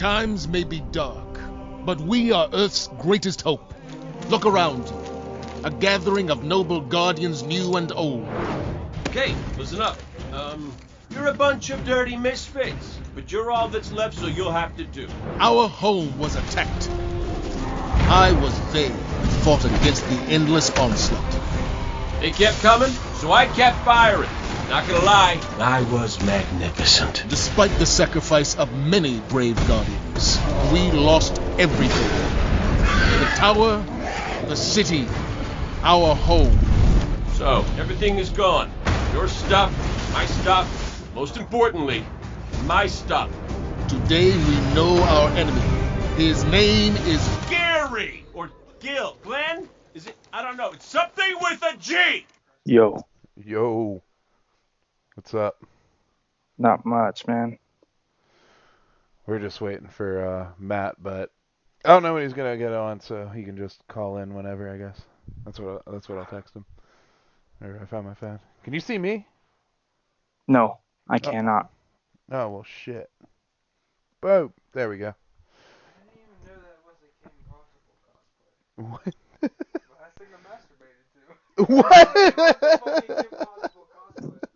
Times may be dark, but we are Earth's greatest hope. Look around you. A gathering of noble guardians new and old. Okay, listen up. You're a bunch of dirty misfits, but you're all that's left, so you'll have to do. Our home was attacked. I was there and fought against the endless onslaught. They kept coming, so I kept firing. Not gonna lie, I was magnificent. Despite the sacrifice of many brave guardians, we lost everything. The tower, the city, our home. So, everything is gone. Your stuff, my stuff, most importantly, my stuff. Today we know our enemy. His name is Gary! Or Gil. Glenn? Is it? I don't know. It's something with a G! Yo, What's up? not much, man. We're just waiting for Matt, but I don't know when he's gonna get on, so he can just call in whenever, I guess. That's what I'll text him. There, I found my phone. Can you see me? No, I cannot. Oh well, shit. Boom. There we go. I didn't even know that was a Kim Possible cosplay. What? Last thing I masturbated to. What? Fucking Kim Possible cosplay.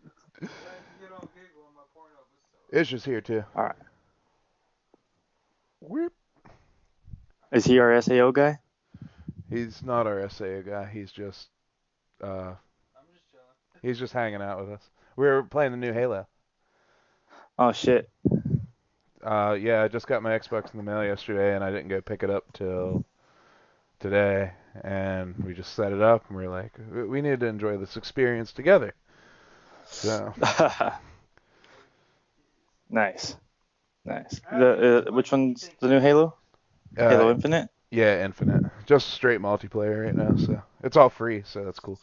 Get on Google on my porno list. It's just here too. All right. Whoop. Is he our SAO guy? He's not our SAO guy. He's just I'm just chilling. he's just hanging out with us. We were playing the new Halo. Oh shit. Yeah, I just got my Xbox in the mail yesterday, and I didn't go pick it up till today. And we just set it up, and we were like, we need to enjoy this experience together. So, Nice. Which one's the new Halo? Halo Infinite? Yeah, Infinite. Just straight multiplayer right now, so it's all free, so that's cool.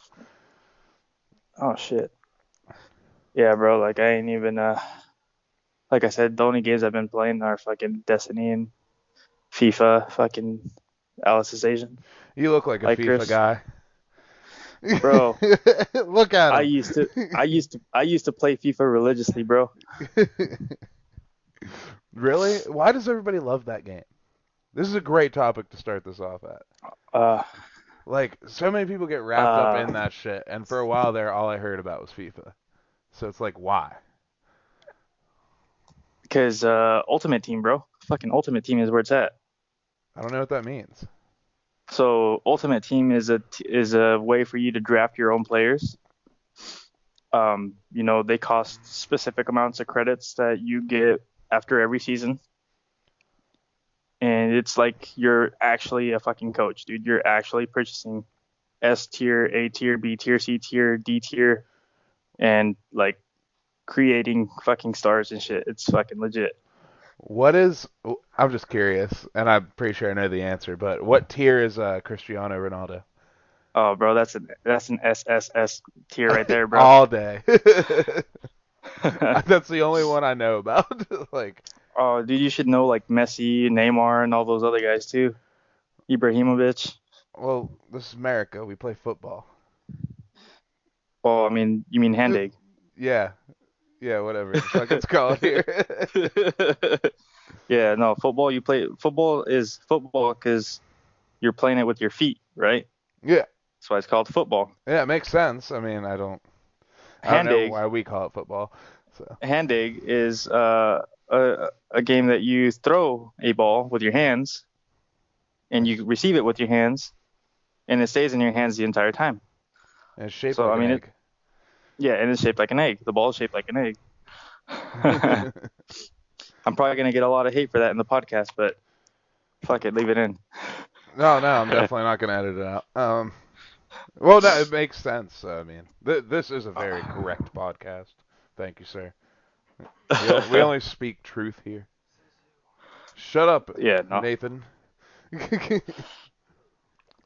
Oh shit. Yeah, bro. Like I ain't even. Like I said, the only games I've been playing are fucking Destiny and FIFA. Fucking Alice's Asian. You look like a Like FIFA Chris. guy. Bro. Look at him. I used to play FIFA religiously, bro. Really? Why does everybody love that game? This is a great topic to start this off at. Like, so many people get wrapped up in that shit, and for a while there, all I heard about was FIFA. So it's like, why? Because Ultimate Team, bro. Fucking Ultimate Team is where it's at. I don't know what that means. So Ultimate Team is a way for you to draft your own players. They cost specific amounts of credits that you get after every season. And it's like you're actually a fucking coach, dude. You're actually purchasing S tier, A tier, B tier, C tier, D tier, and like creating fucking stars and shit. It's fucking legit. I'm just curious, and I'm pretty sure I know the answer, but what tier is Cristiano Ronaldo? Oh, bro, that's an SSS tier right there, bro. All day. That's the only one I know about. Like, oh, dude, you should know like Messi, Neymar, and all those other guys too. Ibrahimovic. well, this is America. We play football. Oh, I mean, you mean hand egg? Yeah, whatever the fuck it's called here. Yeah, no, football. Football is football because you're playing it with your feet, right? Yeah. That's why it's called football. Yeah, it makes sense. I mean, I don't Hand know egg. why we call it football. So. Hand egg is a game that you throw a ball with your hands, and you receive it with your hands, and it stays in your hands the entire time. And it's shaped So, like I mean, an egg. Yeah, and it's shaped like an egg. The ball is shaped like an egg. I'm probably gonna get a lot of hate for that in the podcast, but fuck it, leave it in. No, I'm definitely not gonna edit it out. Well, no, it makes sense. I mean, this is a very correct podcast. Thank you, sir. We only speak truth here. Shut up, Yeah, no. Nathan.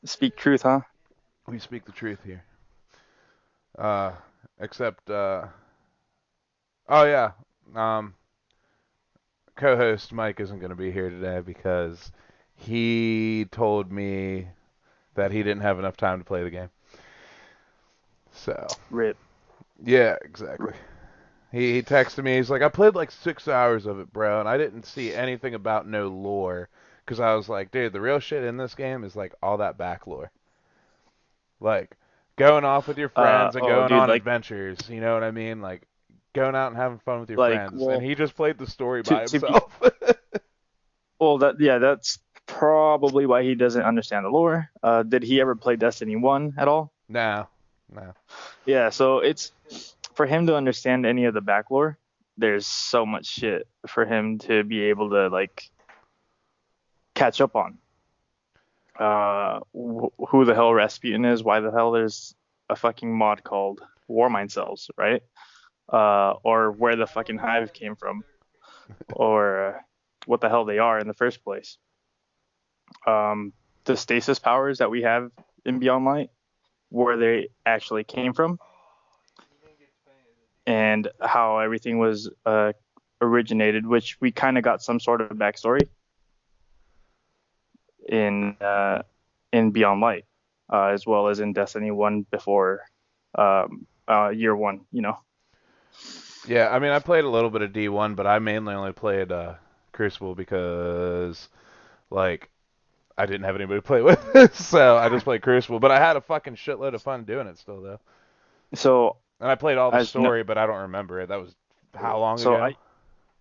Speak truth, huh? We speak the truth here. Except, oh yeah, co-host Mike isn't going to be here today because he told me that he didn't have enough time to play the game. So. Rip. Yeah, exactly. He texted me. He's like, I played like 6 hours of it, bro, and I didn't see anything about no lore. Because I was like, dude, the real shit in this game is like all that back lore. Like going off with your friends and going dude, on like, adventures. You know what I mean? Like going out and having fun with your like, friends. well, And he just played the story to by be himself. well, that's probably why he doesn't understand the lore. Did he ever play Destiny 1 at all? No. Yeah, so it's for him to understand any of the back lore, there's so much shit for him to be able to like catch up on. Who the hell Rasputin is, why the hell there's a fucking mod called Warmind Cells, right? Or where the fucking hive came from, or what the hell they are in the first place. The stasis powers that we have in Beyond Light, where they actually came from, and how everything was originated, which we kind of got some sort of backstory in Beyond Light, as well as in Destiny 1 before year 1, you know. Yeah, I mean, I played a little bit of D1, but I mainly only played Crucible because, like, I didn't have anybody to play with, so I just played Crucible. But I had a fucking shitload of fun doing it still, though. So, And I played all the as story, but I don't remember it. That was how long so ago?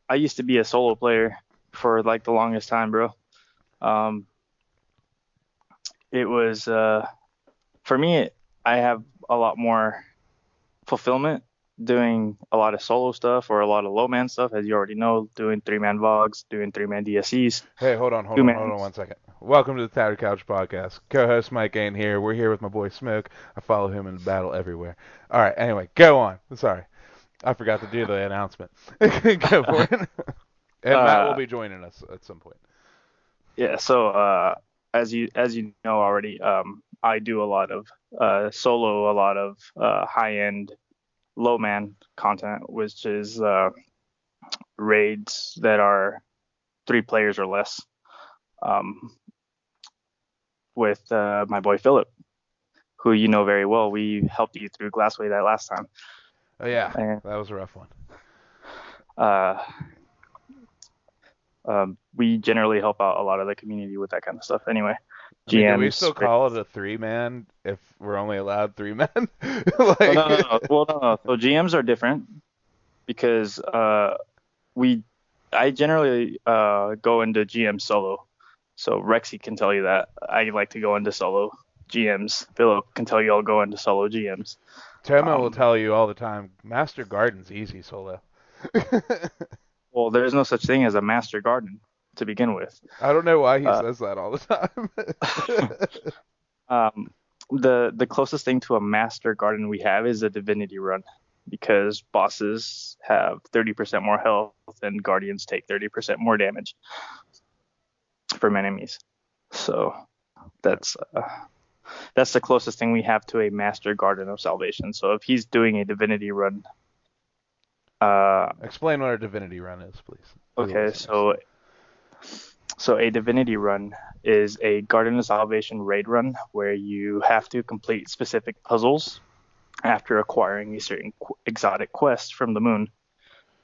I used to be a solo player for like the longest time, bro. It was for me, I have a lot more fulfillment doing a lot of solo stuff or a lot of low man stuff, as you already know, doing 3-man VOGs, doing 3-man DSCs. Hey, hold on 1 second. Welcome to the Tattered Couch Podcast. Co-host Mike ain't here. We're here with my boy Smoke. I follow him in battle everywhere. All right, anyway, go on. Sorry. I forgot to do the announcement. Go for it. And Matt will be joining us at some point. Yeah, so as you know already, I do a lot of solo, a lot of high-end low man content, which is raids that are 3 players or less, with my boy Philip, who you know very well. We helped you through Glassway that last time. Oh, yeah, And, that was a rough one. We generally help out a lot of the community with that kind of stuff. Anyway, I mean, do we GMs. still call it a 3-man if we're only allowed 3 men? Like... Oh, no. Well, no. So GMs are different because I generally go into GM solo. So Rexy can tell you that I like to go into solo GMs. Philip can tell you I'll go into solo GMs. Tomo will tell you all the time, Master Garden's easy solo. Well, there's no such thing as a Master Garden to begin with. I don't know why he says that all the time. The closest thing to a Master Garden we have is a Divinity Run, because bosses have 30% more health and Guardians take 30% more damage from enemies. So that's the closest thing we have to a Master Garden of Salvation. So if he's doing a Divinity Run, explain what a Divinity Run is, please. Okay, so a Divinity Run is a Garden of Salvation raid run where you have to complete specific puzzles after acquiring a certain exotic quest from the moon,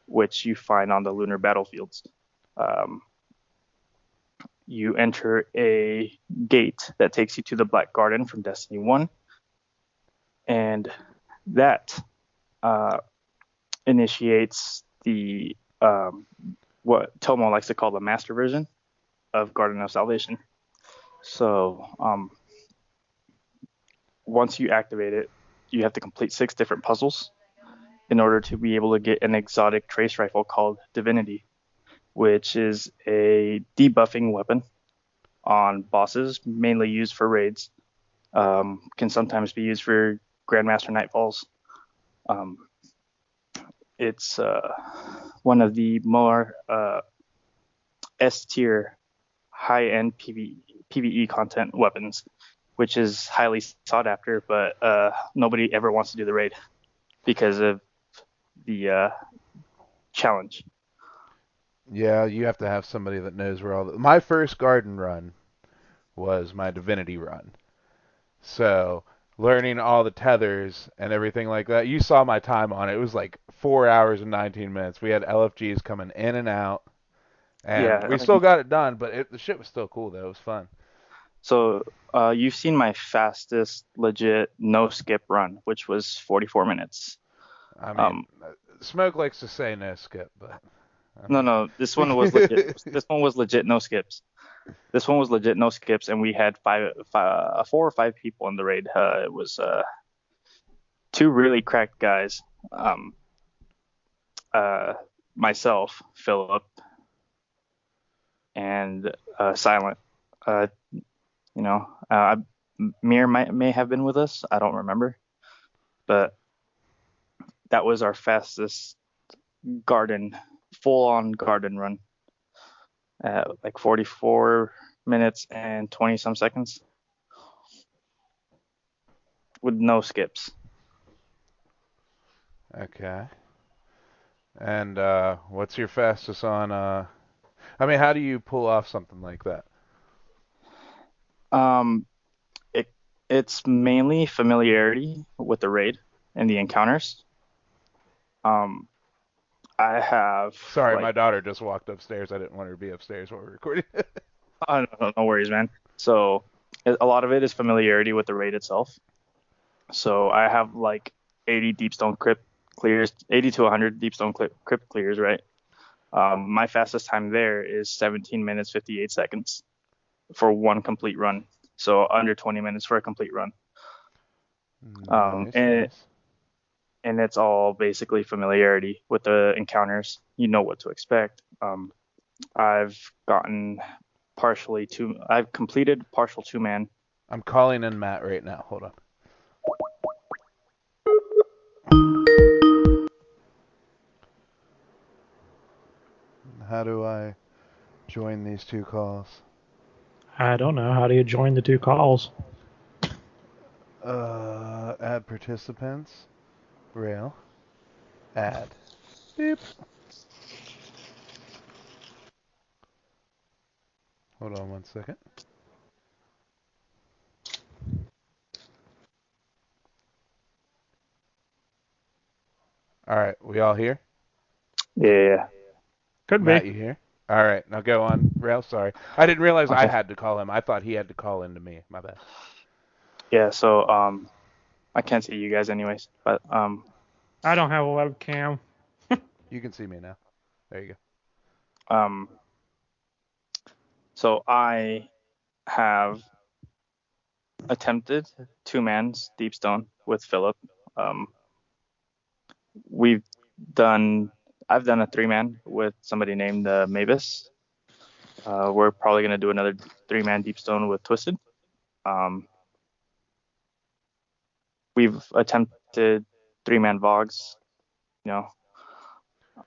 which you find on the lunar battlefields. You enter a gate that takes you to the Black Garden from Destiny 1, and that initiates the what Tomo likes to call the master version of Garden of Salvation. So once you activate it, you have to complete 6 different puzzles in order to be able to get an exotic trace rifle called Divinity, which is a debuffing weapon on bosses, mainly used for raids. Can sometimes be used for Grandmaster Nightfalls. It's one of the more S-tier high-end PvE content weapons, which is highly sought after, but nobody ever wants to do the raid because of the challenge. Yeah, you have to have somebody that knows where all the... My first garden run was my Divinity Run. So learning all the tethers and everything like that. You saw my time on it. It was like 4 hours and 19 minutes. We had LFGs coming in and out, and Yeah. we still got it done, but the shit was still cool, though. It was fun. So you've seen my fastest legit no skip run, which was 44 minutes. I mean, Smoke likes to say no skip, but... No, this one was legit. This one was legit no skips. This one was legit no skips, and we had 4 or 5 people in the raid. It was 2 really cracked guys. Myself, Philip, and Silent. Mir may have been with us. I don't remember, but that was our fastest full-on garden run at like 44 minutes and 20 some seconds with no skips. Okay. And what's your fastest on... how do you pull off something like that? It's mainly familiarity with the raid and the encounters. I have... Sorry, my daughter just walked upstairs. I didn't want her to be upstairs while we're recording. No worries, man. So a lot of it is familiarity with the raid itself. So I have like 80 deepstone crypt clears, 80 to 100 deepstone crypt clears, right? My fastest time there is 17 minutes 58 seconds for one complete run. So under 20 minutes for a complete run. Nice. And it's all basically familiarity with the encounters. You know what to expect. I've completed partial 2-man. I'm calling in Matt right now. Hold on. How do I join these 2 calls? I don't know. How do you join the 2 calls? Add participants. Rail. Add. Beep. Hold on 1 second. All right, we all here? Yeah. Could Matt, be. you here? All right, now go on. Rail, sorry. I didn't realize Okay. I had to call him. I thought he had to call into me. My bad. Yeah, so I can't see you guys anyways, but I don't have a webcam. You can see me now. There you go. So I have attempted 2-man's Deepstone with Philip. I've done a 3-man with somebody named Mavis. We're probably gonna do another 3-man Deepstone with Twisted. We've attempted 3-man Vogs.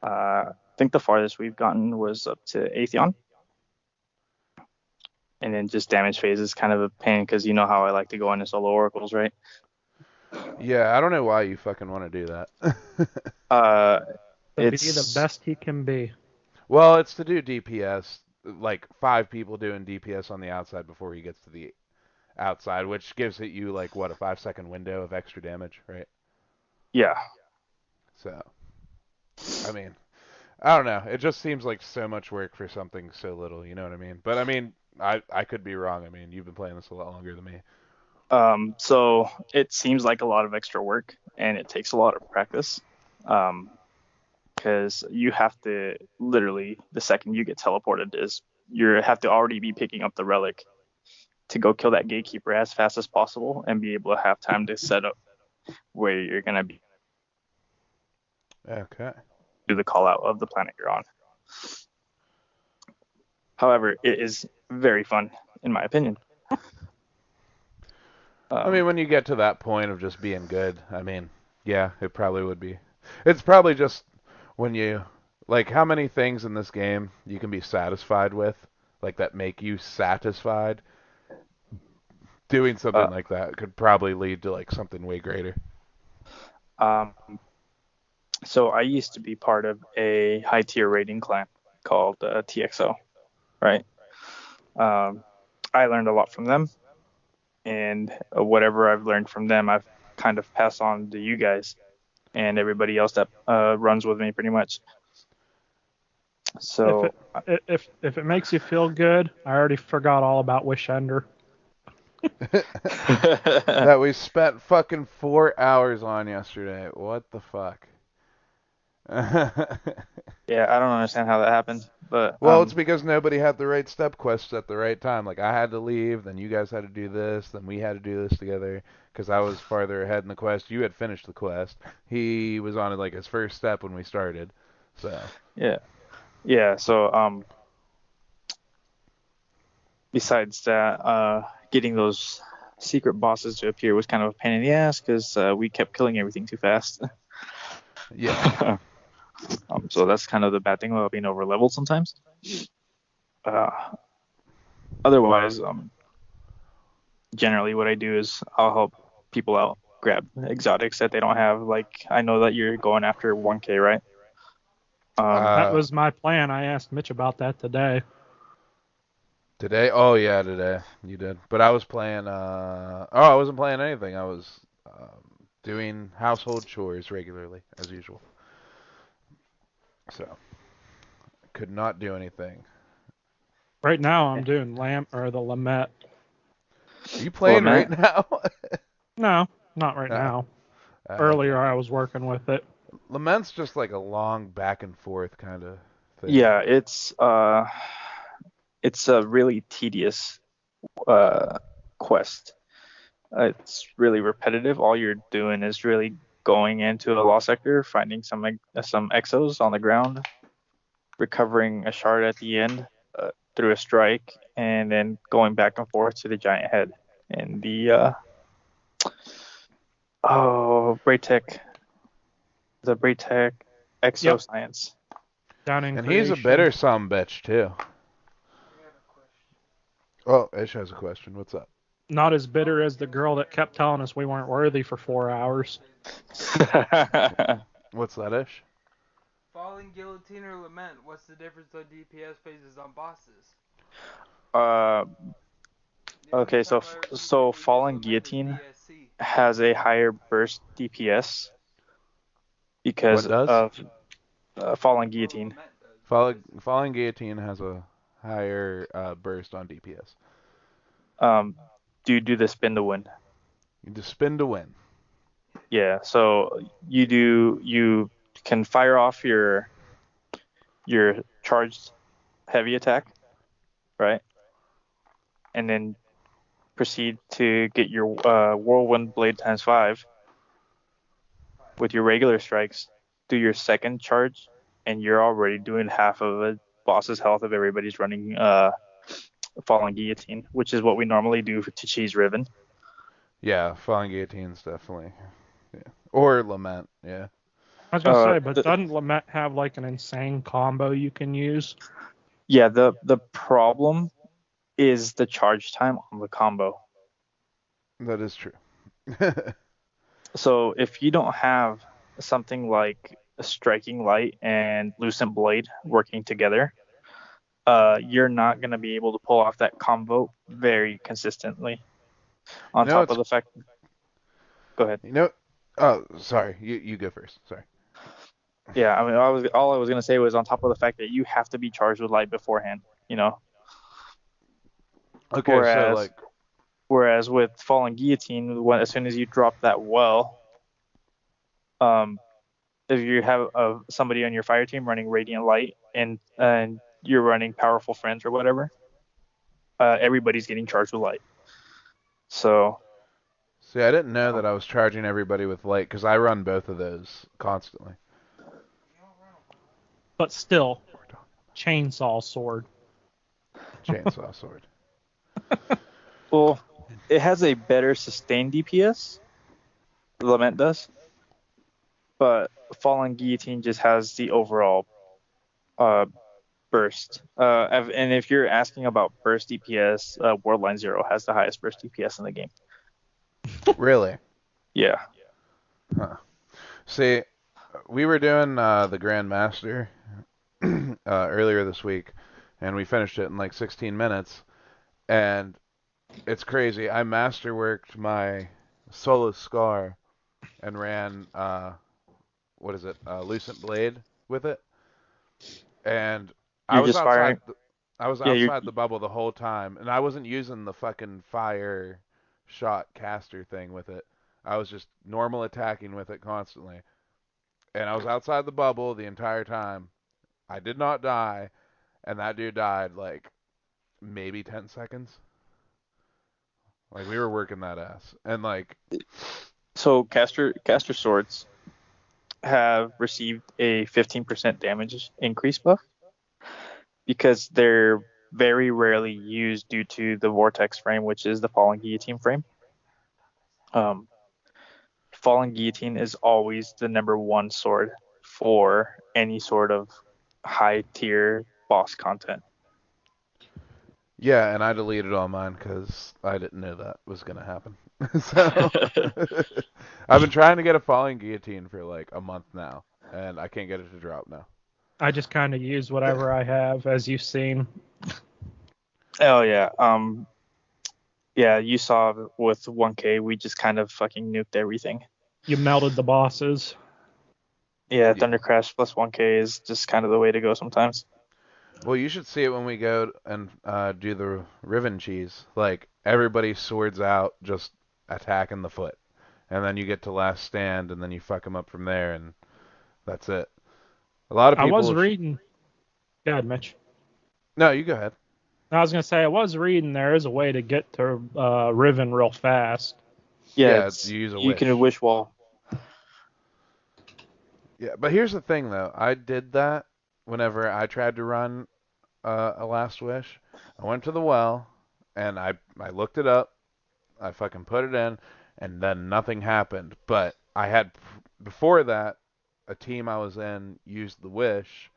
I think the farthest we've gotten was up to Atheon. And then just damage phase is kind of a pain because you know how I like to go into solo oracles, right? Yeah, I don't know why you fucking want to do that. To be the best he can be. Well, it's to do DPS, like 5 people doing DPS on the outside before he gets to the outside, which gives it you like what, a 5-second window of extra damage, right? Yeah. So, I mean, I don't know. It just seems like so much work for something so little, you know what I mean? But I mean, I could be wrong. I mean, you've been playing this a lot longer than me. So it seems like a lot of extra work, and it takes a lot of practice. Because you have to literally, the second you get teleported, you have to already be picking up the relic to go kill that gatekeeper as fast as possible and be able to have time to set up where you're gonna be. Okay. Do the call out of the planet you're on. However, it is very fun, in my opinion. I mean, when you get to that point of just being good, I mean, yeah, it probably would be. It's probably just when you, like, how many things in this game you can be satisfied with, like, that make you satisfied? Doing something like that could probably lead to, like, something way greater. So I used to be part of a high-tier raiding clan called TXO, right? I learned a lot from them. and whatever I've learned from them, I've kind of passed on to you guys and everybody else that runs with me, pretty much. So If it makes you feel good, I already forgot all about Wish Ender. That we spent fucking 4 hours on yesterday. What the fuck? Yeah, I don't understand how that happened, but Well, it's because nobody had the right step quests at the right time. Like, I had to leave, then you guys had to do this, then we had to do this together, because I was farther ahead in the quest. You had finished the quest. He was on, like, his first step when we started, so... Yeah, so, besides that, getting those secret bosses to appear was kind of a pain in the ass, because we kept killing everything too fast. Yeah. So that's kind of the bad thing about being over leveled sometimes. Otherwise, generally what I do is I'll help people out grab exotics that they don't have. Like, I know that you're going after 1K, right? That was my plan. I asked Mitch about that today. Today? Oh, yeah, today. You did. But I was playing, I wasn't playing anything. I was doing household chores regularly, as usual. So, could not do anything. Right now, I'm doing the Lament. Are you playing Lament? right now? No, not right No. now. Earlier, I was working with it. Lament's just like a long back and forth kind of thing. Yeah, it's a really tedious quest. It's really repetitive. All you're doing is really going into a lost sector, finding some exos on the ground, recovering a shard at the end through a strike, and then going back and forth to the giant head and the Braytech, the Braytech exoscience. Down in And he's a creation. bitter sumbitch too. Oh, Ish has a question. What's up? Not as bitter as the girl that kept telling us we weren't worthy for 4 hours. What's that, Ish? Falling Guillotine or Lament, what's the difference on DPS phases on bosses? Okay, so Fallen Guillotine has a higher burst DPS because What does? of Fallen Guillotine. Falling Guillotine has a higher burst on DPS. Do you do the spin to win? You just spin to win. Yeah, so you can fire off your charged heavy attack, right? And then proceed to get your whirlwind blade ×5 with your regular strikes. Do your second charge, and you're already doing half of a boss's health if everybody's running Fallen Guillotine, which is what we normally do to cheese Riven. Yeah, Falling Guillotine's definitely. Yeah. Or Lament, yeah. I was going to say, but doesn't Lament have like an insane combo you can use? Yeah, the problem is the charge time on the combo. That is true. So if you don't have something like a Striking Light and Lucent Blade working together, you're not going to be able to pull off that combo very consistently. On top of the fact... Go ahead. Oh, sorry. You go first. Sorry. Yeah, I mean, all I was going to say was on top of the fact that you have to be charged with light beforehand, Okay, Whereas with Fallen Guillotine, as soon as you drop that well, if you have somebody on your fire team running Radiant Light and you're running Powerful Friends or whatever, everybody's getting charged with light. So... See, I didn't know that I was charging everybody with light, because I run both of those constantly. But still, chainsaw sword. Chainsaw sword. Well, it has a better sustained DPS. Lament does. But Fallen Guillotine just has the overall burst. And if you're asking about burst DPS, Worldline Zero has the highest burst DPS in the game. Really? Yeah. Huh. See, we were doing the Grand Master earlier this week, and we finished it in like 16 minutes, and It's crazy. I masterworked my Solo Scar and ran Lucent Blade with it, and I You're was just outside. firing. I was Yeah, you're. outside the bubble the whole time, and I wasn't using the fucking fire shot caster thing with it. I was just normal attacking with it constantly, and I was outside the bubble the entire time. I did not die, and that dude died like maybe 10 seconds. Like we were working that ass, and like So caster swords have received a 15% damage increase buff because they're very rarely used due to the vortex frame, which is the falling guillotine frame. Falling guillotine is always the number one sword for any sort of high tier boss content. yeah, and I deleted all mine because I didn't know that was gonna happen. So I've been trying to get a falling guillotine for like a month now, and I can't get it to drop now. I just kind of use whatever I have, as you've seen. Oh yeah. Yeah, you saw with 1K, we just kind of fucking nuked everything. You melted the bosses. Yeah, Thunder Crash plus 1K is just kind of the way to go sometimes. Well, you should see it when we go and do the Riven cheese. Like everybody swords out, just attacking the foot, and then you get to last stand, and then you fuck them up from there, and that's it. A lot of I people. was reading. Go ahead, Mitch. No, you go ahead. I was going to say, I was reading there is a way to get to Riven real fast. Yeah, you use a you wish. can wish wall. Yeah, but here's the thing, though. I did that whenever I tried to run a last wish. I went to the well, and I looked it up. I fucking put it in, and then nothing happened. But I had, before that, a team I was in used the wish,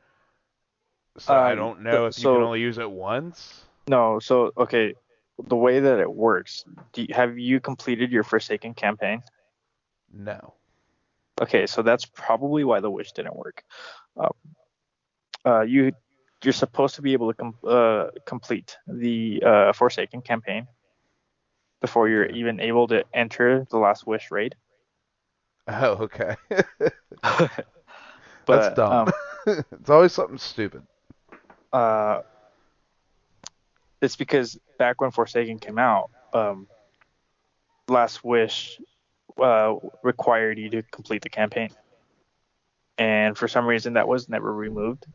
so I don't know if you can only use it once. No, so, okay, the way that it works, have you completed your Forsaken campaign? No. Okay, so that's probably why the wish didn't work. You're supposed to be able to complete the Forsaken campaign before you're even able to enter the Last Wish raid. Oh, okay. But That's dumb. It's always something stupid. It's because back when Forsaken came out, Last Wish required you to complete the campaign, and for some reason that was never removed.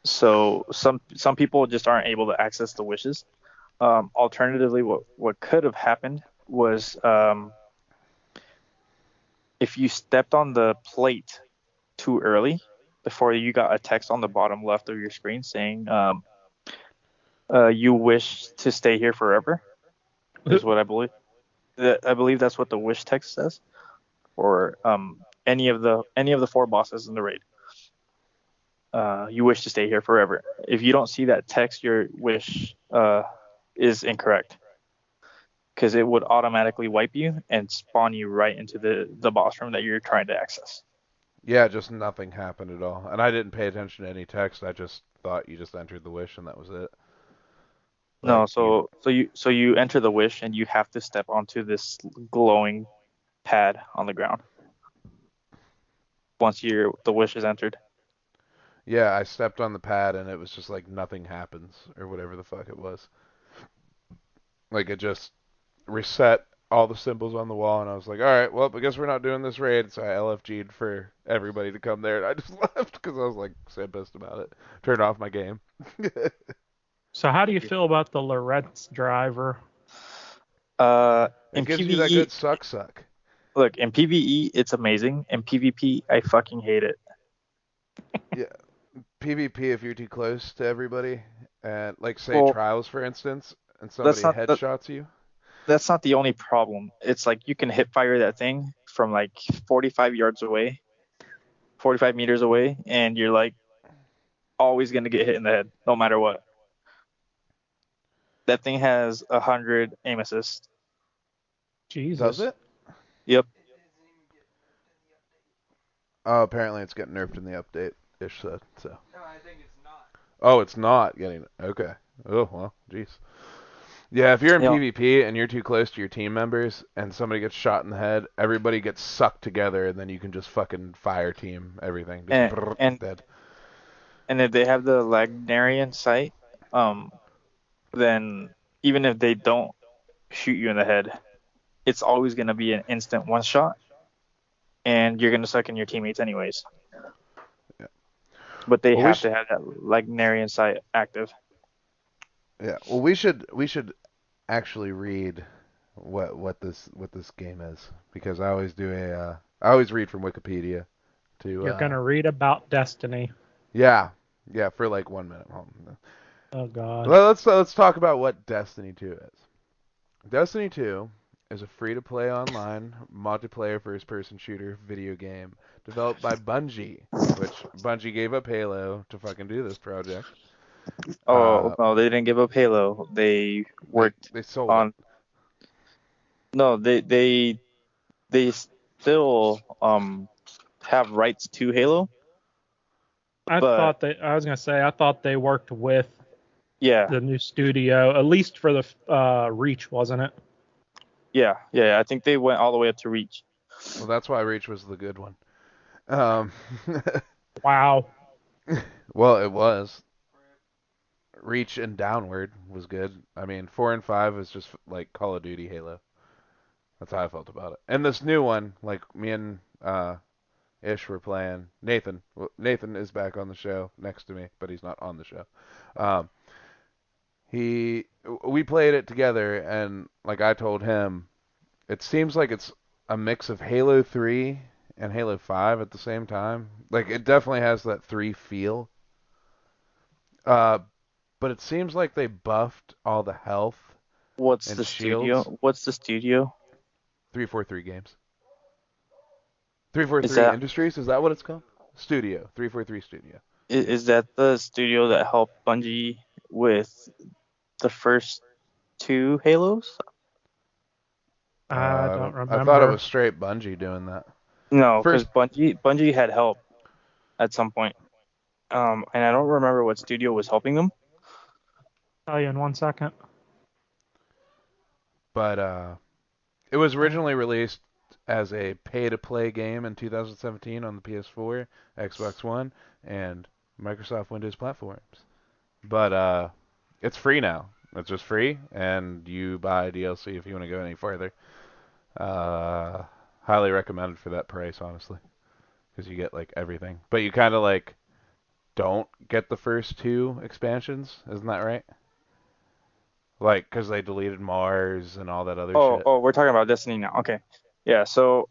So some people just aren't able to access the wishes. Alternatively, what could have happened was if you stepped on the plate too early before you got a text on the bottom left of your screen saying you wish to stay here forever, is what I believe. I believe that's what the wish text says, or any of the 4 bosses in the raid. You wish to stay here forever. If you don't see that text, your wish is incorrect, because it would automatically wipe you and spawn you right into the boss room that you're trying to access. Yeah, just nothing happened at all. And I didn't pay attention to any text. I just thought you just entered the wish and that was it. No, so you enter the wish and you have to step onto this glowing pad on the ground once the wish is entered. Yeah, I stepped on the pad and it was just like nothing happens or whatever the fuck it was. Like it just reset all the symbols on the wall and I was like, all right, well, I guess we're not doing this raid. So I LFG'd for everybody to come there and I just left because I was like so pissed about it. Turned off my game. So how do you feel about the Loretz driver? It In gives PvE, you that good suck. look, in PvE it's amazing. In PvP, I fucking hate it. Yeah. PvP, if you're too close to everybody, and like say Well, trials for instance, and somebody headshots you. That's not the only problem. It's like you can hip fire that thing from like 45 yards away, 45 meters away, and you're like always gonna get hit in the head, no matter what. That thing has 100 aim assist. Jesus. Does it? Yep. Oh, apparently it's getting nerfed in the update. Ish said so. No, I think it's not. Oh, it's not getting. Okay. Oh well, jeez. Yeah, if you're in You know, PvP and you're too close to your team members and somebody gets shot in the head, everybody gets sucked together and then you can just fucking fire team everything. Just and brrr, and dead. and if they have the Lagnarian sight, then even if they don't shoot you in the head, it's always gonna be an instant one shot, and you're gonna suck in your teammates anyways. Yeah. But they Well, we have to have that Lagnarian sight active. yeah. Well, we should actually read what this game is, because I always do I always read from Wikipedia to You're gonna read about Destiny. yeah for like 1 minute. Oh God. Well, let's talk about what Destiny 2 is. Destiny 2 is a free-to-play online multiplayer first-person shooter video game developed by Bungie, which Bungie gave up Halo to fucking do this project. Oh no, they didn't give up Halo. They worked They sold on. it. No, they still have rights to Halo. I But was gonna say I thought they worked with yeah, the new studio, at least for the Reach, wasn't it? yeah. I think they went all the way up to Reach. Well, that's why Reach was the good one. Um, Wow. well, it was. Reach and Downward was good. I mean, 4 and 5 is just like Call of Duty Halo. That's how I felt about it. And this new one, like me and Ish were playing. Nathan is back on the show next to me, but he's not on the show. Um, we played it together, and like I told him, it seems like it's a mix of Halo 3 and Halo 5 at the same time. Like it definitely has that 3 feel. But it seems like they buffed all the health What's and the shields. studio? What's the studio? 343 Games. Is 343 that Industries, is that what it's called? Studio. 343 Studio. is that the studio that helped Bungie with the first 2 Halos? I don't I thought it remember. was straight Bungie doing that. No, because First, Bungie had help at some point. And I don't remember what studio was helping them. Tell you in 1 second. but it was originally released as a pay-to-play game in 2017 on the PS4, Xbox One, and Microsoft Windows platforms. But it's free now. It's just free, and you buy DLC if you want to go any further. Highly recommended for that price, honestly, because you get like everything. But you kind of like don't get the first 2 expansions, isn't that right? Like, because they deleted Mars and all that other shit. Oh, we're talking about Destiny now. Okay. Yeah, so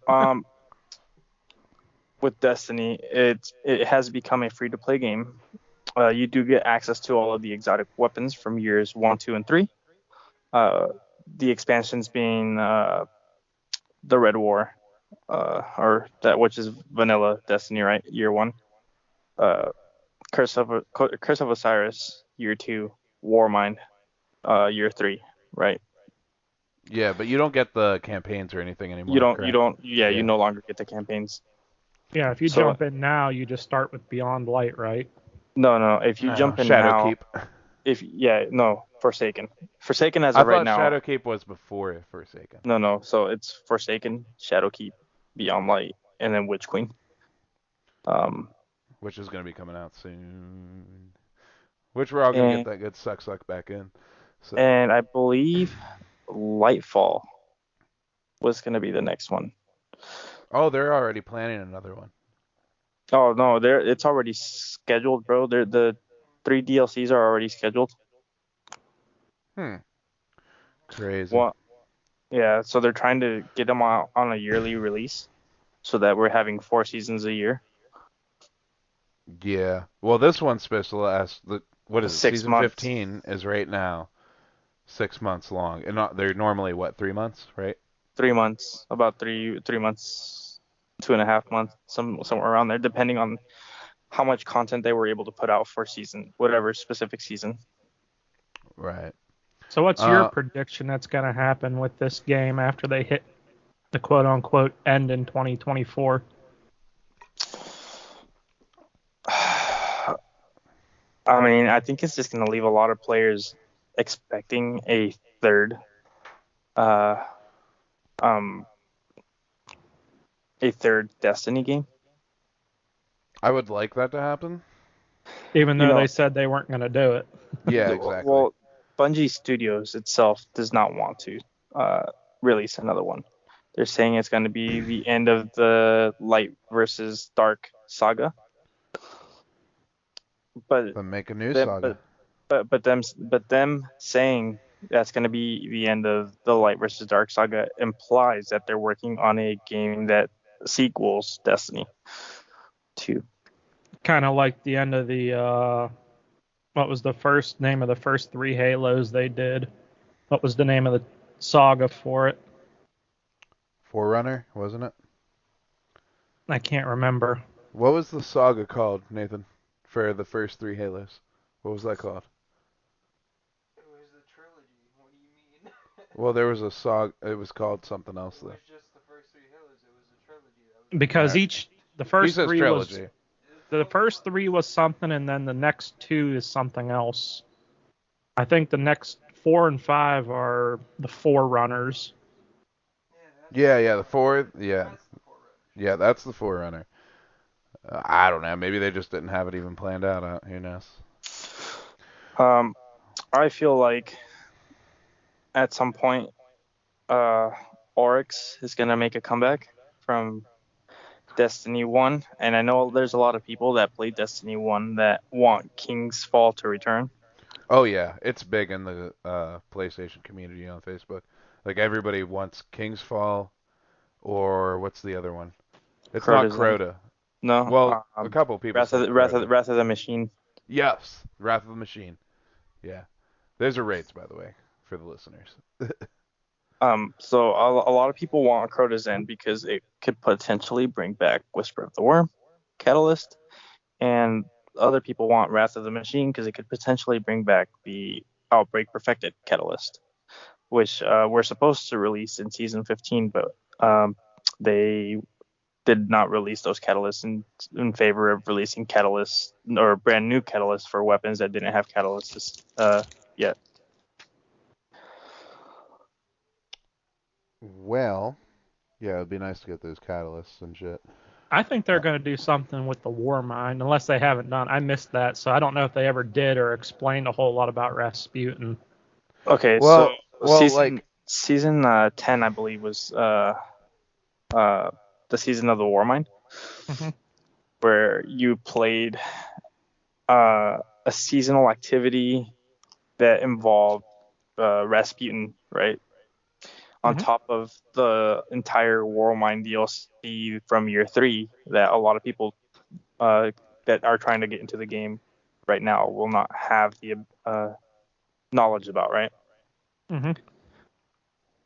with Destiny, it has become a free-to-play game. You do get access to all of the exotic weapons from years 1, 2, and 3. The expansions being the Red War, or that which is vanilla Destiny, right? Year 1. Curse of Osiris, year 2. Warmind, year 3, right? Yeah, but you don't get the campaigns or anything anymore. You no longer get the campaigns. Yeah, if you So- jump in now, you just start with Beyond Light, right? No, if you jump in now, Shadowkeep. Forsaken as I of right thought now. Shadowkeep was before Forsaken. No, so it's Forsaken, Shadowkeep, Beyond Light, and then Witch Queen. Which is going to be coming out soon. Which we're all going to get that good suck back in. So. And I believe Lightfall was going to be the next one. Oh, they're already planning another one. Oh no, it's already scheduled, bro. The 3 DLCs are already scheduled. Crazy. Well, yeah, so they're trying to get them out on a yearly release, so that we're having 4 seasons a year. Yeah. Well, this one's supposed to last. What is it? 6 Season months. 15 is right now 6 months long, and they're normally what, 3 months, right? 3 months, about 3 months, 2.5 months, somewhere around there, depending on how much content they were able to put out for whatever specific season. Right. So what's your prediction that's going to happen with this game after they hit the quote-unquote end in 2024? I mean, I think it's just going to leave a lot of players expecting a third uh a third Destiny game. I would like that to happen. Even You though know, they said they weren't going to do it. Yeah, exactly. Well, Bungie Studios itself does not want to release another one. They're saying it's going to be the end of the Light versus Dark saga. But Then make a new them, saga. but them saying that's going to be the end of the Light versus Dark saga implies that they're working on a game that sequels Destiny 2. Kind of like the end of the what was the first name of the first 3 Halos they did? What was the name of the saga for it? Forerunner, wasn't it? I can't remember. What was the saga called, Nathan, for the first 3 Halos? What was that called? It was the trilogy. What do you mean? Well, there was a saga. It was called something else, It though. was just the first 3 Halos. It was a trilogy. That was Because the He first says 3 trilogy. was the first 3 was something, and then the next 2 is something else. I think the next 4 and 5 are the Forerunners. Yeah, the fourth. Yeah, That's the Forerunner. yeah, that's the Forerunner. I don't know. Maybe they just didn't have it even planned out. Who knows? I feel like at some point, Oryx is gonna make a comeback from Destiny 1, and I know there's a lot of people that play Destiny 1 that want King's Fall to return. Oh yeah, it's big in the PlayStation community on Facebook. Like everybody wants King's Fall, or what's the other one? It's not Crota's Crota. No, Well, a couple people Wrath said of the, Wrath, of Crota. the, Wrath of the Machine. Yes, Wrath of the Machine. Yeah, those are raids, by the way, for the listeners. So a lot of people want Crota's End because it could potentially bring back Whisper of the Worm, Catalyst, and other people want Wrath of the Machine because it could potentially bring back the Outbreak Perfected Catalyst, which we're supposed to release in Season 15, but they did not release those catalysts in favor of releasing catalysts or brand new catalysts for weapons that didn't have catalysts yet. Well, yeah, it'd be nice to get those catalysts and shit. I think they're going to do something with the War Mind, unless they haven't done. I missed that, so I don't know if they ever did or explained a whole lot about Rasputin. Okay, Well, so like season 10, I believe, was the season of the War Mind, where you played a seasonal activity that involved Rasputin, right? On top of the entire Warmind DLC from year 3 that a lot of people that are trying to get into the game right now will not have the knowledge about, right?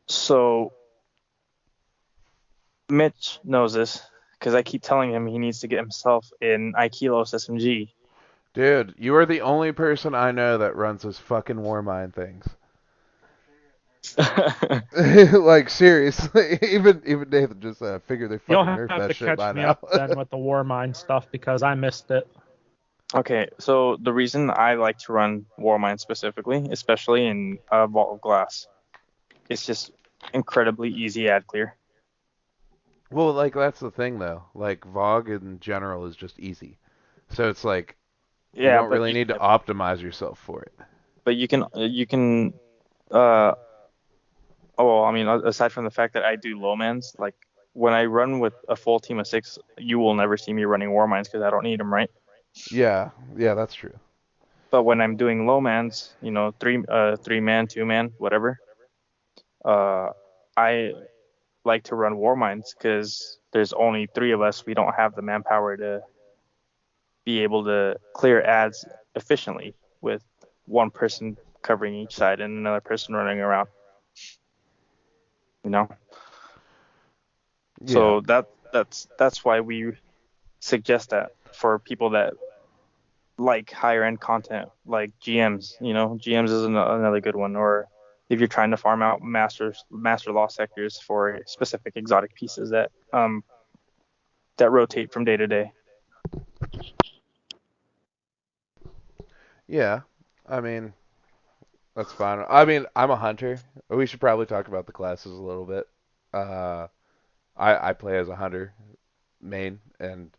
So Mitch knows this because I keep telling him he needs to get himself an Aikilos SMG. dude, you are the only person I know that runs those fucking Warmind things. Like seriously, even Nathan just said, I figured they You'll fucking nerfed have that to shit by catch me now. up then with the War Mind stuff because I missed it. Okay, so the reason I like to run Warmind specifically, especially in Vault of Glass, it's just incredibly easy ad clear. Well, like that's the thing though. Like VoG in general is just easy, so it's like you don't really need to optimize yourself for it. But you can aside from the fact that I do low mans, like when I run with a full team of 6, you will never see me running Warminds because I don't need them, right? Yeah, that's true. But when I'm doing low mans, 3-man, 2-man, whatever, I like to run Warminds because there's only 3 of us. We don't have the manpower to be able to clear ads efficiently with one person covering each side and another person running around. Yeah. So that's why we suggest that for people that like higher end content, like GMs. GMs is another good one. Or if you're trying to farm out master law sectors for specific exotic pieces that rotate from day to day. Yeah, I mean, That's fine. I mean, I'm a hunter. We should probably talk about the classes a little bit. I play as a hunter main, and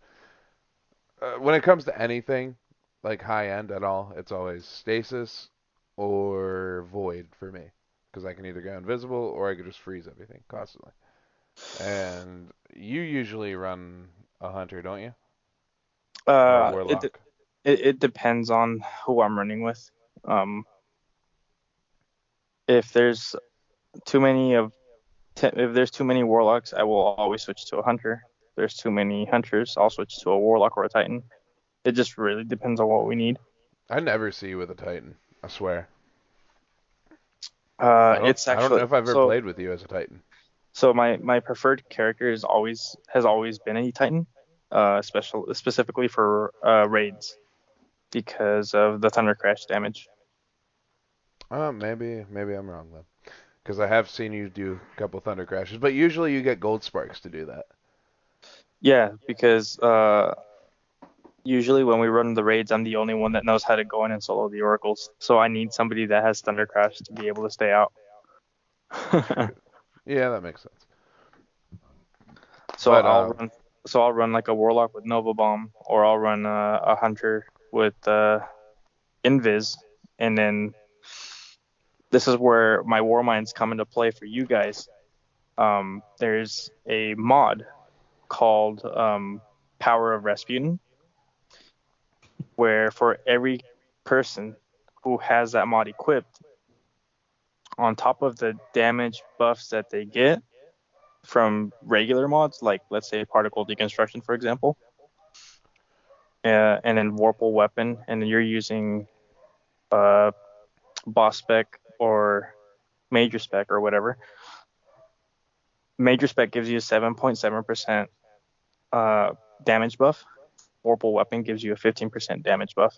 when it comes to anything like high end at all, it's always stasis or void for me, because I can either go invisible or I can just freeze everything constantly. And you usually run a hunter, don't you? Or a It warlock? it depends on who I'm running with. Um, if there's too many of if there's too many warlocks, I will always switch to a hunter. If there's too many hunters, I'll switch to a warlock or a titan. It just really depends on what we need. I never see you with a Titan. I swear. It's I don't know actually if I've ever played with you as a Titan. so my preferred character is has always been a titan, specifically for raids because of the thunder crash damage. Maybe I'm wrong then, because I have seen you do a couple thunder crashes, but usually you get gold sparks to do that. Yeah, because usually when we run the raids, I'm the only one that knows how to go in and solo the oracles. So I need somebody that has thunder crash to be able to stay out. Yeah, that makes sense. So But, I'll run like a warlock with Nova Bomb, or I'll run a hunter with Invis, and then this is where my war minds come into play for you guys. There's a mod called Power of Rasputin, where for every person who has that mod equipped, on top of the damage buffs that they get from regular mods, like let's say particle deconstruction, for example, and then Warple weapon, and then you're using boss spec or major spec or whatever. Major spec gives you a 7.7% damage buff. Warple weapon gives you a 15% damage buff.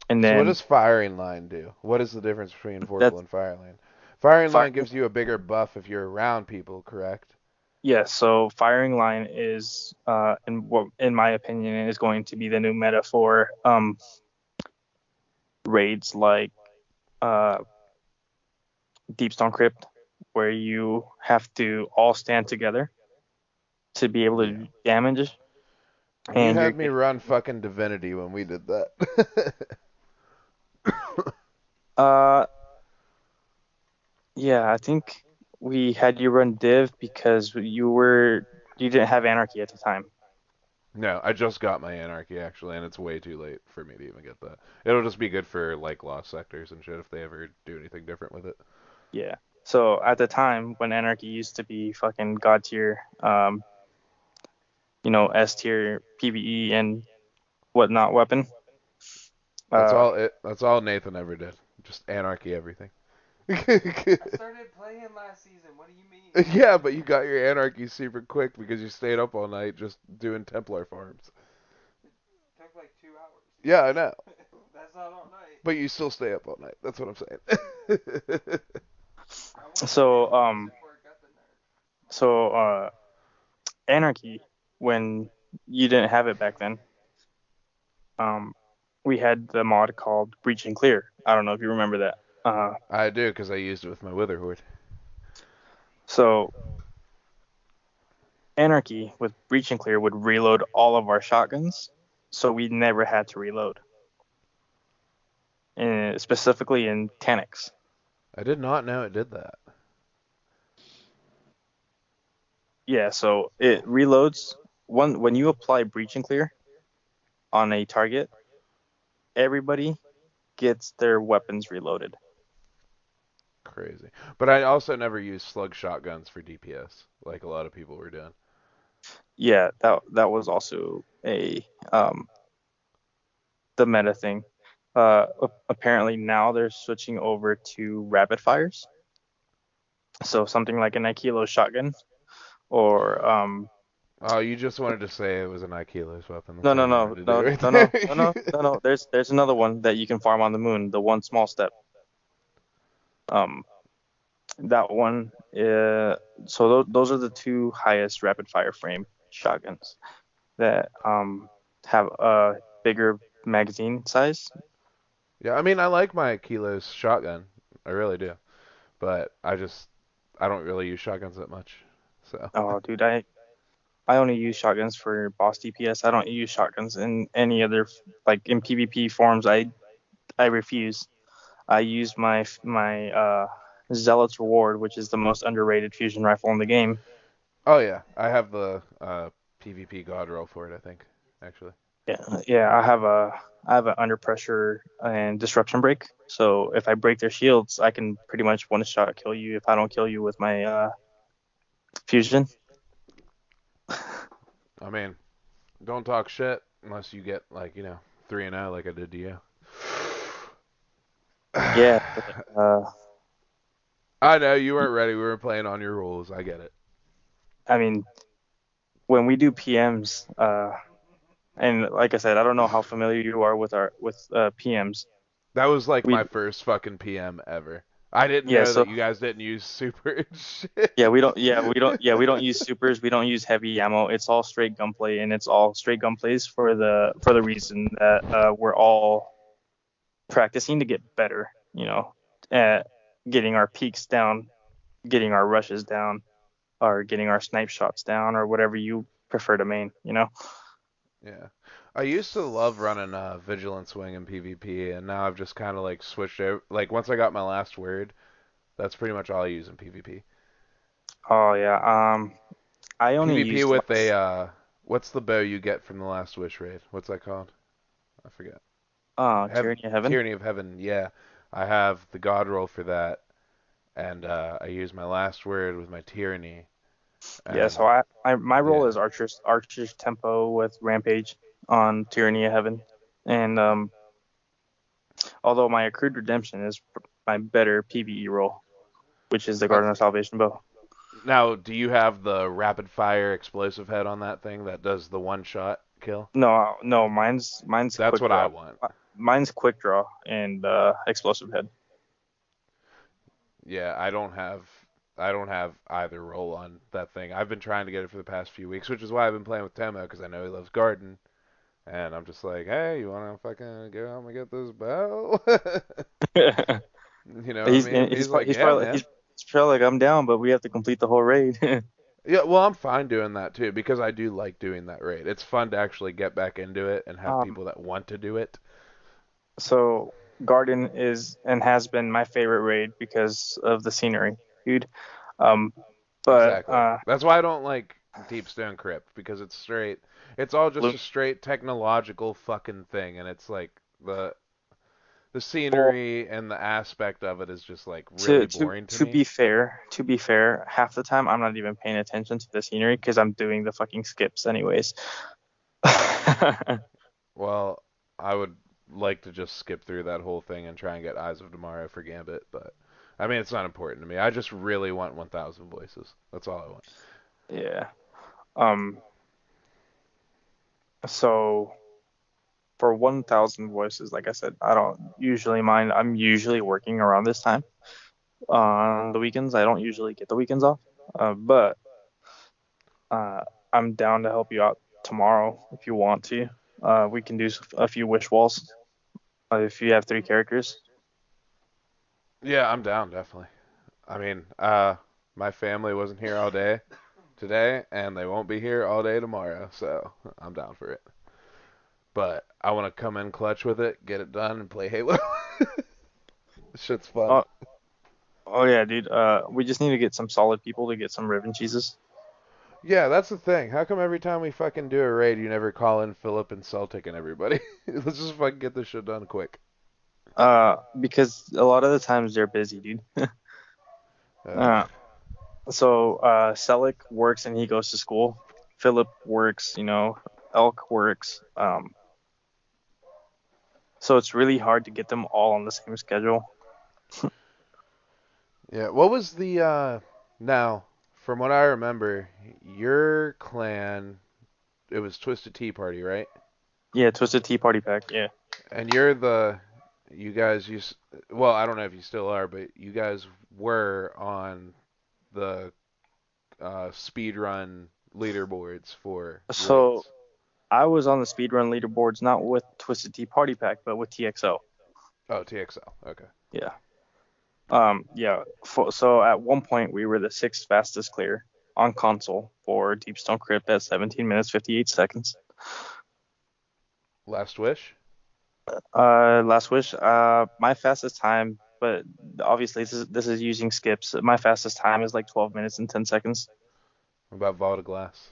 And then so what does firing line do? What is the difference between That's- Vorpal and firing line? Firing line gives you a bigger buff if you're around people, correct? yeah, so firing line is, in my opinion, is going to be the new meta for raids like Deepstone Crypt, where you have to all stand together to be able to do damage. You And had me run fucking Divinity when we did that. Yeah, I think we had you run Div because you didn't have Anarchy at the time. No, I just got my Anarchy actually, and it's way too late for me to even get that. It'll just be good for like lost sectors and shit if they ever do anything different with it. Yeah. So at the time when Anarchy used to be fucking God tier, S tier PvE and whatnot weapon. That's all Nathan ever did. Just Anarchy everything. I started playing last season. What do you mean? Yeah, but you got your Anarchy super quick because you stayed up all night just doing Templar farms. It took like 2 hours. Yeah, I know. That's not all night. But you still stay up all night. That's what I'm saying. So Anarchy, when you didn't have it back then, we had the mod called Breach and Clear. I don't know if you remember that. I do, because I used it with my Wither Horde. So Anarchy with Breach and Clear would reload all of our shotguns, so we never had to reload. And specifically in Taniks. I did not know it did that. Yeah, so it reloads when you apply Breach and Clear on a target, everybody gets their weapons reloaded. Crazy. But I also never used slug shotguns for DPS, like a lot of people were doing. Yeah, that was also the meta thing. Apparently now they're switching over to rapid fires. So something like an Aikilo shotgun or Oh, you just wanted to say it was an Aikilo's weapon. No. There's another one that you can farm on the moon, the one small step. That one. So those are the two highest rapid fire frame shotguns that have a bigger magazine size Yeah, I mean, I like my Kilos shotgun. I really do. But I don't really use shotguns that much. So. Oh, dude, I only use shotguns for boss DPS. I don't use shotguns in any other like in PvP forms. I refuse. I use my Zealot's Reward, which is the most underrated fusion rifle in the game. Oh yeah, I have the PvP god roll for it, I think, actually. Yeah, I have a under pressure and disruption break. So if I break their shields, I can pretty much one shot kill you if I don't kill you with my fusion. I mean, don't talk shit unless you get like 3-0 like I did to you. Yeah, I know you weren't ready. We were playing on your rules. I get it. I mean, when we do PMs, and like I said, I don't know how familiar you are with PMs. That was like We my first fucking PM ever. I didn't Yeah, know so that you guys didn't use super and shit. we don't use supers, we don't use heavy ammo. It's all straight gunplay, and it's all straight gunplays for the reason that we're all practicing to get better, at getting our peaks down, getting our rushes down, or getting our snipe shots down, or whatever you prefer to main. Yeah. I used to love running Vigilance Wing in PvP, and now I've just kind of like switched over. Like once I got my last word, that's pretty much all I use in PvP. Oh yeah. I only PvP used with a what's the bow you get from the last Wish raid? What's that called? I forget. Tyranny of Heaven. Tyranny of Heaven. Yeah, I have the God roll for that, and I use my last word with my Tyranny. Yeah, And so my role yeah, is Archer's Tempo with Rampage on Tyranny of Heaven, and although my Accrued Redemption is my better PvE role, which is the Garden of Salvation bow. now, do you have the rapid fire explosive head on that thing that does the one shot kill? No, mine's That's quick what I draw. want. Mine's quick draw and explosive head. Yeah, I don't have either roll on that thing. I've been trying to get it for the past few weeks, which is why I've been playing with Temo because I know he loves garden. And I'm just like, hey, you wanna fucking go help me get this bow? You know what I mean? He's like, He's yeah, probably man. he's probably like, I'm down, but we have to complete the whole raid. Yeah, well, I'm fine doing that too because I do like doing that raid. It's fun to actually get back into it and have um, people that want to do it. so Garden is and has been my favorite raid because of the scenery, dude. Um, but Exactly. That's why I don't like Deep Stone Crypt because it's straight. It's all just Lu- a straight technological fucking thing, and it's like the well, scenery and the aspect of it is just like to really to boring to to me. be fair, half the time I'm not even paying attention to the scenery because I'm doing the fucking skips anyways. Well, I would like to just skip through that whole thing and try and get Eyes of Tomorrow for Gambit, but I mean it's not important to me. I just really want 1,000 voices. That's all I want. Yeah. Um. So for 1,000 voices, like I said, I don't usually mind. I'm usually working around this time on the weekends. I don't usually get the weekends off, but uh, I'm down to help you out tomorrow if you want to. We can do a few wish walls if you have 3 characters. Yeah, I'm down definitely. I mean, my family wasn't here all day today, and they won't be here all day tomorrow, so I'm down for it. But I want to come in clutch with it, get it done, and play Halo. This shit's fun. Oh, oh yeah, dude. We just need to get some solid people to get some ribbon cheeses. Yeah, that's the thing. How come every time we fucking do a raid, you never call in Philip and Celtic and everybody? Let's just fucking get this shit done quick. Because a lot of the times they're busy, dude. Uh, Uh, so Selick works and he goes to school. Philip works, Elk works. So it's really hard to get them all on the same schedule. yeah, what was the, now, from what I remember, your clan, it was Twisted Tea Party, right? Yeah, Twisted Tea Party Pack. Yeah. And you guys used, well, I don't know if you still are, but you guys were on the speed run leaderboards for So raids. I was on the speedrun leaderboards not with Twisted Tea Party Pack, but with TXO. Oh, TXL. Okay. Yeah. Yeah. So at one point we were the 6th fastest clear on console for Deep Stone Crypt at 17 minutes 58 seconds. Last Wish? Last Wish. My fastest time, but obviously this is using skips. My fastest time is like 12 minutes and 10 seconds. What about Vault of Glass?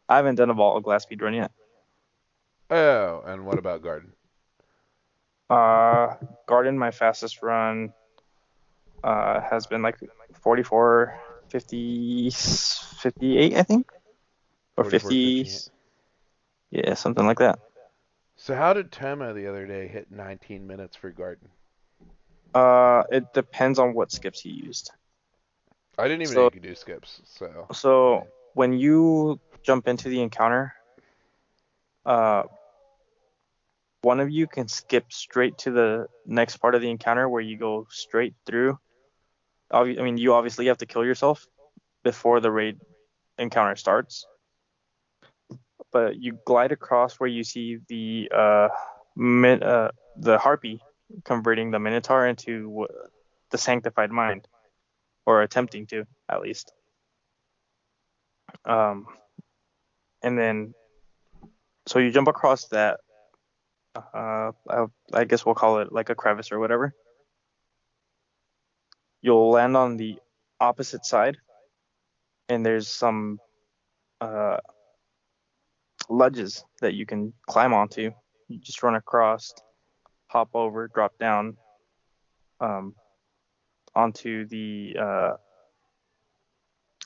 I haven't done a Vault of Glass speedrun yet. Oh, and what about Garden? Garden, my fastest run has been like 44, 50, 58, I think, or 50. 44.58. Yeah, something like that. So how did Tema the other day hit 19 minutes for Garden? It depends on what skips he used. I didn't even know So, you could do skips, so. so when you jump into the encounter, one of you can skip straight to the next part of the encounter where you go straight through. I mean, you obviously have to kill yourself before the raid encounter starts, but you glide across where you see the harpy converting the minotaur into the sanctified mind, or attempting to at least. And then so you jump across that. I guess we'll call it like a crevice or whatever. You'll land on the opposite side, and there's some ledges that you can climb onto. You just run across, hop over, drop down onto the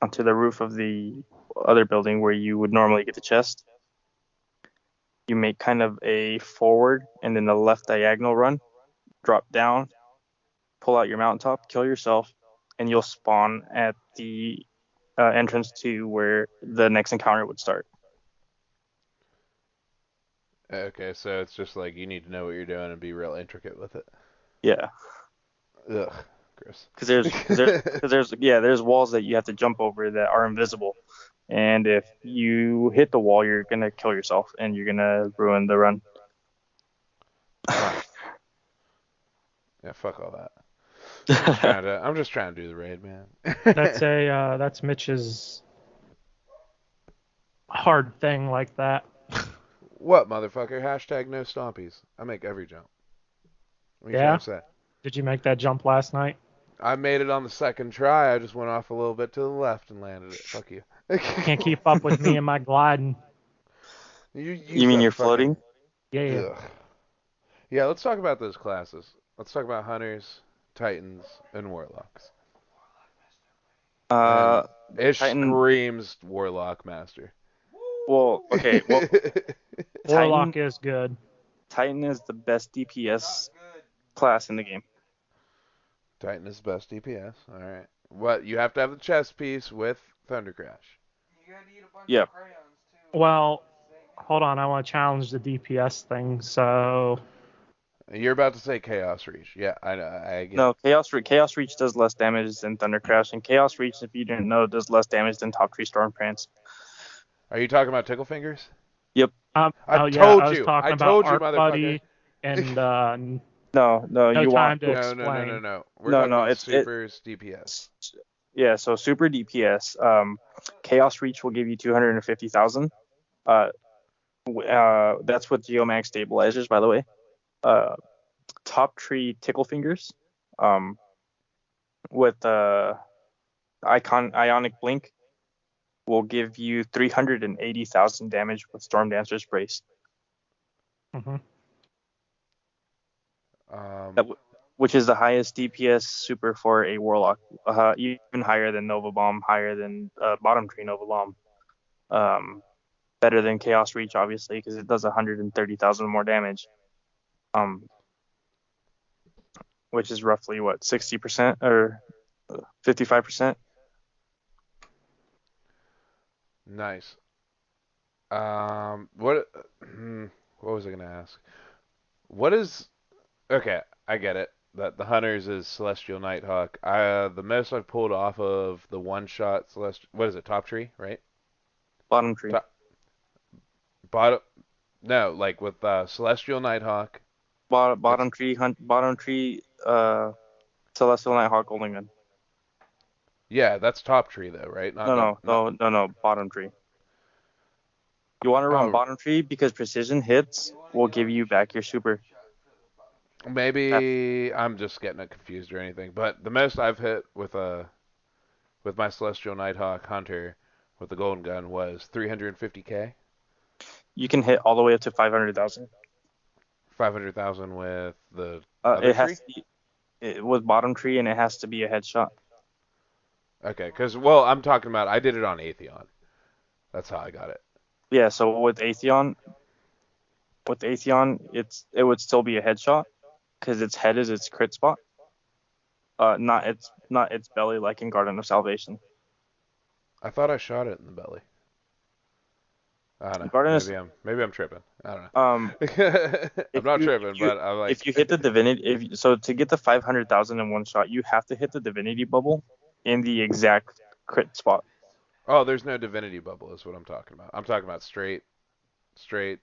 roof of the other building where you would normally get the chest. You make kind of a forward and then a left diagonal run, drop down, pull out your mountaintop, kill yourself, and you'll spawn at the entrance to where the next encounter would start. Okay, so it's just like you need to know what you're doing and be real intricate with it. Yeah. Ugh, gross. There's walls that you have to jump over that are invisible, and if you hit the wall, you're gonna kill yourself and you're gonna ruin the run. Yeah, fuck all that. I'm just trying to do the raid, man. That's Mitch's hard thing like that. What, motherfucker? Hashtag no stompies. I make every jump. What are you trying to say? Did you make that jump last night? I made it on the second try. I just went off a little bit to the left and landed it. Fuck you. Can't keep up with me and my gliding. You mean you're floating? Yeah. Ugh. Yeah, let's talk about those classes. Let's talk about Hunters, Titans, and Warlocks. Ish Titan, screams Warlock Master. well, okay, well, Warlock is good. Titan is the best DPS class in the game. Titan is best DPS. All right. What? You have to have the chest piece with Thunder Crash. You gotta eat a bunch Yep. of crayons too. Well, hold on. I want to challenge the DPS thing. So You're about to say Chaos Reach. Yeah, I get No, Chaos Reach does less damage than Thunder Crash, and Chaos Reach, if you didn't know, does less damage than Top Tree Storm Prance. Are you talking about Tickle Fingers? Yep. I I was told talking you, about Arc motherfucker. Buddy and No, you time want to No. explain. We're talking about it's Super's DPS. Yeah, so super DPS. Chaos Reach will give you 250,000. That's with Geomax stabilizers, by the way. Top Tree Tickle Fingers, with Ionic Blink, will give you 380,000 damage with Storm Dancer's Brace. Mm-hmm. Which is the highest DPS super for a Warlock, even higher than Nova Bomb, higher than Bottom Tree Nova Bomb, better than Chaos Reach, obviously, because it does 130,000 more damage, which is roughly, 60% or 55%? Nice. What was I gonna ask? What is... Okay, I get it. That the Hunters is Celestial Nighthawk. The most I've pulled off of the one-shot Celestial... What is it, Top Tree, right? Bottom Tree. Bottom... No, like with Celestial Nighthawk Bottom tree, Celestial Nighthawk Golden Gun. Yeah, that's top tree though, right? No, bottom tree. You want to run Oh, bottom tree because precision hits will give you back your super. maybe I'm just getting it confused or anything. But the most I've hit with my Celestial Nighthawk Hunter with the Golden Gun was 350k. You can hit all the way up to 500,000. 500,000 with the other It tree? has to be with bottom tree, and it has to be a headshot. Okay, because, well, I'm talking about, I did it on Atheon. That's how I got it. Yeah, so with Atheon, it would still be a headshot because its head is its crit spot. Not its belly like in Garden of Salvation. I thought I shot it in the belly. I don't know. Garden of, Maybe I'm tripping. I don't know. I'm not tripping, but I'm like. If you hit the divinity, so to get the 500,000 in one shot, you have to hit the divinity bubble in the exact crit spot. Oh, there's no divinity bubble, is what I'm talking about. I'm talking about straight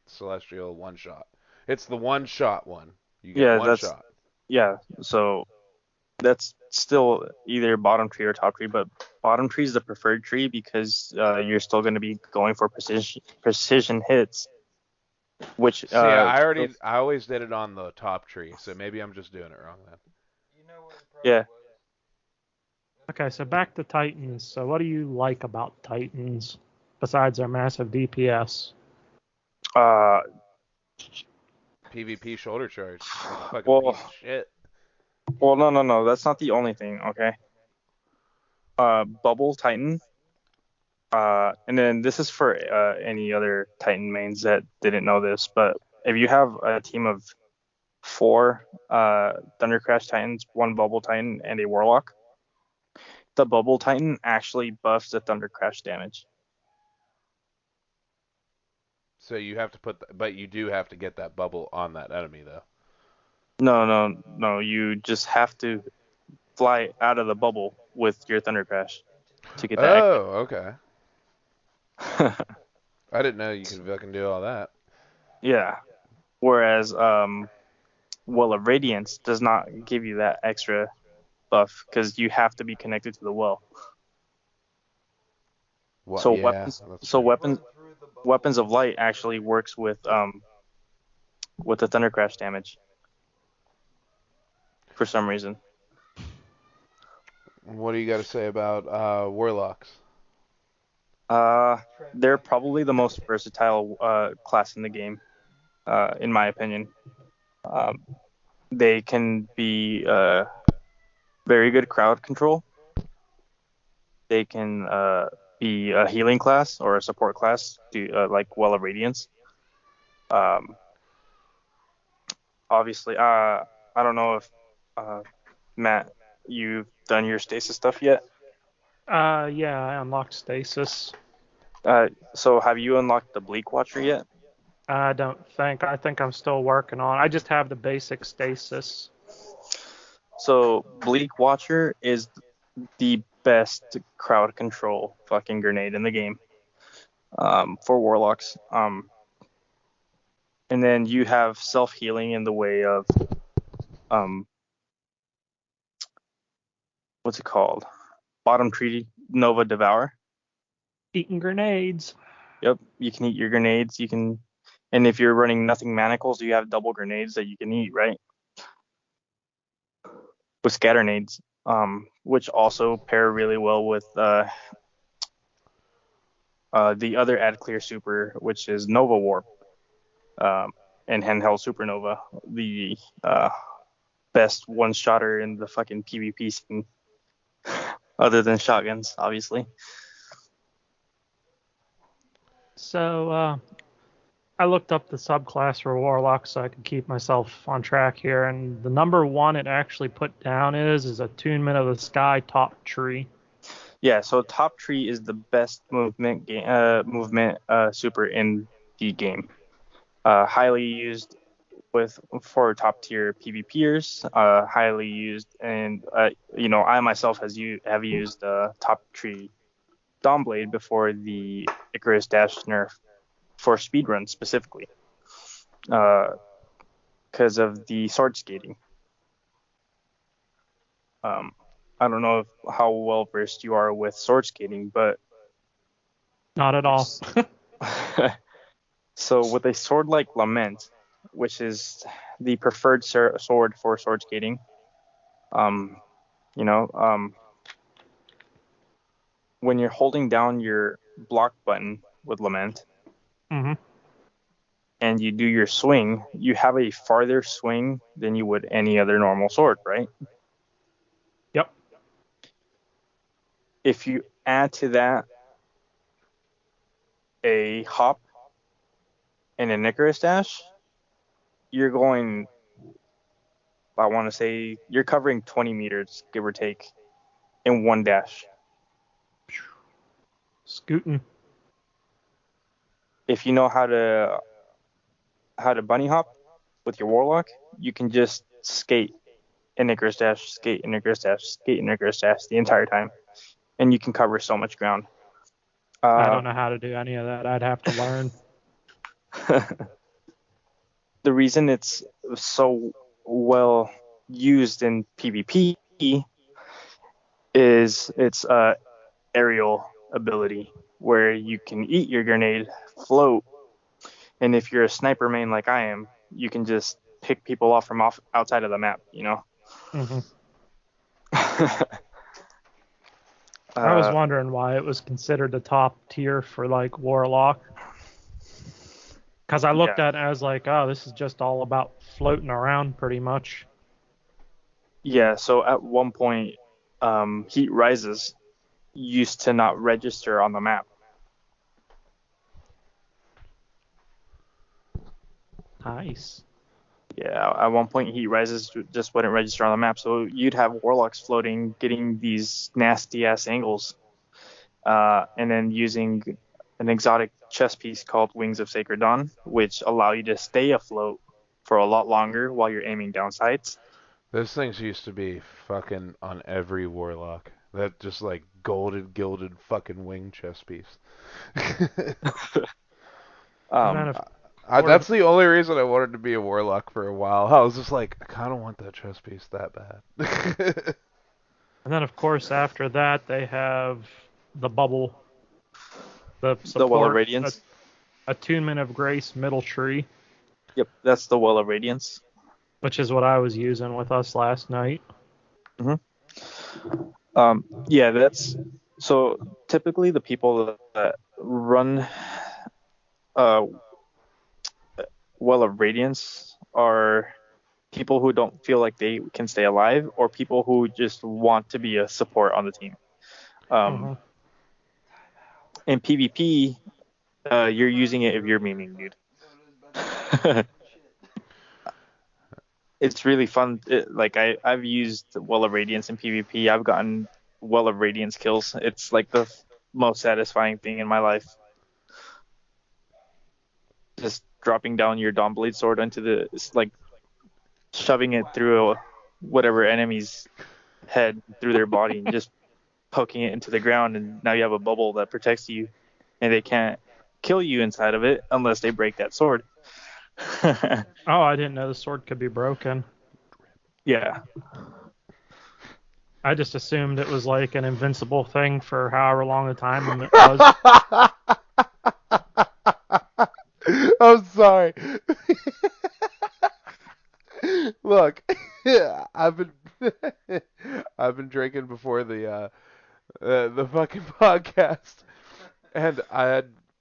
celestial one shot. It's the one shot one. You get one shot. Yeah, so that's still either bottom tree or top tree, but bottom tree is the preferred tree because you're still going to be going for precision hits. Which See, I always did it on the top tree, so maybe I'm just doing it wrong then. Yeah. Okay, so back to Titans. So what do you like about Titans besides their massive DPS? PvP shoulder charge. Fucking Well, piece of shit. well, no, that's not the only thing. Okay. Bubble Titan. And then this is for any other Titan mains that didn't know this, but if you have a team of 4 Thundercrash Titans, 1 Bubble Titan, and a Warlock, the Bubble Titan actually buffs the Thundercrash damage. So you have to but you do have to get that bubble on that enemy though. No. You just have to fly out of the bubble with your Thundercrash to get that. Oh, okay. I didn't know you could fucking do all that. Yeah. Whereas Well of Radiance does not give you that extra buff because you have to be connected to the well. Well, So yeah, weapons of light actually works with the Thundercrash damage for some reason. What do you got to say about Warlocks? They're probably the most versatile class in the game, in my opinion. They can be very good crowd control. They can be a healing class or a support class, like Well of Radiance. Obviously, I don't know if Matt, you've done your stasis stuff yet. Yeah, I unlocked stasis. So have you unlocked the Bleak Watcher yet? I don't think. I think I'm still working on. I just have the basic stasis. So Bleak Watcher is the best crowd control fucking grenade in the game for Warlocks. And then you have self-healing in the way of what's it called? Bottom tree Nova Devour. Eating grenades. Yep, you can eat your grenades. You can, and if you're running nothing manacles, you have double grenades that you can eat, right? With scatter nades, which also pair really well with the other Ad Clear Super, which is Nova Warp, and Handheld Supernova, the best one-shotter in the fucking PvP scene, other than shotguns, obviously. So I looked up the subclass for Warlock so I could keep myself on track here, and the number 1 it actually put down is Attunement of the Sky Top Tree. Yeah, so Top Tree is the best movement super in the game. Highly used for top tier PvPers. Highly used, and I myself have used Top Tree Dawnblade before the Icarus Dash nerf for speedrun specifically. Because because of the sword skating. I don't know how well versed you are with sword skating, but Not at all. so with a sword like Lament, which is the preferred sword for sword skating, you know, when you're holding down your block button with Lament Mm-hmm. and you do your swing, you have a farther swing than you would any other normal sword, right? Yep. If you add to that a hop and a Icarus dash, you're going, I want to say, you're covering 20 meters, give or take, in one dash. Scooting. If you know how to bunny hop with your warlock, you can just skate an Icarus dash, skate an Icarus dash, skate an Icarus dash the entire time, and you can cover so much ground. I don't know how to do any of that. I'd have to learn. The reason it's so well used in PvP is its aerial ability, where you can eat your grenade, float, and if you're a sniper main like I am, you can just pick people off from outside of the map, you know? Mm-hmm. I was wondering why it was considered the top tier for like Warlock. Because I looked at it as like, oh, this is just all about floating around pretty much. Yeah, so at one point, Heat Rises used to not register on the map. Nice. Yeah, at one point Heat Rises just wouldn't register on the map, so you'd have Warlocks floating, getting these nasty-ass angles, and then using an exotic chess piece called Wings of Sacred Dawn, which allow you to stay afloat for a lot longer while you're aiming down sights. Those things used to be fucking on every warlock. That just like gilded fucking wing chest piece. That's the only reason I wanted to be a warlock for a while. I was just like, I kind of want that chest piece that bad. And then, of course, after that, they have the bubble, the support, Well of Radiance. Attunement of Grace, middle tree. Yep, that's the Well of Radiance. Which is what I was using with us last night. Mm-hmm. Yeah, that's so typically the people that run Well of Radiance are people who don't feel like they can stay alive, or people who just want to be a support on the team. In PvP, you're using it if you're memeing, dude. It's really fun. I've used Well of Radiance in PvP. I've gotten Well of Radiance kills. It's like the most satisfying thing in my life. Just dropping down your Dawnblade sword shoving it through whatever enemy's head, through their body, and just poking it into the ground, and now you have a bubble that protects you, and they can't kill you inside of it unless they break that sword. Oh, I didn't know the sword could be broken. Yeah. I just assumed it was like an invincible thing for however long a time it was. I'm sorry. Look, I've been drinking before the fucking podcast, and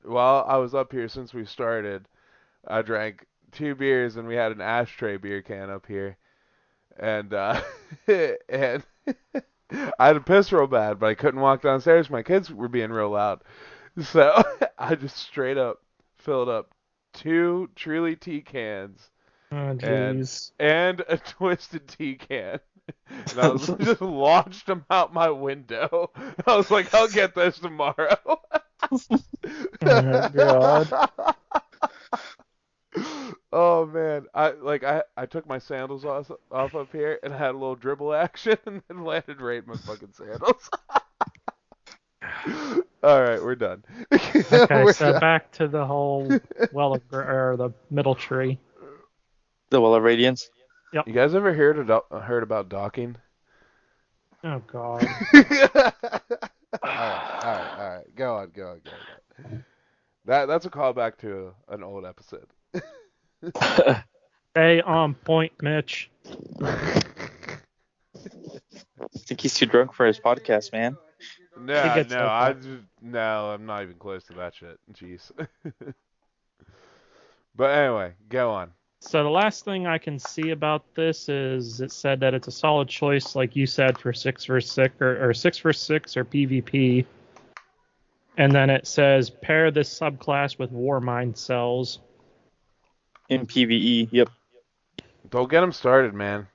while I was up here since we started, I drank 2 beers and we had an ashtray beer can up here, and and I had to piss real bad, but I couldn't walk downstairs. My kids were being real loud, so I just straight up filled up 2 Truly tea cans. Oh, jeez. And a Twisted tea can. And I was just launched them out my window. I was like, I'll get this tomorrow. Oh, God. Oh, man. I took my sandals off up here and I had a little dribble action and landed right in my fucking sandals. All right, we're done. Okay, so back to the whole the middle tree. The Well of Radiance. You guys ever heard about docking? Oh God. All right. Go on. That's a callback to an old episode. Stay on point, Mitch. I think he's too drunk for his podcast, man. He gets like that. No, I'm not even close to that shit. Jeez. But anyway, go on. So the last thing I can see about this is it said that it's a solid choice, like you said, for 6v6 or 6v6 or PvP. And then it says pair this subclass with Warmind cells. In PvE, yep. Don't get him started, man.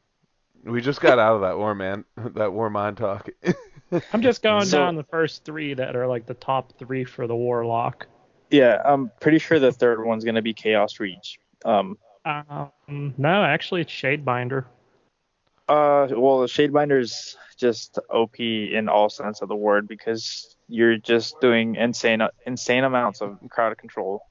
We just got out of that war mind talk. I'm just going down the first three that are like the top three for the Warlock. Yeah, I'm pretty sure the third one's gonna be Chaos Reach. No, actually it's Shadebinder. Well, the Shadebinder's just OP in all sense of the word because you're just doing insane amounts of crowd control,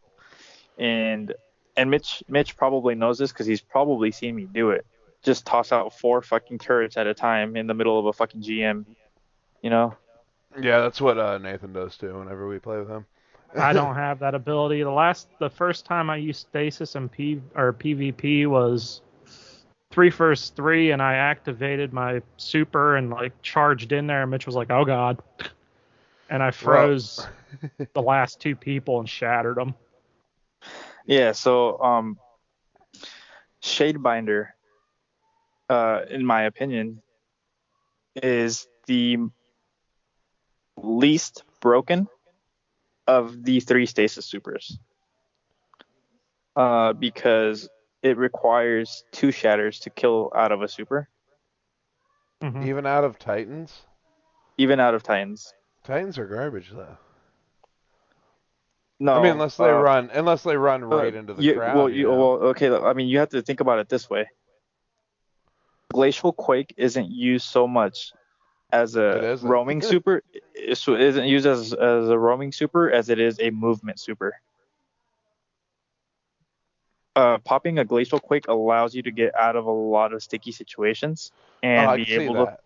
and Mitch probably knows this because he's probably seen me do it. Just toss out 4 fucking turrets at a time in the middle of a fucking GM, you know? Yeah, that's what Nathan does too whenever we play with him. I don't have that ability. The first time I used stasis in PvP was 3 versus 3, and I activated my super and like charged in there, and Mitch was like, "Oh God," and I froze the last 2 people and shattered them. Yeah. So Shadebinder, in my opinion, is the least broken of the 3 stasis supers, because it requires 2 shatters to kill out of a super. Mm-hmm. Even out of Titans? Even out of Titans. Titans are garbage though. No, I mean, unless they run right into the crowd. Okay. I mean, you have to think about it this way. Glacial Quake isn't used so much as a roaming super. It isn't used as a roaming super as it is a movement super. Popping a Glacial Quake allows you to get out of a lot of sticky situations and be able to,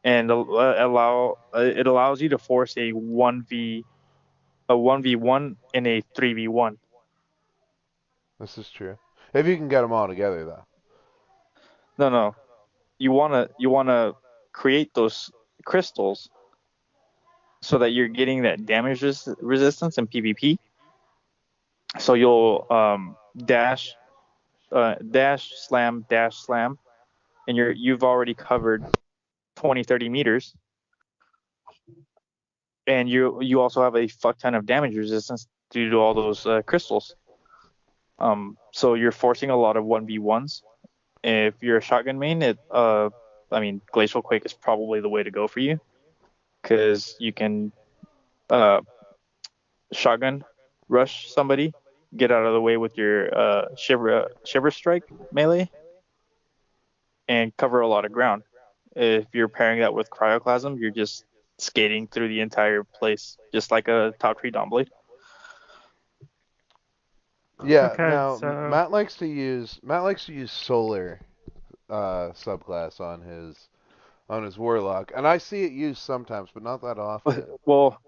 and it allows you to force a 1v1 in a 3v1. This is true. If you can get them all together, though. No. You wanna create those crystals so that you're getting that damage resistance in PvP. So you'll dash, slam, and you've already covered 20-30 meters, and you also have a fuck ton of damage resistance due to all those crystals. So you're forcing a lot of 1v1s. If you're a shotgun main, Glacial Quake is probably the way to go for you, because you can shotgun rush somebody, get out of the way with your shiver strike melee, and cover a lot of ground. If you're pairing that with Cryoclasm, you're just skating through the entire place, just like a top tree Dawnblade. Yeah. Okay, now so... Matt likes to use solar subclass on his warlock, and I see it used sometimes, but not that often. Well,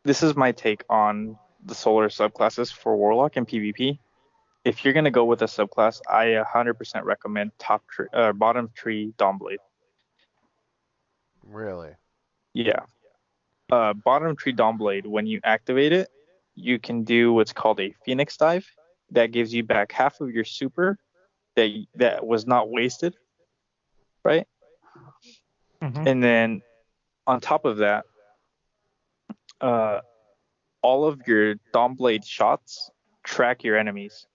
this is my take on the solar subclasses for warlock and PvP. If you're gonna go with a subclass, I 100% recommend bottom tree Dawnblade. Really? Yeah. Bottom tree Dawnblade, when you activate it, you can do what's called a Phoenix Dive. That gives you back half of your super that was not wasted, right? Mm-hmm. And then on top of that, all of your Dawnblade shots track your enemies.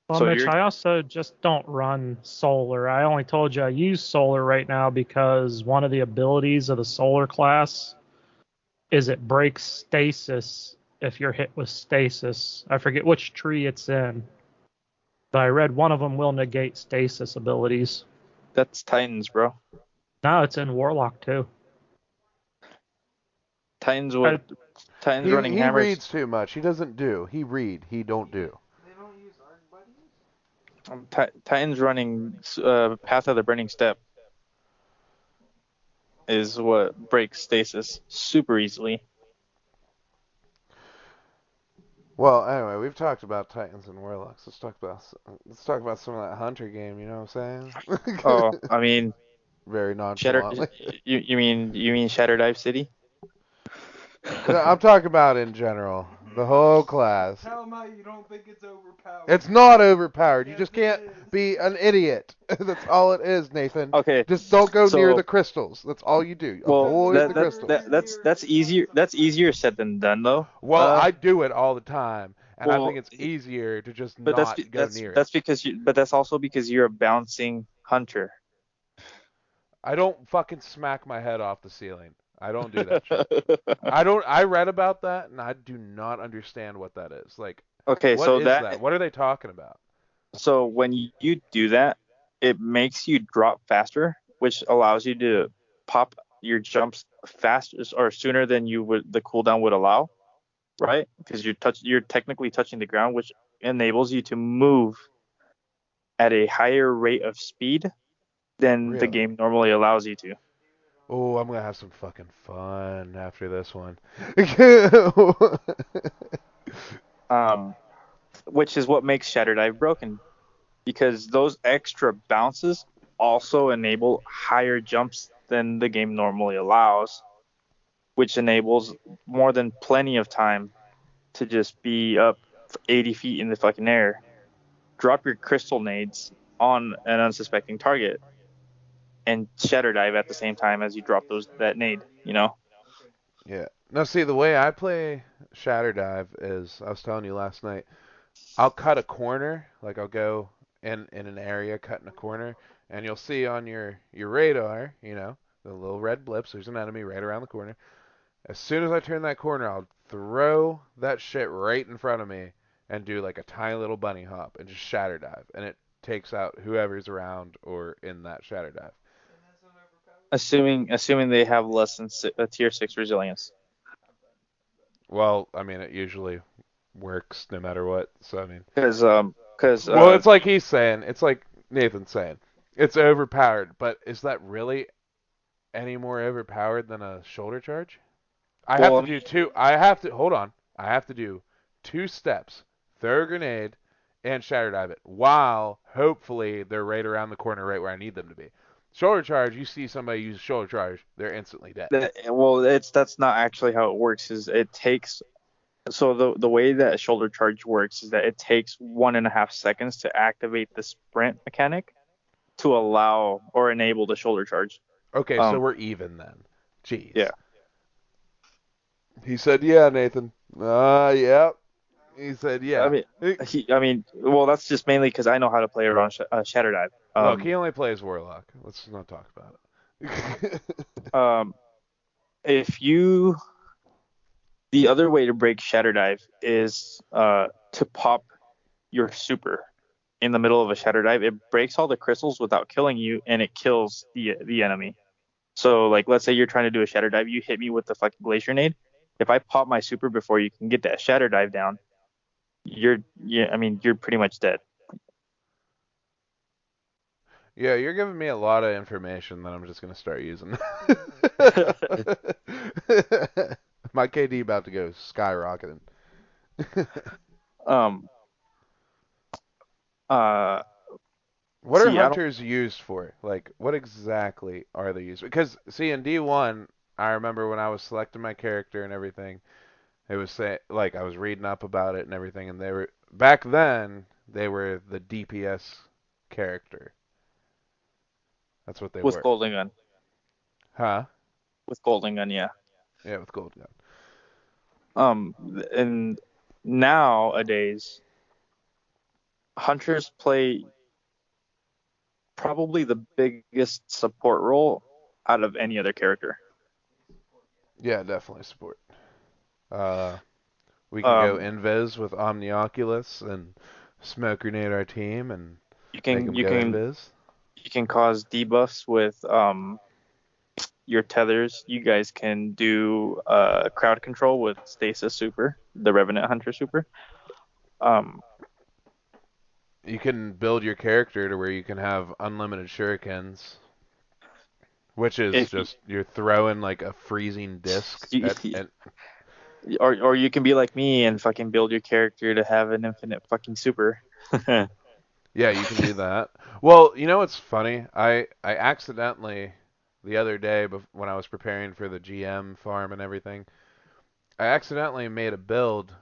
Well, Mitch, I also just don't run solar. I only told you I use solar right now because one of the abilities of the solar class is it breaks stasis if you're hit with stasis. I forget which tree it's in, but I read one of them will negate stasis abilities. That's Titans, bro. No, it's in Warlock too. Titans Titans He running he hammers. reads too much. He doesn't do. He read. He don't do. They don't use arc buddies? Titans running Path of the Burning Step is what breaks stasis super easily. Well, anyway, we've talked about Titans and Warlocks. Let's talk about some of that Hunter game. You know what I'm saying? Oh, I mean, Very Shatter. nonchalantly. You mean Shatter Dive City? No, I'm talking about in general. The whole class. Tell him how you don't think it's overpowered. It's not overpowered. You Yes, just it can't is. be an idiot. That's all it is, Nathan. Okay. Just don't go so- near the crystals. That's all you do. Well, Avoid the crystals. that's easier said than done though. Well, I do it all the time, and I well, think it's easier to just But not go near it. that's also because you're a bouncing hunter. I don't fucking smack my head off the ceiling. I don't do that shit. I read about that, and I do not understand what that is. Like, Okay, what so is that? What are they talking about? So when you do that, it makes you drop faster, which allows you to pop your jumps faster or sooner than the cooldown would allow, right? Because you're technically touching the ground, which enables you to move at a higher rate of speed than the Really? game normally allows you to. Oh, I'm gonna have some fucking fun after this one. Which is what makes Shatter Dive broken, because those extra bounces also enable higher jumps than the game normally allows, which enables more than plenty of time to just be up 80 feet in the fucking air, drop your crystal nades on an unsuspecting target, and shatter dive at the same time as you drop that nade, you know? Yeah. Now, see, the way I play Shatter Dive is, I was telling you last night, I'll cut a corner, like I'll go in an area, cutting a corner, and you'll see on your radar, you know, the little red blips, there's an enemy right around the corner. As soon as I turn that corner, I'll throw that shit right in front of me and do like a tiny little bunny hop and just shatter dive, and it takes out whoever's around or in that shatter dive. Assuming they have less than a tier 6 resilience. Well, I mean, it usually works no matter what. So I mean, because well, it's like he's saying, it's like Nathan's saying, it's overpowered. But is that really any more overpowered than a shoulder charge? I have to do 2 steps, throw a grenade, and shatter dive it, while hopefully they're right around the corner, right where I need them to be. Shoulder charge, you see somebody use shoulder charge, they're instantly dead. That's not actually how it works. Is it takes the way that a shoulder charge works is that it takes 1.5 seconds to activate the sprint mechanic to allow or enable the shoulder charge. Okay, so we're even then. Jeez. Yeah. He said, "Yeah, Nathan." Yeah. He said, "Yeah." Well, that's just mainly because I know how to play around Shatter Dive. Look, he only plays Warlock. Let's not talk about it. The other way to break Shatter Dive is to pop your super in the middle of a Shatter Dive. It breaks all the crystals without killing you, and it kills the enemy. So, like, let's say you're trying to do a Shatter Dive, you hit me with the fucking Glacier Nade. If I pop my super before you can get that Shatter Dive down, you're pretty much dead. Yeah, you're giving me a lot of information that I'm just gonna start using. My KD about to go skyrocketing. What are hunters used for? Like, what exactly are they used for? Because, see, in D1, I remember when I was selecting my character and everything, it was like I was reading up about it and everything, and back then they were the DPS character. That's what they were. With Golden Gun. Huh? With Golden Gun, yeah. Yeah, with Golden Gun. And nowadays, hunters play probably the biggest support role out of any other character. Yeah, definitely support. We can go invis with Omnioculus and smoke grenade our team and you can invis. You can cause debuffs with your tethers, you guys can do crowd control with Stasis Super, the Revenant Hunter Super. You can build your character to where you can have unlimited shurikens, which is If just you're throwing like a freezing disc you, at or you can be like me and fucking build your character to have an infinite fucking super. Yeah, you can do that. Well, you know what's funny? I accidentally the other day when I was preparing for the GM farm and everything, I accidentally made a build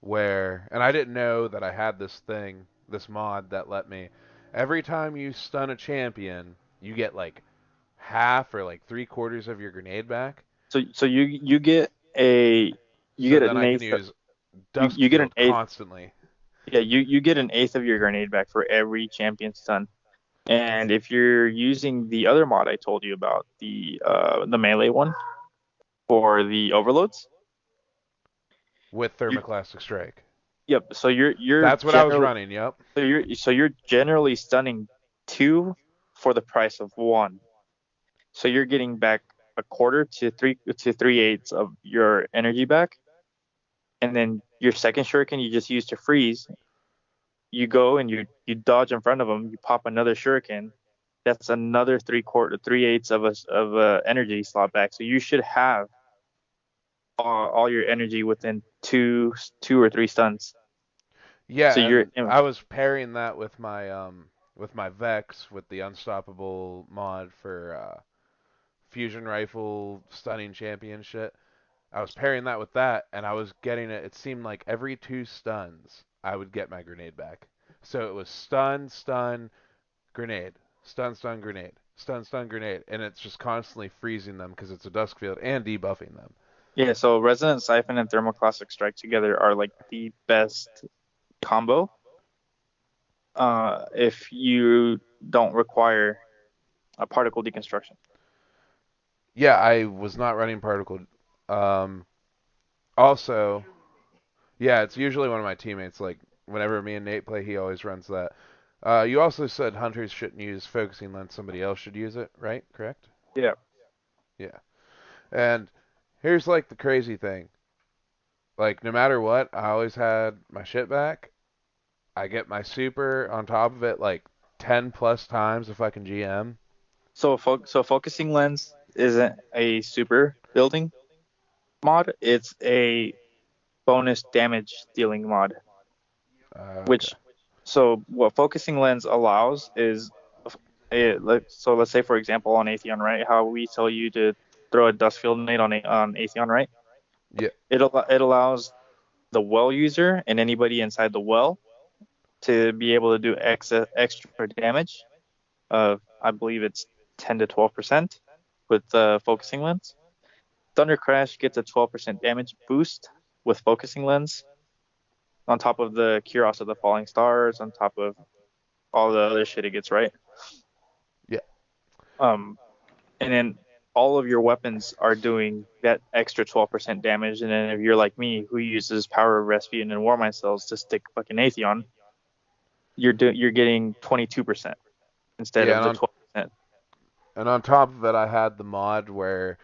where, and I didn't know that I had this mod that let me, every time you stun a champion, you get like half or like 3/4 of your grenade back. So you get a you So get then an I can eighth. use You get an Duskfield eighth. constantly. Yeah, you get an eighth of your grenade back for every champion stun. And if you're using the other mod I told you about, the melee one for the overloads, With you Thermoclastic Strike. yep. So you're That's what I was generally running, yep. you're generally stunning 2 for the price of 1. So you're getting back a quarter to 3/8 of your energy back, and then your second shuriken you just use to freeze. You go and you dodge in front of them. You pop another shuriken. That's another 3/8 of a energy slot back. So you should have all your energy within two or three stuns. Yeah, So you're and I was pairing that with my Vex with the Unstoppable mod for fusion rifle stunning champion shit. I was pairing that with that, and I was getting it. It seemed like every 2 stuns, I would get my grenade back. So it was stun, stun, grenade, stun, stun, grenade, stun, stun, grenade, and it's just constantly freezing them because it's a dusk field and debuffing them. yeah. So Resonant Siphon and Thermoclastic Strike together are like the best combo. If you don't require a particle deconstruction. Yeah, I was not running particle. Um, Also, yeah, it's usually one of my teammates. Like whenever me and Nate play, he always runs that. You also said hunters shouldn't use focusing lens; somebody else should use it, right? Correct? Yeah. Yeah. And here's like the crazy thing. Like no matter what, I always had my shit back. I get my super on top of it like 10 plus times if I can GM. So focusing lens isn't a super building mod. It's a bonus damage dealing mod. Okay. Which so what focusing lens allows is so let's say for example on Atheon, right? How we tell you to throw a dust field nade on Atheon, right? Yeah. It allows the well user and anybody inside the well to be able to do extra damage of I believe it's 10 to 12% with focusing lens. Thunder Crash gets a 12% damage boost with focusing lens on top of the Kuros of the Falling Stars, on top of all the other shit it gets, right? Yeah. And then all of your weapons are doing that extra 12% damage. And then if you're like me, who uses Power of Rasputin and Warmind Cells to stick fucking Atheon, you're getting 22% instead Yeah, of the 12%. and on top of it, I had the mod where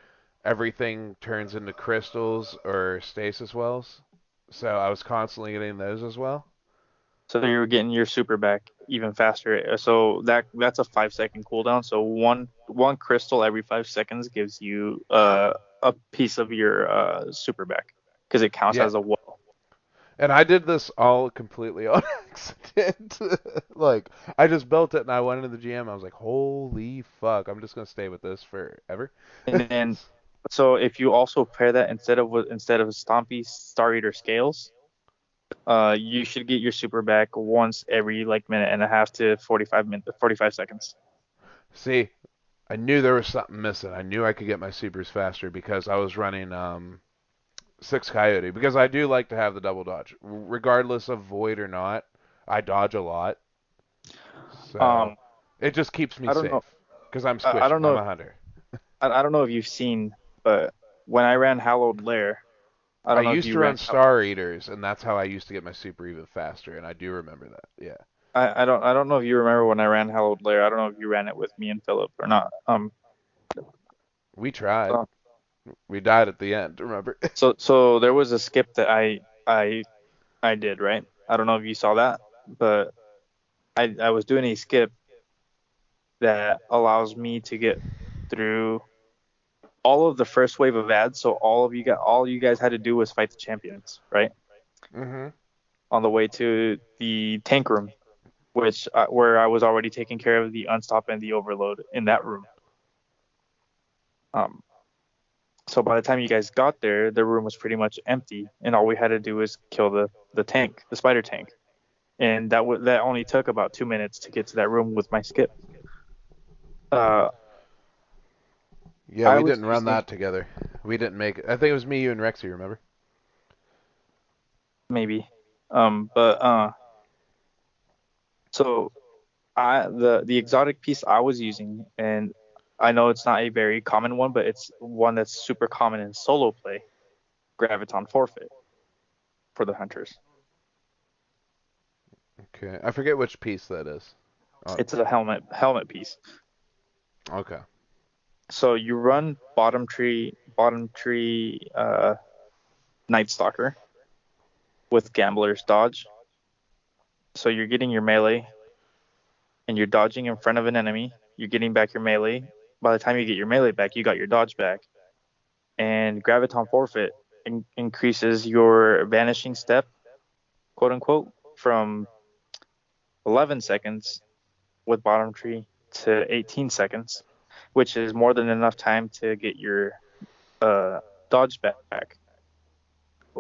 everything turns into crystals or stasis wells. So I was constantly getting those as well. So you're getting your super back even faster. So that's a 5-second cooldown. So one crystal every 5 seconds gives you a piece of your super back because it counts Yeah. as a well. And I did this all completely on accident. Like, I just built it and I went into the GM. I was like, holy fuck, I'm just going to stay with this forever. And then so if you also pair that instead of Stompy Star Eater Scales, you should get your super back once every like minute and a half to 45 seconds. See, I knew there was something missing. I knew I could get my supers faster because I was running 6 Coyote. Because I do like to have the double dodge. Regardless of void or not, I dodge a lot. So it just keeps me I don't know. safe. Because I'm I squishy. don't I'm know. a hunter. I don't know if you've seen, but when I ran Hallowed Lair, I I don't know if used you to ran. run Star Eaters, and that's how I used to get my super even faster, and I do remember that. Yeah. I don't know if you remember when I ran Hallowed Lair. I don't know if you ran it with me and Philip or not. We tried. Oh. We died at the end, remember? So there was a skip that I did, right? I don't know if you saw that, but I was doing a skip that allows me to get through all of the first wave of ads. So all you guys had to do was fight the champions, right? Mm-hmm. On the way to the tank room, which where I was already taking care of the unstop and the overload in that room. So by the time you guys got there, the room was pretty much empty, and all we had to do was kill the tank, the spider tank, and that only took about 2 minutes to get to that room with my skip. Yeah, I we was didn't run using that together. We didn't make it. I think it was me, you, and Rexy, remember? maybe, but so the exotic piece I was using, and I know it's not a very common one, but it's one that's super common in solo play. Graviton Forfeit for the hunters. Okay. I forget which piece that is. Oh, It's a helmet piece. okay. So you run bottom tree Night Stalker with Gambler's Dodge. So you're getting your melee and you're dodging in front of an enemy. You're getting back your melee. By the time you get your melee back, you got your dodge back. And Graviton Forfeit increases your vanishing step, quote unquote, from 11 seconds with bottom tree to 18 seconds, which is more than enough time to get your dodge back.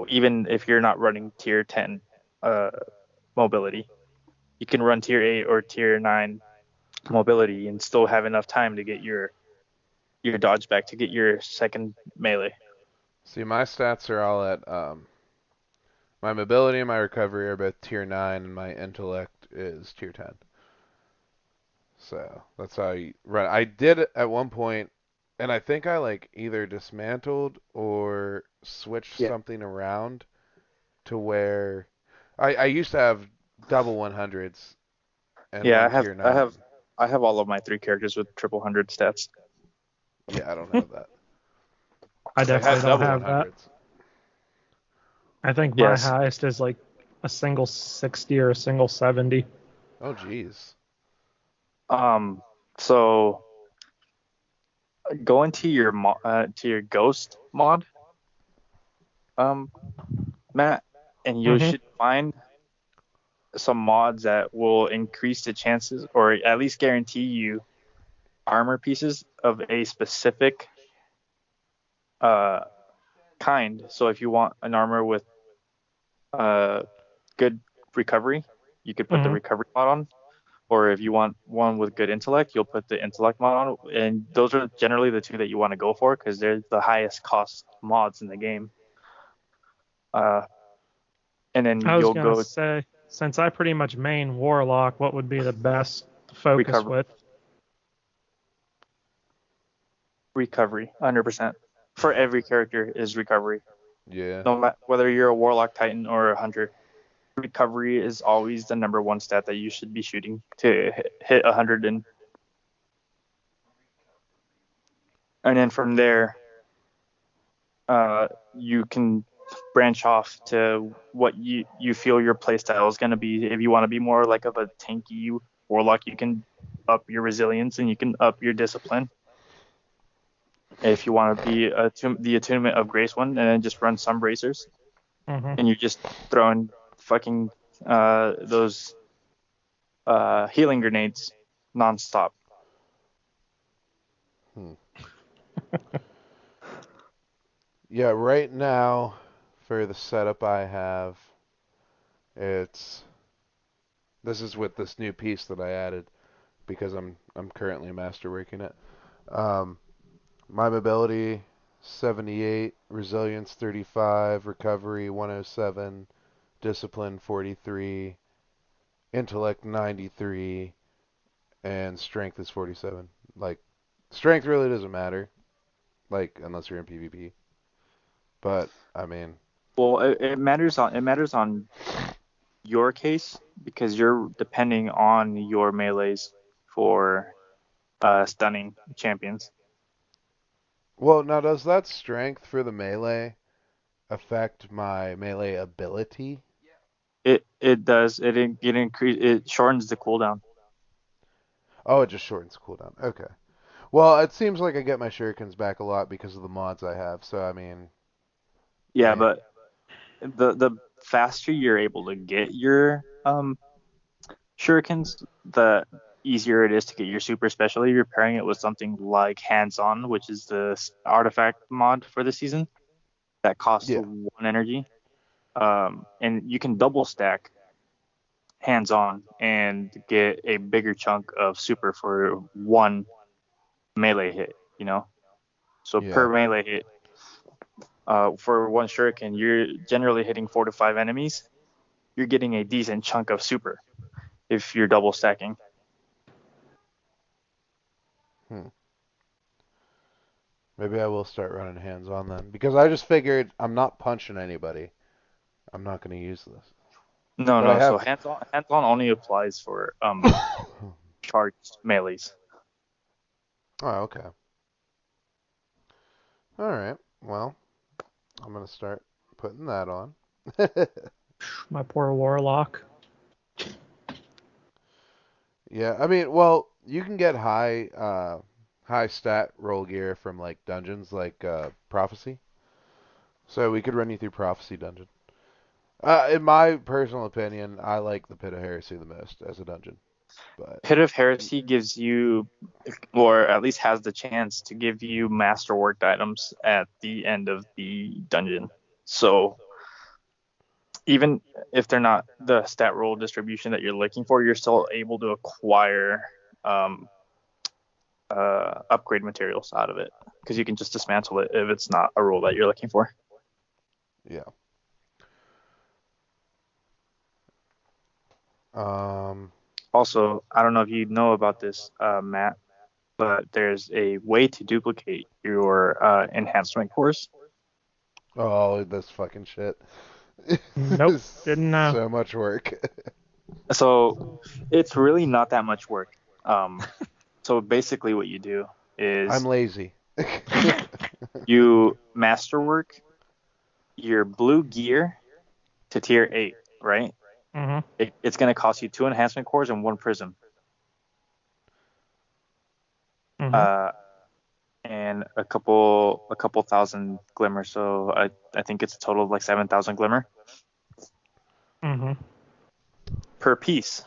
Even if you're not running tier 10 mobility, you can run tier 8 or tier 9 mobility and still have enough time to get your dodge back to get your second melee. See, my stats are all at my mobility and my recovery are both tier 9, and my intellect is tier 10. So that's how I run. I did it at one point, and I think I like either dismantled or switched something around to where I used to have double 100s and Yeah, run tier 9. I have all of my 3 characters with triple 100 stats. Yeah, I don't have that. I I definitely had don't double have that. 100s. I think my Yes. highest is like a single 60 or a single 70. Oh, jeez. So go into your to your ghost mod, Matt, and you Mhm. should find some mods that will increase the chances or at least guarantee you armor pieces of a specific kind. So if you want an armor with good recovery, you could put the Mhm. recovery mod on. Or if you want one with good intellect, you'll put the intellect mod on. And those are generally the 2 that you want to go for because they're the highest cost mods in the game. And then I was you'll gonna go say, since I pretty much main Warlock, what would be the best to focus with? recovery, 100%. For every character is recovery. Yeah. No matter whether you're a Warlock, Titan, or a Hunter, recovery is always the number 1 stat that you should be shooting to hit 100. And then from there, you can branch off to what you feel your playstyle is going to be. If you want to be more like of a tanky Warlock, you can up your resilience and you can up your discipline. If you want to be the attunement of Grace one, and then just run some bracers, Mhm. and you're just throwing fucking those healing grenades nonstop. Yeah, right now, for the setup I have, this is with this new piece that I added because I'm currently masterworking it. My mobility 78, resilience 35, recovery 107, discipline 43, intellect 93, and strength is 47. Like, strength really doesn't matter, like, unless you're in PvP. But I mean, Well, it matters on your case because you're depending on your melees for stunning champions. Well, now does that strength for the melee affect my melee ability? It does. It shortens the cooldown. Oh, it just shortens cooldown. Okay. Well, it seems like I get my shurikens back a lot because of the mods I have. So I mean, Yeah, maybe. but the faster you're able to get your shurikens, the easier it is to get your super specialty. You're pairing it with something like Hands On, which is the artifact mod for the season that costs Yeah. 1 energy. And you can double stack Hands On and get a bigger chunk of super for one melee hit, you know? So per Yeah. melee hit, for one shuriken, you're generally hitting 4 to 5 enemies. You're getting a decent chunk of super if you're double stacking. Hmm. Maybe I will start running hands on then because I just figured I'm not punching anybody. I'm not going to use this. No, But I no. So have. hands on only applies for charged melees. Oh, okay. All right. Well, I'm going to start putting that on. My poor warlock. Yeah, I mean, well, you can get high stat roll gear from like dungeons like Prophecy. So we could run you through Prophecy dungeon. In my personal opinion, I like the Pit of Heresy the most as a dungeon. But Pit of Heresy gives you, or at least has the chance to give you masterworked items at the end of the dungeon. So even if they're not the stat roll distribution that you're looking for, you're still able to acquire um, upgrade materials out of it because you can just dismantle it if it's not a roll that you're looking for. yeah. Um. Also, I don't know if you know about this, Matt, but there's a way to duplicate your enhancement cores. Oh, this fucking shit. Nope, didn't know. So much work. So it's really not that much work. So basically what you do I'm is lazy. you masterwork your blue gear to tier 8, right? Mm-hmm. It's going to cost you 2 enhancement cores and 1 prism. Mm-hmm. And a couple thousand glimmer. So I think it's a total of like 7,000 glimmer Mm-hmm. per piece.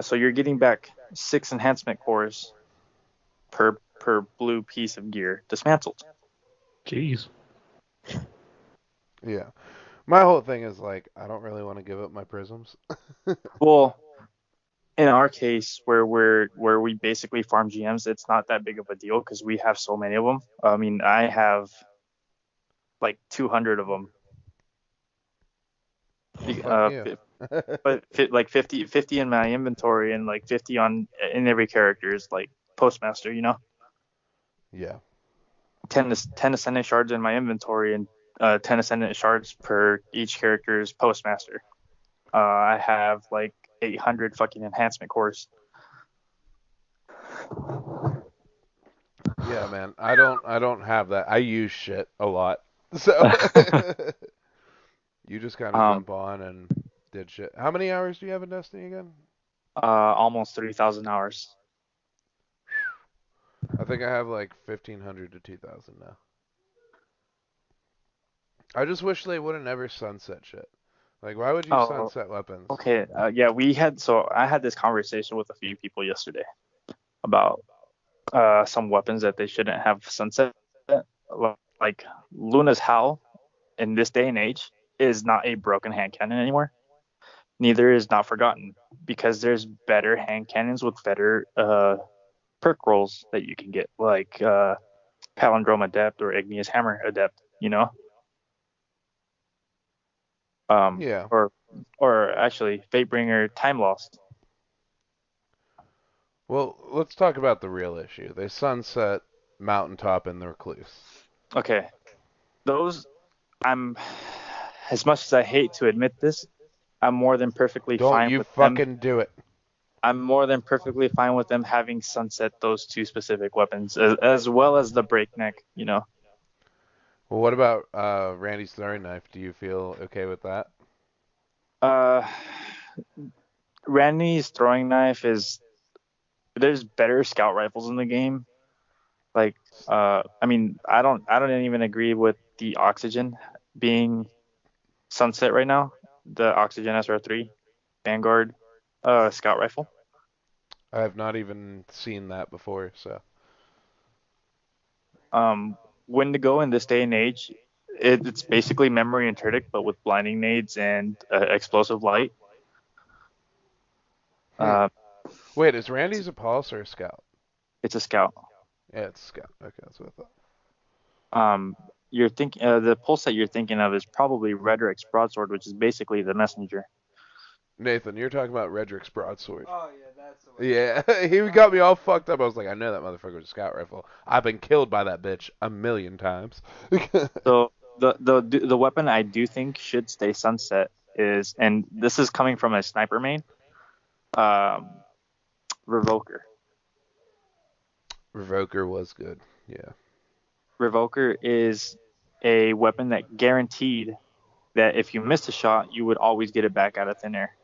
So you're getting back 6 enhancement cores per blue piece of gear dismantled. Jeez. Yeah. My whole thing is like I don't really want to give up my prisms. Well, in our case, where we basically farm GMs, it's not that big of a deal because we have so many of them. I mean, I have like 200 of them. Fuck you. But like 50 in my inventory and like 50 in every character is like postmaster, you know. Yeah. 10 ascendant shards in my inventory and 10 ascendant shards per each character's postmaster. I have like 800 fucking enhancement cores. Yeah, man. I don't have that. I use shit a lot. So you just kind of Um, jump on and did shit. How many hours do you have in Destiny again? almost 3,000 hours. I think I have like 1,500 to 2,000 now. I just wish they wouldn't ever sunset shit. Like, why would you Oh, sunset weapons? okay. Yeah, I had this conversation with a few people yesterday about some weapons that they shouldn't have sunset. Like Luna's Howl in this day and age is not a broken hand cannon anymore. Neither is Not Forgotten because there's better hand cannons with better perk rolls that you can get, like Palindrome Adept or Igneous Hammer Adept, you know? Yeah. Or actually Fatebringer Time Lost. Well, let's talk about the real issue. They sunset Mountaintop and the Recluse. Okay. Those, I'm, as much as I hate to admit this, I'm more than perfectly Don't fine you with them. fucking do it. I'm more than perfectly fine with them having sunset those two specific weapons, as well as the breakneck. Well, what about Randy's throwing knife? Do you feel okay with that? Uh, Randy's throwing knife is there's better scout rifles in the game. Like, I mean, I don't even agree with the oxygen being sunset right now. The oxygen SR3 Vanguard scout rifle. I have not even seen that before, so. Wendigo in this day and age, it's basically memory interdict, but with blinding nades and explosive light. Uh, Wait, is Randy's a pulse or a scout? it's a scout. Yeah, it's a scout. Okay, that's what I thought. You're thinking the pulse that you're thinking of is probably Redrick's broadsword, which is basically the messenger. Nathan, you're talking about Redrick's broadsword. Oh yeah, that's the way. Yeah, he got me all fucked up. I was like, I know that motherfucker was a scout rifle. I've been killed by that bitch a million times. So the weapon I do think should stay sunset is, and this is coming from a sniper main, Revoker. Revoker was good. Yeah. Revoker is a weapon that guaranteed that if you missed a shot, you would always get it back out of thin air.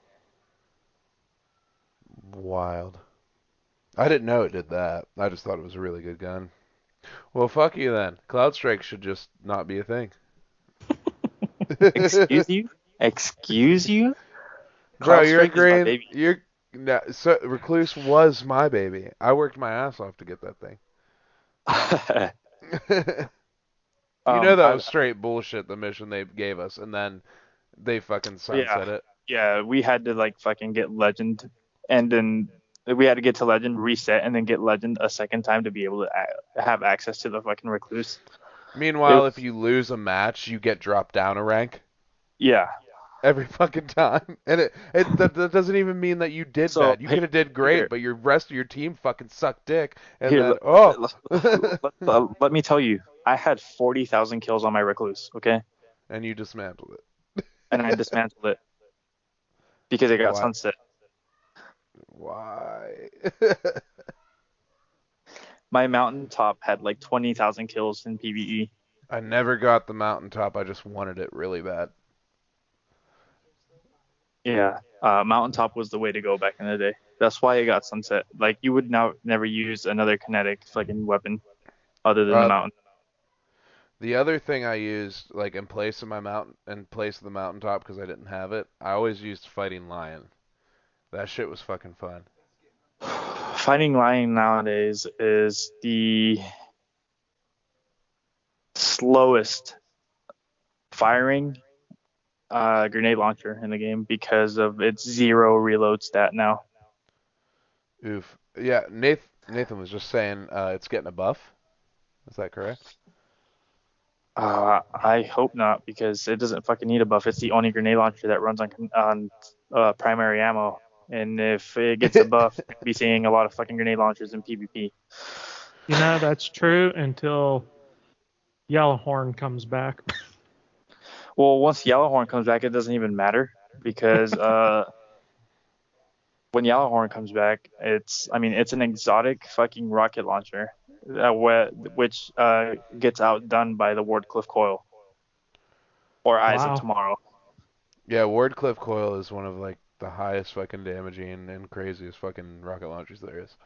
Wild. I didn't know it did that. I just thought it was a really good gun. Well, fuck you then. Cloud Strike should just not be a thing. Excuse you? Excuse you? Bro, Cloud you're a Strike is my green. baby. You're no, so Recluse was my baby. I worked my ass off to get that thing. You know that was straight bullshit, the mission they gave us, and then they fucking sunset it. Yeah, we had to like fucking get legend, and then we had to get to legend, reset, and then get legend a second time to be able to have access to the fucking recluse. Meanwhile, if you lose a match, you get dropped down a rank. Yeah. Every fucking time, and that doesn't even mean that you did bad. You could have did great, but your rest of your team fucking sucked dick. And then let me tell you, I had 40,000 kills on my recluse. Okay. And you dismantled it. And I dismantled it because it got sunset. Why? My mountaintop had like 20,000 kills in PvE. I never got the mountaintop. I just wanted it really bad. Yeah, mountaintop was the way to go back in the day. That's why it got sunset. Like, you would now never use another kinetic fucking weapon other than the mountain. The other thing I used, like in place of the mountaintop, because I didn't have it, I always used Fighting Lion. That shit was fucking fun. Fighting Lion nowadays is the slowest firing grenade launcher in the game because of its 0 reload stat now. Oof. Yeah, Nathan was just saying it's getting a buff. Is that correct? I hope not, because it doesn't fucking need a buff. It's the only grenade launcher that runs on primary ammo. And if it gets a buff, we'll be seeing a lot of fucking grenade launchers in PvP. You know, that's true until Yellowhorn comes back. Well, once Yellowhorn comes back, it doesn't even matter, because when Yellowhorn comes back, it's an exotic fucking rocket launcher, which gets outdone by the Wardcliffe Coil or Eyes of Tomorrow. Yeah, Wardcliffe Coil is one of like the highest fucking damaging and craziest fucking rocket launchers there is.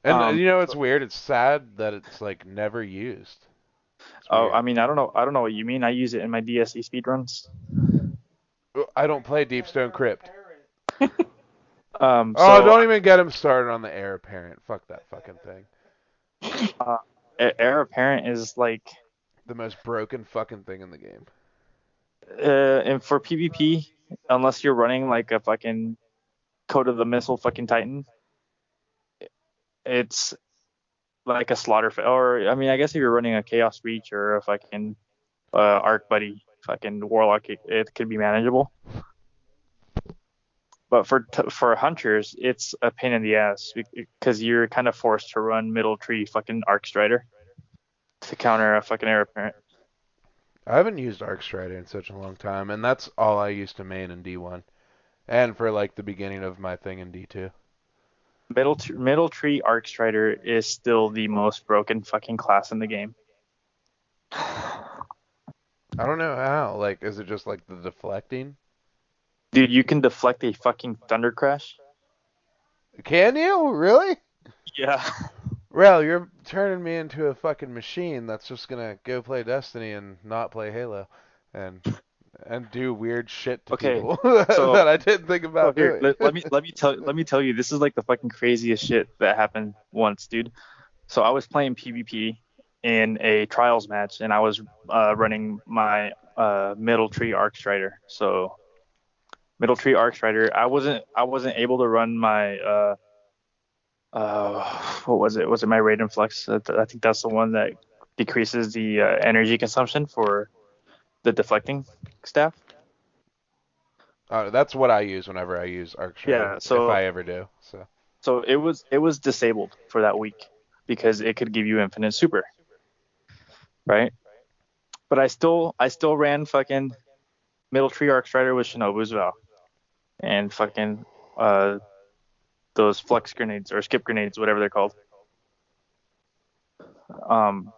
And you know, it's weird. It's sad that it's like never used. I don't know what you mean. I use it in my DSE speedruns. I don't play Deepstone Crypt. Don't even get him started on the Heir Apparent. Fuck that fucking thing. Heir Apparent is like the most broken fucking thing in the game. And for PvP, unless you're running like a fucking Code of the Missile fucking Titan, it's like a slaughter. Or I guess if you're running a Chaos Reach or a fucking Arc Buddy fucking Warlock, it could be manageable. But for hunters, it's a pain in the ass because you're kind of forced to run middle tree fucking Arc Strider to counter a fucking Heir Apparent. I haven't used Arc Strider in such a long time, and that's all I used to main in D1, and for like the beginning of my thing in D2. Middle Tree Arc Strider is still the most broken fucking class in the game. I don't know how. Like, is it just like the deflecting? Dude, you can deflect a fucking Thunder Crash. Can you? Really? Yeah. Well, you're turning me into a fucking machine that's just gonna go play Destiny and not play Halo, and do weird shit to Okay, people so that I didn't think so about here, doing. let me tell you, this is like the fucking craziest shit that happened once, dude. So I was playing PvP in a trials match, and I was running my Middle Tree Arc Strider. So Middle Tree Arc Strider, I wasn't able to run my what was it? Was it my Raiden Flex? I think that's the one that decreases the energy consumption for the deflecting staff. That's what I use whenever I use Arc Strider, Yeah, if I ever do. So it was disabled for that week because it could give you infinite super, right? But I still ran fucking Middle Tree Arc Strider with Shinobu's Vow and fucking uh those flex grenades or skip grenades, whatever they're called. Um,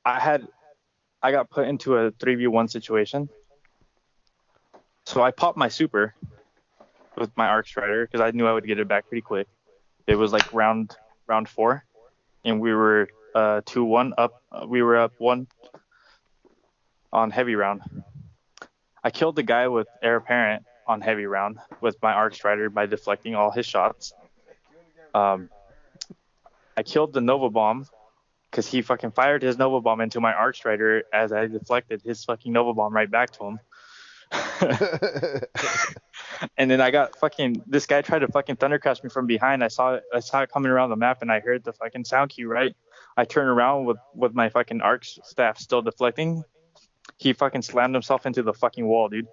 I got put into a 3v1 situation, so I popped my super with my Arc Strider because I knew I would get it back pretty quick. It was like round 4, and we were 2-1 up. We were up 1 on heavy round. I killed the guy with Heir Apparent on heavy round with my Arc Strider by deflecting all his shots. I killed the Nova Bomb because he fucking fired his Nova Bomb into my Arc Strider as I deflected his fucking Nova Bomb right back to him. And then I got fucking, this guy tried to fucking Thunder Crash me from behind. I saw it coming around the map, and I heard the fucking sound cue, right? I turned around with my fucking arc staff still deflecting. He fucking slammed himself into the fucking wall, dude.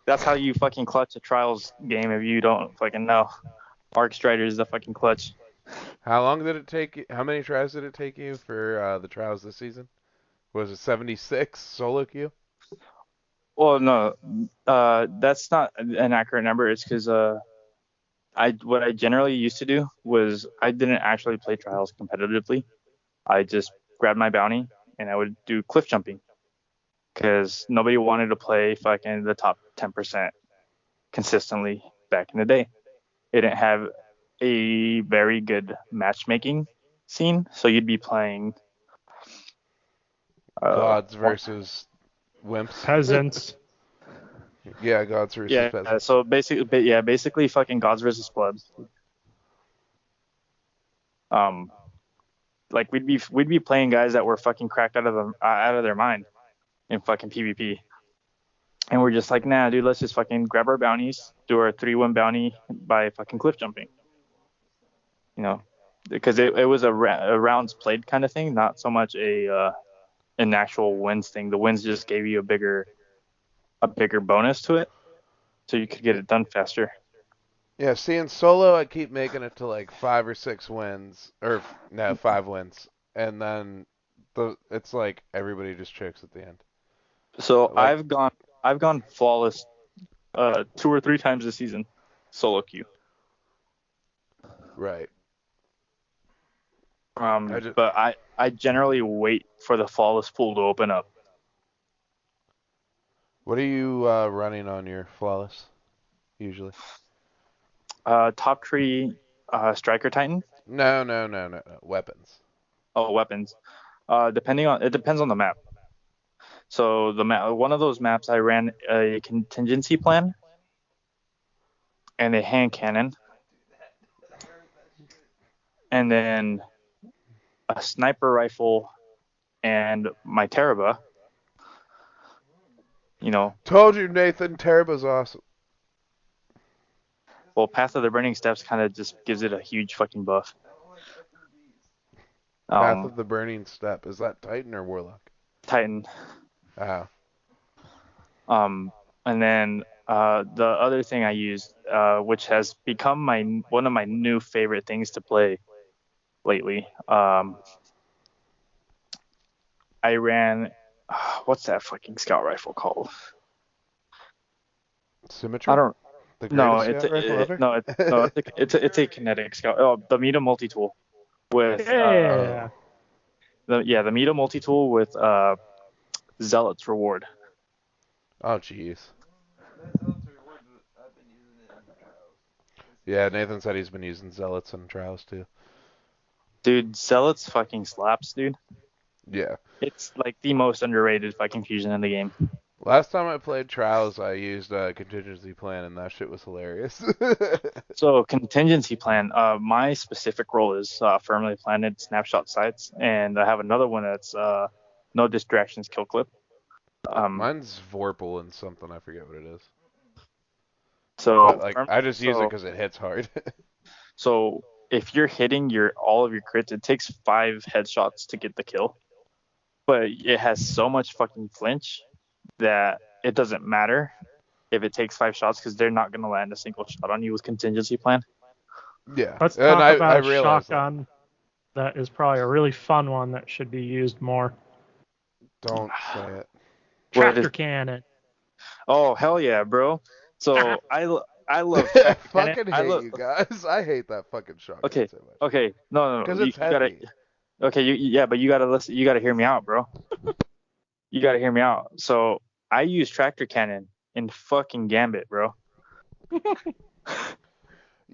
That's how you fucking clutch a trials game if you don't fucking know. Arc Strider is the fucking clutch. How long did it take you? How many tries did it take you for the trials this season? Was it 76 solo queue? Well, no, that's not an accurate number. It's because what I generally used to do was I didn't actually play trials competitively. I just grabbed my bounty and I would do cliff jumping because nobody wanted to play fucking the top 10% consistently back in the day. It didn't have a very good matchmaking scene, so you'd be playing Gods versus wimps. Peasants. Yeah, gods versus yeah. peasants. So basically fucking gods versus plebs. Like we'd be playing guys that were fucking cracked out of their mind in fucking PvP, and we're just like, nah, dude, let's just fucking grab our bounties, do our 3-1 bounty by fucking cliff jumping. You know, because it was a rounds played kind of thing, not so much an actual wins thing. The wins just gave you a bigger bonus to it, so you could get it done faster. Yeah, see, in solo, I keep making it to like 5 or 6 wins, or no, 5 wins, and then it's like everybody just chokes at the end. So Like, I've gone flawless 2 or 3 times this season, solo queue. right. But I generally wait for the flawless pool to open up. What are you running on your flawless usually? Top tree, Striker Titan. No. Weapons. Oh, weapons. It depends on the map. So one of those maps I ran a contingency plan and a hand cannon, and then a sniper rifle and my Teraba. You know. Told you, Nathan. Teraba's awesome. Well, Path of the Burning Steps kind of just gives it a huge fucking buff. Path of the Burning Step. Is that Titan or Warlock? Titan. Ah. And then the other thing I used, which has become one of my new favorite things to play lately. I ran, what's that fucking scout rifle called? Symmetry? I don't. The No, greatest scout rifle ever? It's a kinetic scout. Oh, the Meta multi-tool with Yeah. the Meta multi-tool with Zealot's reward. Oh, jeez. That's also a word that I've been using it in trials. Yeah, Nathan said he's been using Zealots in trials too. Dude, Zealots fucking slaps, dude. Yeah. It's like the most underrated fucking fusion in the game. Last time I played trials, I used a contingency plan, and that shit was hilarious. So contingency plan. My specific role is firmly planted snapshot sights, and I have another one that's no distractions kill clip. Mine's Vorpal and something, I forget what it is. So But, like, I just use it because it hits hard. So if you're hitting all of your crits, it takes 5 headshots to get the kill. But it has so much fucking flinch that it doesn't matter if it takes 5 shots because they're not gonna land a single shot on you with contingency plan. Yeah. Let's And talk about I a realized shotgun. That is probably a really fun one that should be used more. Don't say it. Tractor cannon. Oh hell yeah, bro! So I love I tractor fucking cannon. hate you guys. I hate that fucking shotgun Okay, so much. okay, no, Because you it's heavy. gotta. Okay, yeah, but you gotta listen. You gotta hear me out, bro. You gotta hear me out. So I use tractor cannon in fucking Gambit, bro.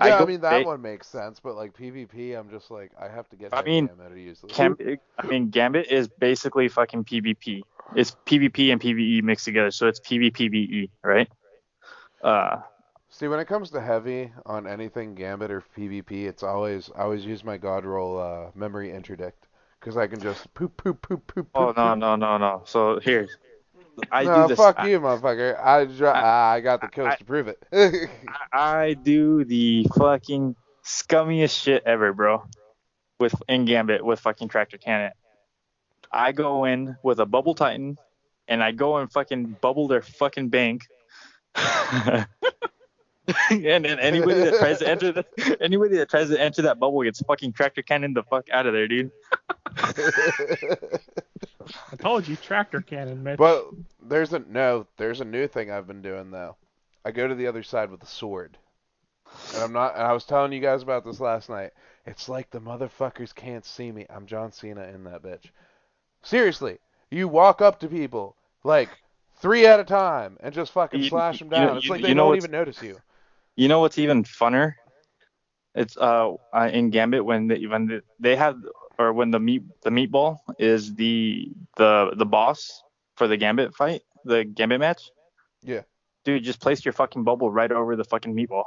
Yeah, I mean, that one makes sense, but like PvP, I'm just like, I have to get heavy ammo to use this. Gambit is basically fucking PvP. It's PvP and PvE mixed together, so it's PvPvE, right? See, when it comes to heavy on anything Gambit or PvP, it's I always use my god roll memory interdict because I can just poop. Oh no. So here's I no, do this. fuck you, motherfucker. I got the kills to prove it. I do the fucking scummiest shit ever, bro. In Gambit with fucking tractor cannon. I go in with a bubble titan and I go and fucking bubble their fucking bank. And then anybody that tries to enter that bubble gets fucking tractor cannon the fuck out of there, dude. I told you, tractor cannon, Mitch. But there's a new thing I've been doing though. I go to the other side with a sword. And I was telling you guys about this last night. It's like the motherfuckers can't see me. I'm John Cena in that bitch. Seriously, you walk up to people like 3 at a time and just fucking slash them down. It's like they don't even notice you. You know what's even funner? It's in Gambit when they have, or when the meatball is the boss for the Gambit fight, the Gambit match. Yeah. Dude, just place your fucking bubble right over the fucking meatball.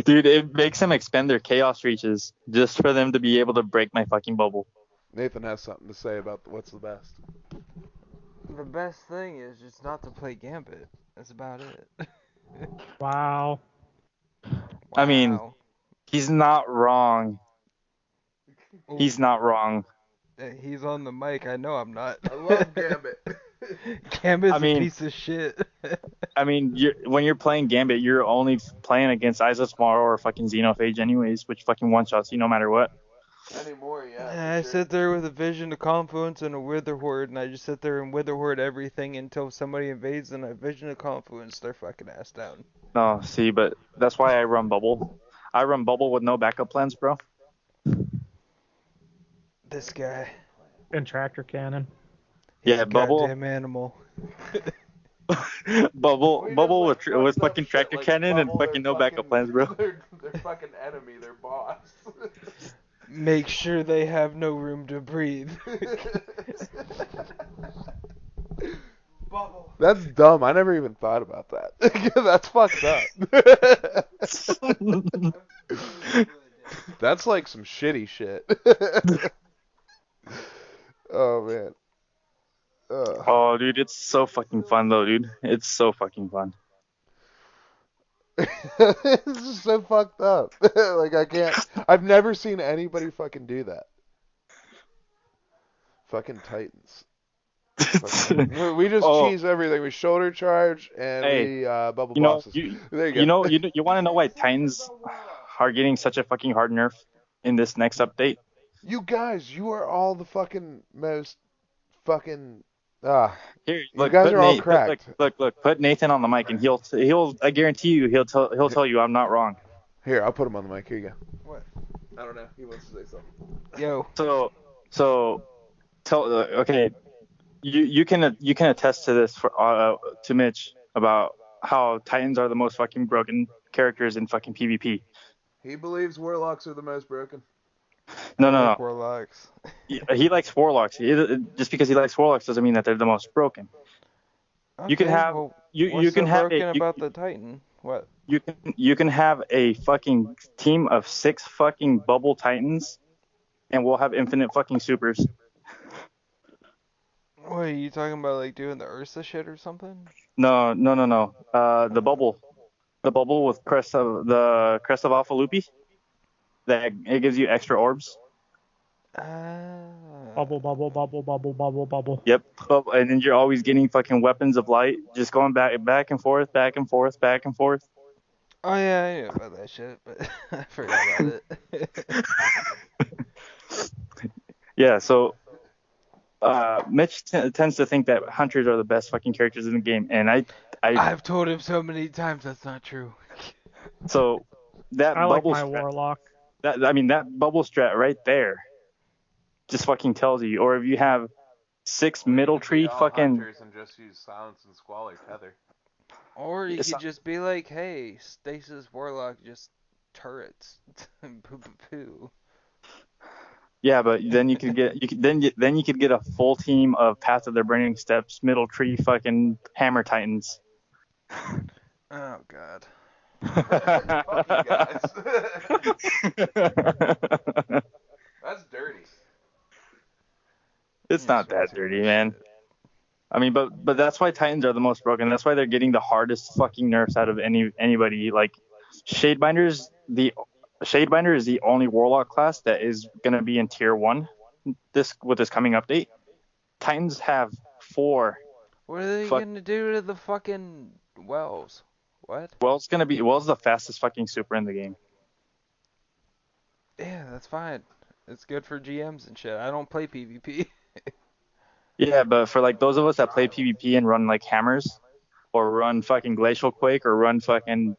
Dude, it makes them expend their chaos reaches just for them to be able to break my fucking bubble. Nathan has something to say about what's the best. The best thing is just not to play Gambit. That's about it. Wow. I mean, he's not wrong. He's not wrong. He's on the mic. I know I'm not. I love Gambit. Gambit's a piece of shit. I mean, when you're playing Gambit, you're only playing against Eyes of Tomorrow or fucking Xenophage anyways, which fucking one-shots you no matter what. Anymore, I sit there with a Vision of Confluence and a Wither Horde, and I just sit there and Wither Horde everything until somebody invades and I Vision of Confluence their fucking ass down. No, see, but that's why I run Bubble. I run Bubble with no backup plans, bro. This guy. And tractor cannon. Yeah, Bubble. Goddamn animal. Bubble with fucking tractor cannon and fucking no backup plans, bro. They're fucking enemy, their boss. Make sure they have no room to breathe. Bubble. That's dumb. I never even thought about that. That's fucked up. That's like some shitty shit. Oh, man. Oh, dude, it's so fucking fun, though, dude. It's so fucking fun. It's just so fucked up. Like, I've never seen anybody fucking do that. Fucking Titans. We just cheese everything. We shoulder charge and we bubble bosses. There you go. You want to know why Titans are getting such a fucking hard nerf in this next update? You guys, you are all the fucking most fucking Here, You look, guys put are all Nate. cracked. Look. Put Nathan on the mic, and he'll. I guarantee you, he'll tell you I'm not wrong. Here, I'll put him on the mic. Here you go. What? I don't know. He wants to say something. Yo. So okay, you can attest to this to Mitch about how Titans are the most fucking broken characters in fucking PvP. He believes warlocks are the most broken. No, I no, like no. Warlocks. He likes warlocks. Just because he likes warlocks doesn't mean that they're the most broken. Okay, You can have well, you what's can so have broken a about the Titan? What? you can have a fucking team of 6 fucking bubble Titans, and we'll have infinite fucking supers. What are you talking about? Like doing the Ursa shit or something? No. The bubble with crest of Alpha Loopy. That it gives you extra orbs. Bubble, bubble, bubble, bubble, bubble, bubble. Yep. And then you're always getting fucking weapons of light, just going back and forth, back and forth, back and forth. Oh yeah, I knew about that shit, but I forgot about it. Yeah. So Mitch tends to think that hunters are the best fucking characters in the game, and I've told him so many times that's not true. so that I like bubble my strat, warlock. that bubble strat right there just fucking tells you. Or if you have 6 middle tree fucking. Hunters and just use silence and squall or tether. Or you It's could not- just be like, hey, Stasis Warlock, just turrets. Poo poo poo. Yeah, but then you could get a full team of Path of the Burning Steps, middle tree fucking hammer titans. Oh god. Fuck you guys. That's dirty. It's not that dirty, man. I mean, but that's why Titans are the most broken. That's why they're getting the hardest fucking nerfs out of anybody. Like Shadebinder is the only Warlock class that is gonna be in Tier 1 with this coming update. Titans have 4. What are they gonna do to the fucking wells? What? Well's the fastest fucking super in the game. Yeah, that's fine. It's good for GMs and shit. I don't play PvP. Yeah, but for like those of us that play PvP and run like hammers, or run fucking Glacial Quake, or run fucking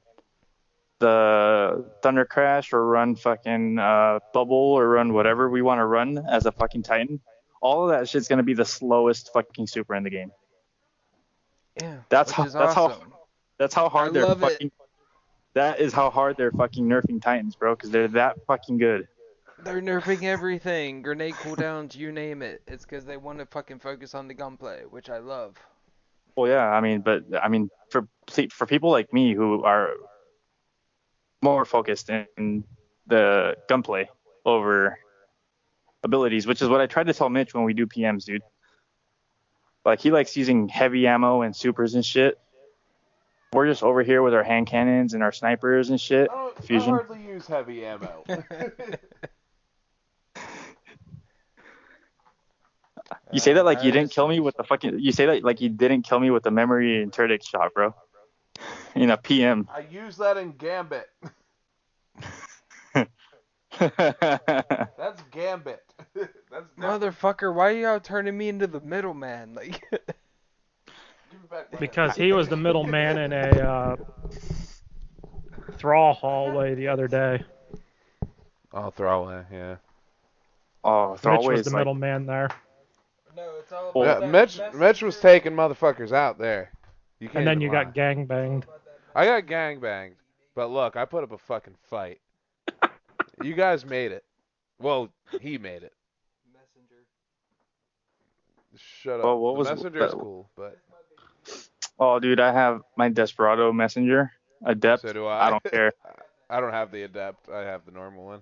the Thunder Crash, or run fucking Bubble, or run whatever we want to run as a fucking Titan, all of that shit's gonna be the slowest fucking super in the game. Yeah, That's which is awesome. That's how hard they're love fucking. it. That is how hard they're fucking nerfing Titans, bro, because they're that fucking good. They're nerfing everything. Grenade cooldowns, you name it. It's because they want to fucking focus on the gunplay, which I love. Well, yeah, I mean, for people like me who are more focused in the gunplay over abilities, which is what I tried to tell Mitch when we do PMs, dude. Like, he likes using heavy ammo and supers and shit. We're just over here with our hand cannons and our snipers and shit. I Fusion. hardly use heavy ammo. You say that like you didn't kill me with the fucking. You say that like you didn't kill me with the memory interdict shot, bro. In a PM. I use that in Gambit. That's Gambit. That's Motherfucker, why are you out turning me into the middleman? Like, Because he was the middleman in a thrall hallway the other day. Oh, throwaway, yeah. Oh, Mitch throwaway was is the like. middleman there. no, it's all Well, about Yeah, that Mitch was taking motherfuckers out there. You can't And then even you lie. got gangbanged. I got gangbanged, but look, I put up a fucking fight. You guys made it. Well, he made it. messenger. Shut up. Well, what The was messenger's that- cool, but Oh, dude, I have my Desperado messenger, Adept. so do I. I don't care. I don't have the adept. I have the normal one.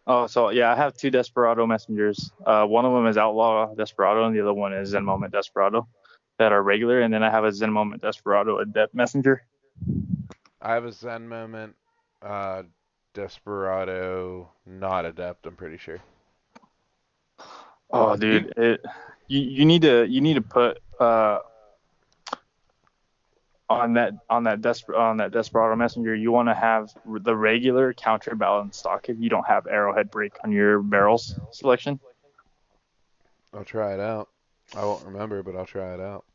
Oh, so yeah, I have 2 Desperado messengers. One of them is Outlaw Desperado, and the other one is Zen Moment Desperado that are regular, and then I have a Zen Moment Desperado Adept messenger. I have a Zen moment, Desperado, not adept. I'm pretty sure. Oh, dude, you need to put on that Desperado messenger. You want to have the regular counterbalance stock if you don't have arrowhead break on your barrels selection. I'll try it out. I won't remember, but I'll try it out.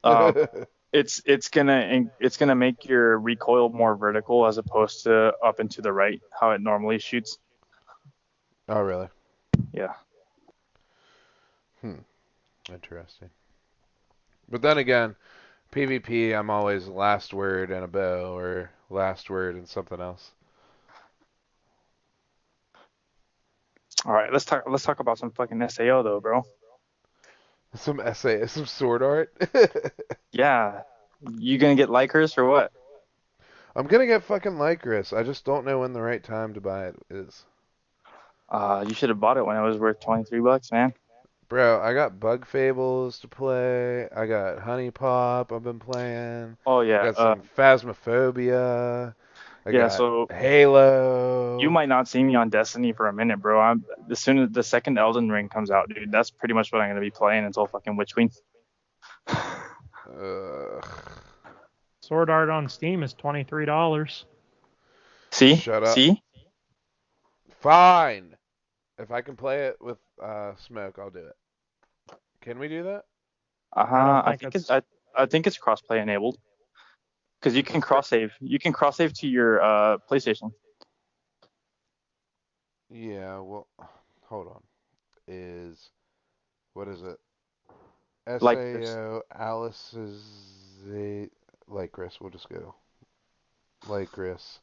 Um, it's gonna make your recoil more vertical as opposed to up and to the right, how it normally shoots. Oh, really? Yeah. Interesting. But then again, PvP, I'm always last word and a bow, or last word and something else. All right, let's talk about some fucking SAO though, bro. Some essay, some sword art. Yeah. You gonna get Lycers or what? I'm gonna get fucking Lycris. I just don't know when the right time to buy it is. You should have bought it when it was worth $23, man. Bro, I got Bug Fables to play. I got Honey Pop I've been playing. Oh I yeah. got some Phasmophobia. I Yeah, got so Halo. you might not see me on Destiny for a minute, bro. As soon as the second Elden Ring comes out, dude, that's pretty much what I'm gonna be playing until fucking Witch Queen. Ugh. Sword Art on Steam is $23. See? Shut up. See? Fine. If I can play it with Smoke, I'll do it. Can we do that? I think it's crossplay enabled. Because you can cross save. You can cross save to your PlayStation. Yeah, well, hold on. What is it? Lycris. SAO Alice's Lycris. We'll just go. Lycris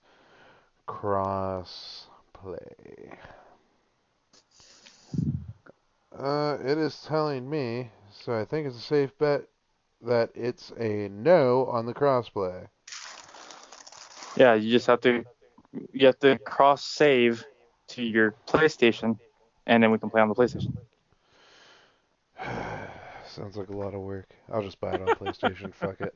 cross play. It is telling me, so I think it's a safe bet that it's a no on the crossplay. Yeah, you have to cross save to your PlayStation, and then we can play on the PlayStation. Sounds like a lot of work. I'll just buy it on PlayStation. Fuck it.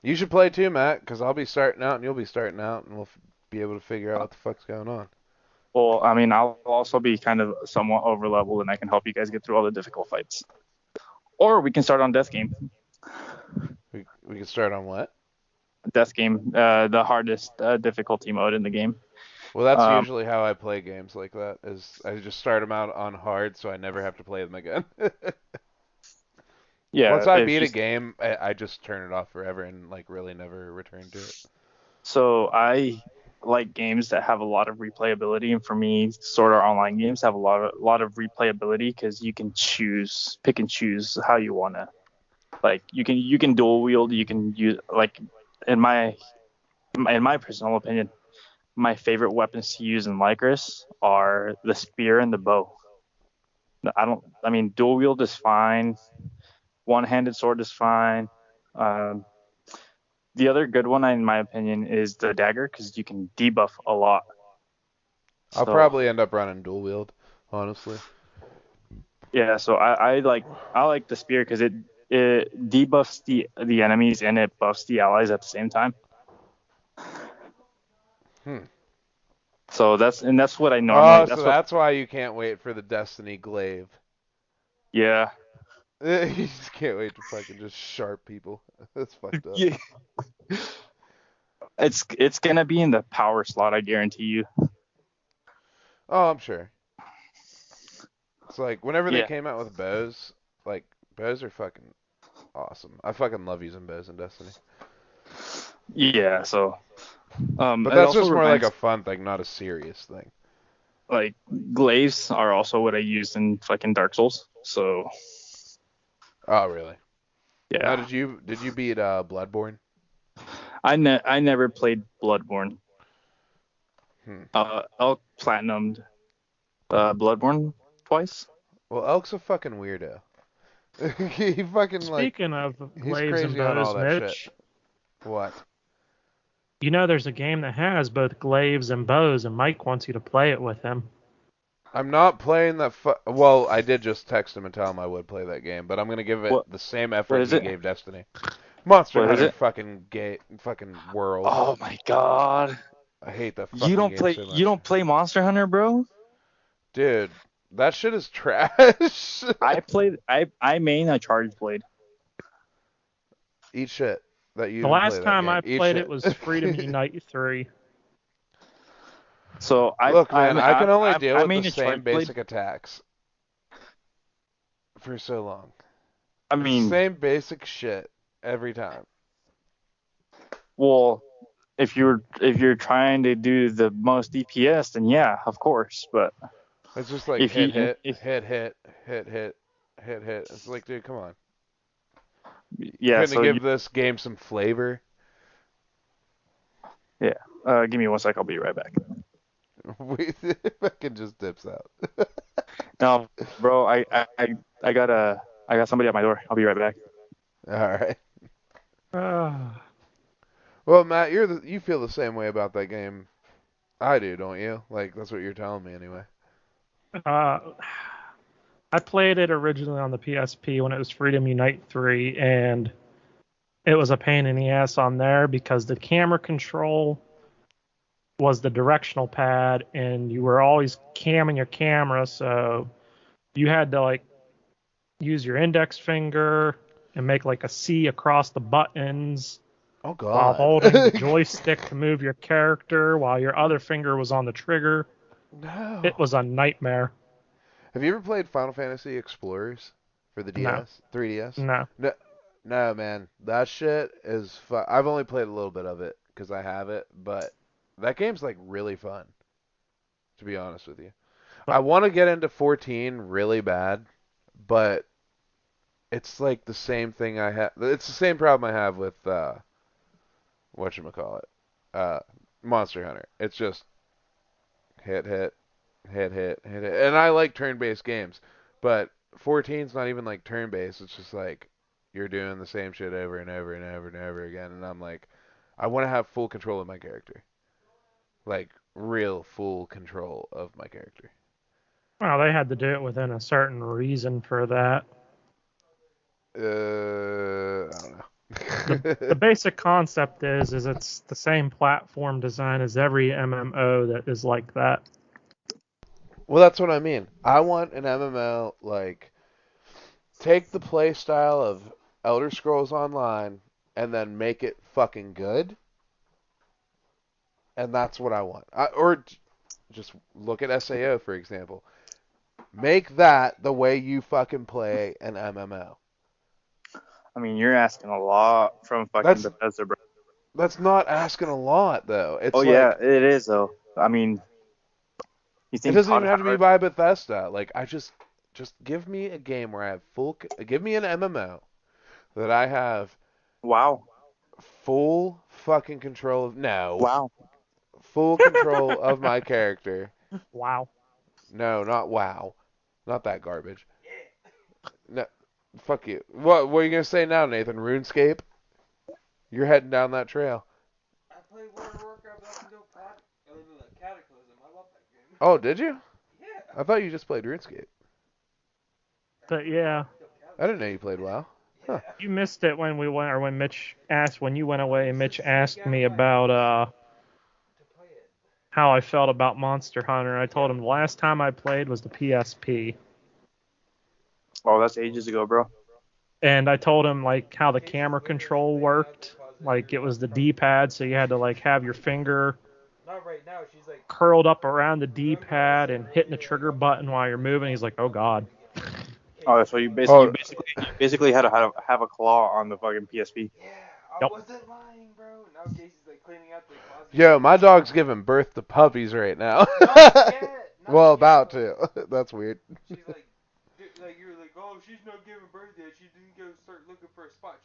You should play too, Matt, because I'll be starting out and you'll be starting out, and we'll be able to figure out what the fuck's going on. Well, I mean, I'll also be kind of somewhat over leveled, and I can help you guys get through all the difficult fights. Or we can start on Death Game. We can start on what? Death Game, the hardest difficulty mode in the game. Well, that's usually how I play games like that. Is I just start them out on hard, so I never have to play them again. Yeah. Once I beat a game, I just turn it off forever and like really never return to it. So I like games that have a lot of replayability, and for me, Sword Art Online games have a lot of replayability because you can pick and choose how you wanna. Like you can dual wield. You can use like in my personal opinion, my favorite weapons to use in Lycris are the spear and the bow. I mean, dual wield is fine. One-handed sword is fine. The other good one, in my opinion, is the dagger because you can debuff a lot. I'll probably end up running dual wield, honestly. Yeah, so I like the spear because it debuffs the enemies and it buffs the allies at the same time. So that's what I normally. That's why you can't wait for the Destiny glaive. Yeah. You just can't wait to fucking just sharp people. That's fucked up. Yeah. It's gonna be in the power slot, I guarantee you. Oh, I'm sure. It's like whenever they came out with bows, like bows are fucking awesome. I fucking love using bows in Destiny. Yeah, so. But that's just more like a fun thing, not a serious thing. Like glaives are also what I used in fucking Dark Souls. So. Oh, really? Yeah. Now, did you beat Bloodborne? I never played Bloodborne. Elk platinumed Bloodborne twice. Well, Elk's a fucking weirdo. He fucking Speaking of he's glaives and crazy on all bows, that Mitch, shit. What? you know there's a game that has both glaives and bows, and Mike wants you to play it with him. I'm not playing that. Well, I did just text him and tell him I would play that game, but I'm gonna give it the same effort he gave Destiny. Monster Hunter fucking world. Oh my god. I hate that fucking game so much. You don't play Monster Hunter, bro? Dude, that shit is trash. I main a Charge Blade. Eat shit. That you The last time I played it was Freedom Unite 3. So Look, man, I can only deal with the same basic attacks. for so long. I mean, Same basic shit every time. well, if you're trying to do the most DPS, then yeah, of course. But It's just like if hit, you hit, if hit, hit, hit, hit, hit, hit. It's like, dude, come on. yeah, Couldn't so give this game some flavor? give me one sec. I'll be right back. We fucking just dips out. No, bro, I got somebody at my door. I'll be right back. All right. Ah. Well, Matt, you feel the same way about that game. I do, don't you? Like, that's what you're telling me anyway. I played it originally on the PSP when it was Freedom Unite 3, and it was a pain in the ass on there because the camera control was the directional pad, and you were always camming your camera, so you had to like use your index finger and make like a C across the buttons Oh, God. while holding the joystick to move your character while your other finger was on the trigger. No. It was a nightmare. Have you ever played Final Fantasy Explorers for the No. DS? 3DS? No. No, man. That shit is fun. I've only played a little bit of it because I have it, but that game's like really fun, to be honest with you. I want to get into 14 really bad, but it's like the same thing I have. It's the same problem I have with whatchamacallit, Monster Hunter. It's just hit, hit, hit, hit, hit, hit. And I like turn-based games, but 14's not even like turn-based. It's just like you're doing the same shit over and over and over and over again. And I'm like, I want to have full control of my character. Like, real full control of my character. Well, they had to do it within a certain reason for that. I don't know. The basic concept is it's the same platform design as every MMO that is like that. Well, that's what I mean. I want an MMO, like, take the play style of Elder Scrolls Online and then make it fucking good. And that's what I want. Or just look at SAO, for example. Make that the way you fucking play an MMO. I mean, you're asking a lot from fucking Bethesda, bro. That's not asking a lot, though. It's yeah, it is though. I mean, you it think doesn't Todd even have to be Howard- by Bethesda. Like, I just give me a game where I have give me an MMO that I have Wow. full fucking control of. No. Wow. Full control of my character. Wow. No, not WoW. Not that garbage. No, fuck you. What are you gonna say now, Nathan? RuneScape? You're heading down that trail. I played World of Warcraft up until Cataclysm. I love that game. Oh, did you? Yeah. I thought you just played RuneScape. But yeah, I didn't know you played WoW. Huh. you missed it when we went, or when Mitch asked, when you went away, and Mitch asked me about how I felt about Monster Hunter. I told him the last time I played was the PSP. Oh, that's ages ago, bro. And I told him like how the camera control worked. Like it was the D-pad, so you had to like have your finger Not right now. She's like, curled up around the D-pad and hitting the trigger button while you're moving. He's like, "Oh God." Oh, so you basically had to have a claw on the fucking PSP. yeah, Yep. I wasn't lying, bro. Now Casey's like cleaning out the closet. Yo, my dog's giving birth to puppies right now. Not Well, yet. about to. That's weird. She's like, you're like, oh, she's not giving birth yet. She didn't go start looking for a spot.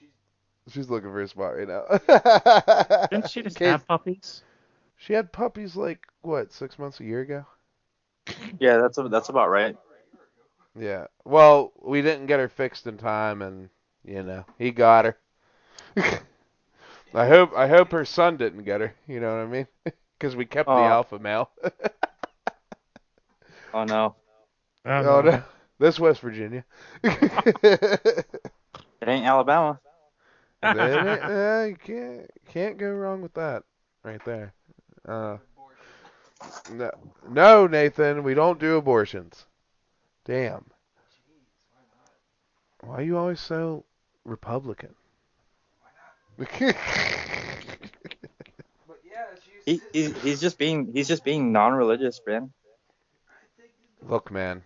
She's looking for a spot right now. Didn't she just Case- have puppies? She had puppies like what, 6 months, a year ago? Yeah, that's about right. Yeah. Well, we didn't get her fixed in time, and he got her. I hope her son didn't get her. You know what I mean? Because we kept the alpha male. Oh no, Oh no, this West Virginia. it ain't Alabama. You can't go wrong with that right there. No, Nathan, we don't do abortions. Damn. Why are you always so Republican? But yeah, He's just being non-religious, man. Look, man.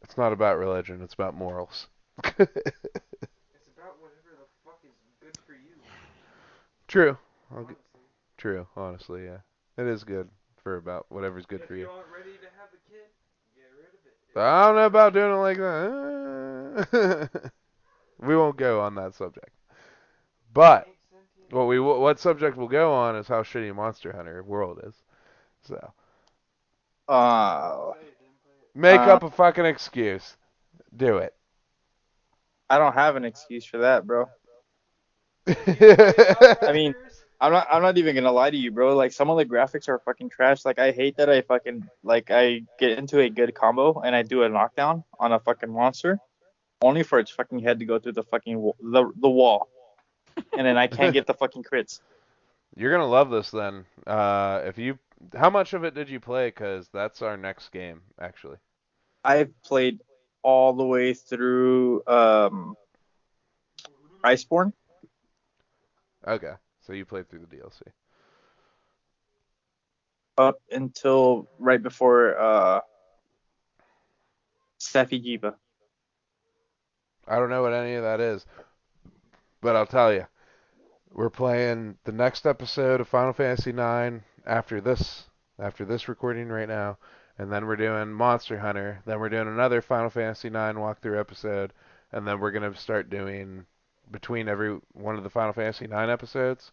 It's not about religion. It's about morals. It's about whatever the fuck is good for you. True. Honestly. True. Honestly, yeah. It is good for about whatever's good for If you. you aren't ready to have a kid, get rid of it. I don't know about doing it like that. We won't go on that subject. But what subject we'll go on is how shitty Monster Hunter World is. So make up a fucking excuse. Do it. I don't have an excuse for that, bro. I mean, I'm not even gonna lie to you, bro. Like, some of the graphics are fucking trash. Like, I hate that I get into a good combo and I do a knockdown on a fucking monster, only for its fucking head to go through the fucking the wall, and then I can't get the fucking crits. You're gonna love this then. How much of it did you play? Cause that's our next game, actually. I've played all the way through Iceborne. Okay, so you played through the DLC. Up until right before Safijiva. I don't know what any of that is, but I'll tell you. We're playing the next episode of Final Fantasy IX after this recording right now, and then we're doing Monster Hunter. Then we're doing another Final Fantasy IX walkthrough episode, and then we're gonna start doing between every one of the Final Fantasy IX episodes.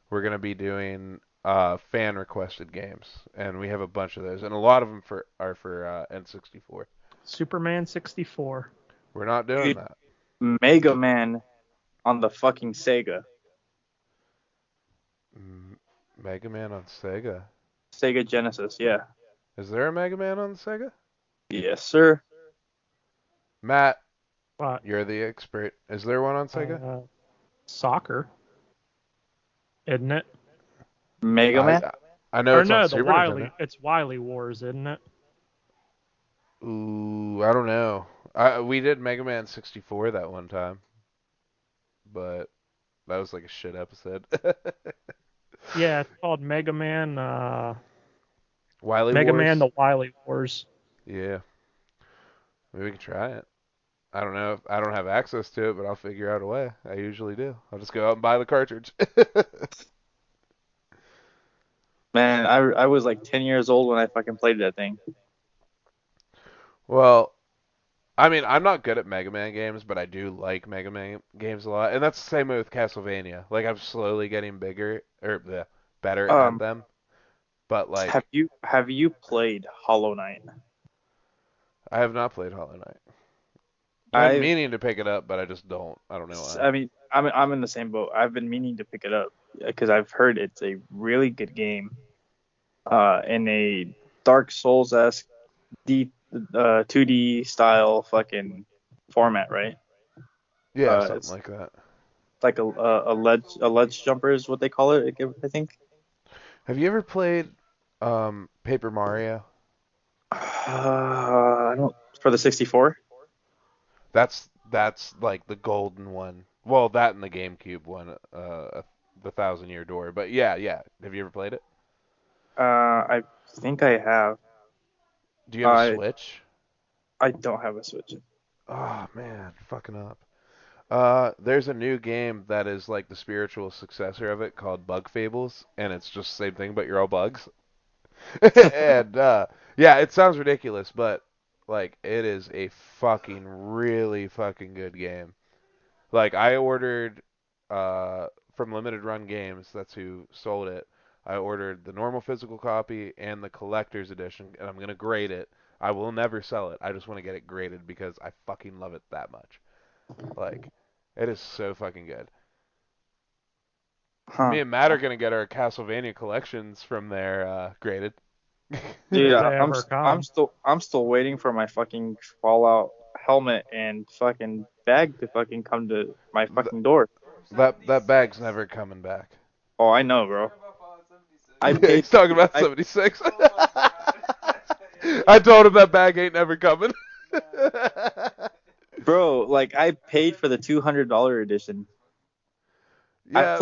We're gonna be doing fan requested games, and we have a bunch of those, and a lot of them are for N64. Superman 64. We're not doing that. Mega Man on the fucking Sega. Mega Man on Sega. Sega Genesis, yeah. Is there a Mega Man on the Sega? Yes, sir. Matt, What? you're the expert. Is there one on Sega? Soccer. Isn't it? Mega Man? I know Or it's no, on the Super Wily. Nintendo. It's Wily Wars, isn't it? Ooh, I don't know. We did Mega Man 64 that one time, but that was like a shit episode. Yeah, it's called Mega Man. Wily Mega Wars? Man: The Wily Wars. Yeah. Maybe we can try it. I don't know. I don't have access to it, but I'll figure out a way. I usually do. I'll just go out and buy the cartridge. Man, I was like 10 years old when I fucking played that thing. Well, I mean, I'm not good at Mega Man games, but I do like Mega Man games a lot. And that's the same way with Castlevania. Like, I'm slowly getting better at them. But like, have you played Hollow Knight? I have not played Hollow Knight. I'm meaning to pick it up, but I just don't. I don't know why. I mean, I'm in the same boat. I've been meaning to pick it up because I've heard it's a really good game. In a Dark Souls-esque 2D style fucking format, right? Yeah, something like that. Like a ledge jumper is what they call it, I think. Have you ever played Paper Mario? I don't. For the 64? That's like the golden one. Well, that and the GameCube one, the 1,000-Year Door. But yeah. Have you ever played it? I think I have. Do you have a Switch? I don't have a Switch. Oh man, fucking up. There's a new game that is like the spiritual successor of it called Bug Fables, and it's just the same thing, but you're all bugs. And yeah, it sounds ridiculous, but like it is a fucking really fucking good game. Like I ordered from Limited Run Games, that's who sold it. I ordered the normal physical copy and the collector's edition, and I'm gonna grade it. I will never sell it. I just want to get it graded because I fucking love it that much. Like, it is so fucking good. Huh. Me and Matt are gonna get our Castlevania collections from there graded. Dude, I'm still waiting for my fucking Fallout helmet and fucking bag to fucking come to my fucking door. That bag's never coming back. Oh, I know, bro. He's talking about 76. I told him that bag ain't never coming. Bro, like I paid for the $200 edition. Yeah,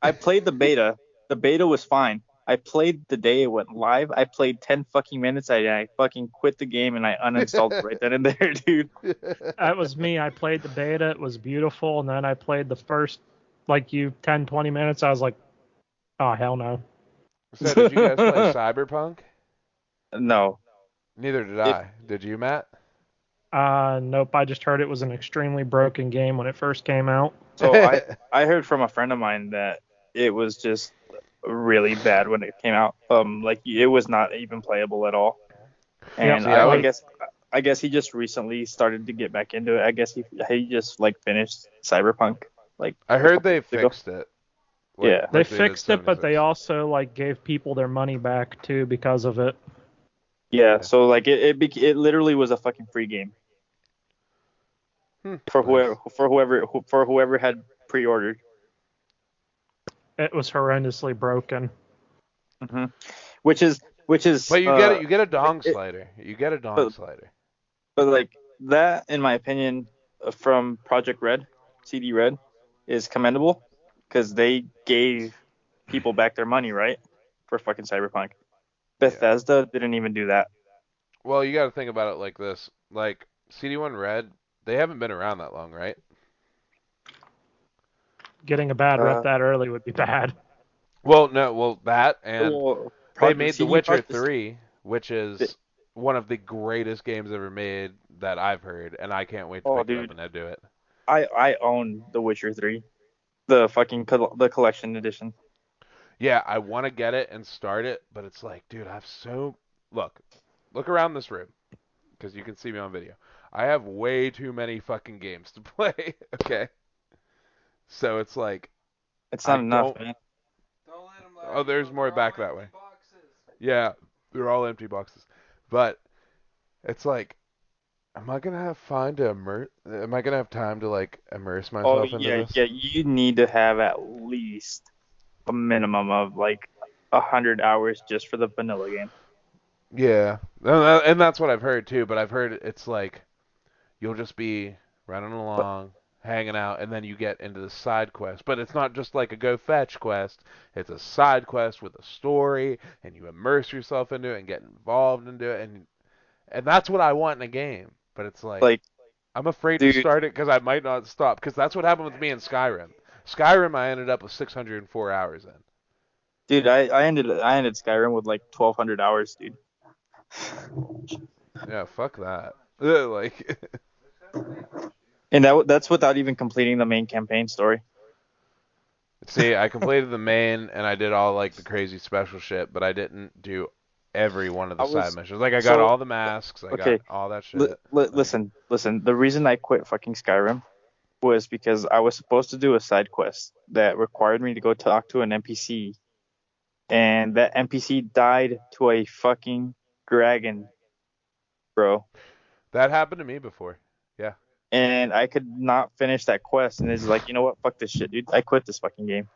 I played the beta. The beta was fine. I played the day it went live. I played 10 fucking minutes. I fucking quit the game and I uninstalled it right then and there, dude. That was me. I played the beta. It was beautiful. And then I played the first, 10, 20 minutes. I was like, oh, hell no. So did you guys play Cyberpunk? No. Neither did I. Did you, Matt? Nope. I just heard it was an extremely broken game when it first came out. So I heard from a friend of mine that it was just really bad when it came out. It was not even playable at all. And I guess he just recently started to get back into it. I guess he just finished Cyberpunk. I heard they fixed it. Yeah. They fixed it, but they also gave people their money back too because of it. Yeah. So it literally was a fucking free game for whoever had pre-ordered. It was horrendously broken. Mm-hmm. Which is. But you get a dong slider. You get a dong slider. But that, in my opinion, from Project Red, CD Red, is commendable because they gave people back their money, right, for fucking Cyberpunk. Bethesda didn't even do that. Well, you got to think about it like this. CD1 Red, they haven't been around that long, right? Getting a bad rep that early would be bad. Well, no, that and they made The Witcher 3, which is one of the greatest games ever made that I've heard, and I can't wait to pick it up and do it. I own The Witcher 3, the fucking the collection edition. Yeah, I want to get it and start it, but it's dude, look around this room, because you can see me on video. I have way too many fucking games to play. Okay, so it's it's not enough, man. Oh, there's more back that way. Yeah, they're all empty boxes. But it's am I gonna have time to immerse myself into this? Yeah, you need to have at least a minimum of 100 hours just for the vanilla game. Yeah, and that's what I've heard too. But I've heard it's you'll just be running along, hanging out, and then you get into the side quest. But it's not just a go fetch quest. It's a side quest with a story, and you immerse yourself into it and get involved into it, and that's what I want in a game. But it's I'm afraid to start it because I might not stop. Because that's what happened with me in Skyrim. Skyrim, I ended up with 604 hours in. Dude, I ended Skyrim with 1,200 hours, dude. Yeah, fuck that. And that's without even completing the main campaign story. See, I completed the main and I did all the crazy special shit, but I didn't do every one of the side missions. I got all the masks, got all that shit. Listen. The reason I quit fucking Skyrim was because I was supposed to do a side quest that required me to go talk to an NPC, and that NPC died to a fucking dragon, bro. That happened to me before. Yeah. And I could not finish that quest, and it's you know what? Fuck this shit, dude. I quit this fucking game.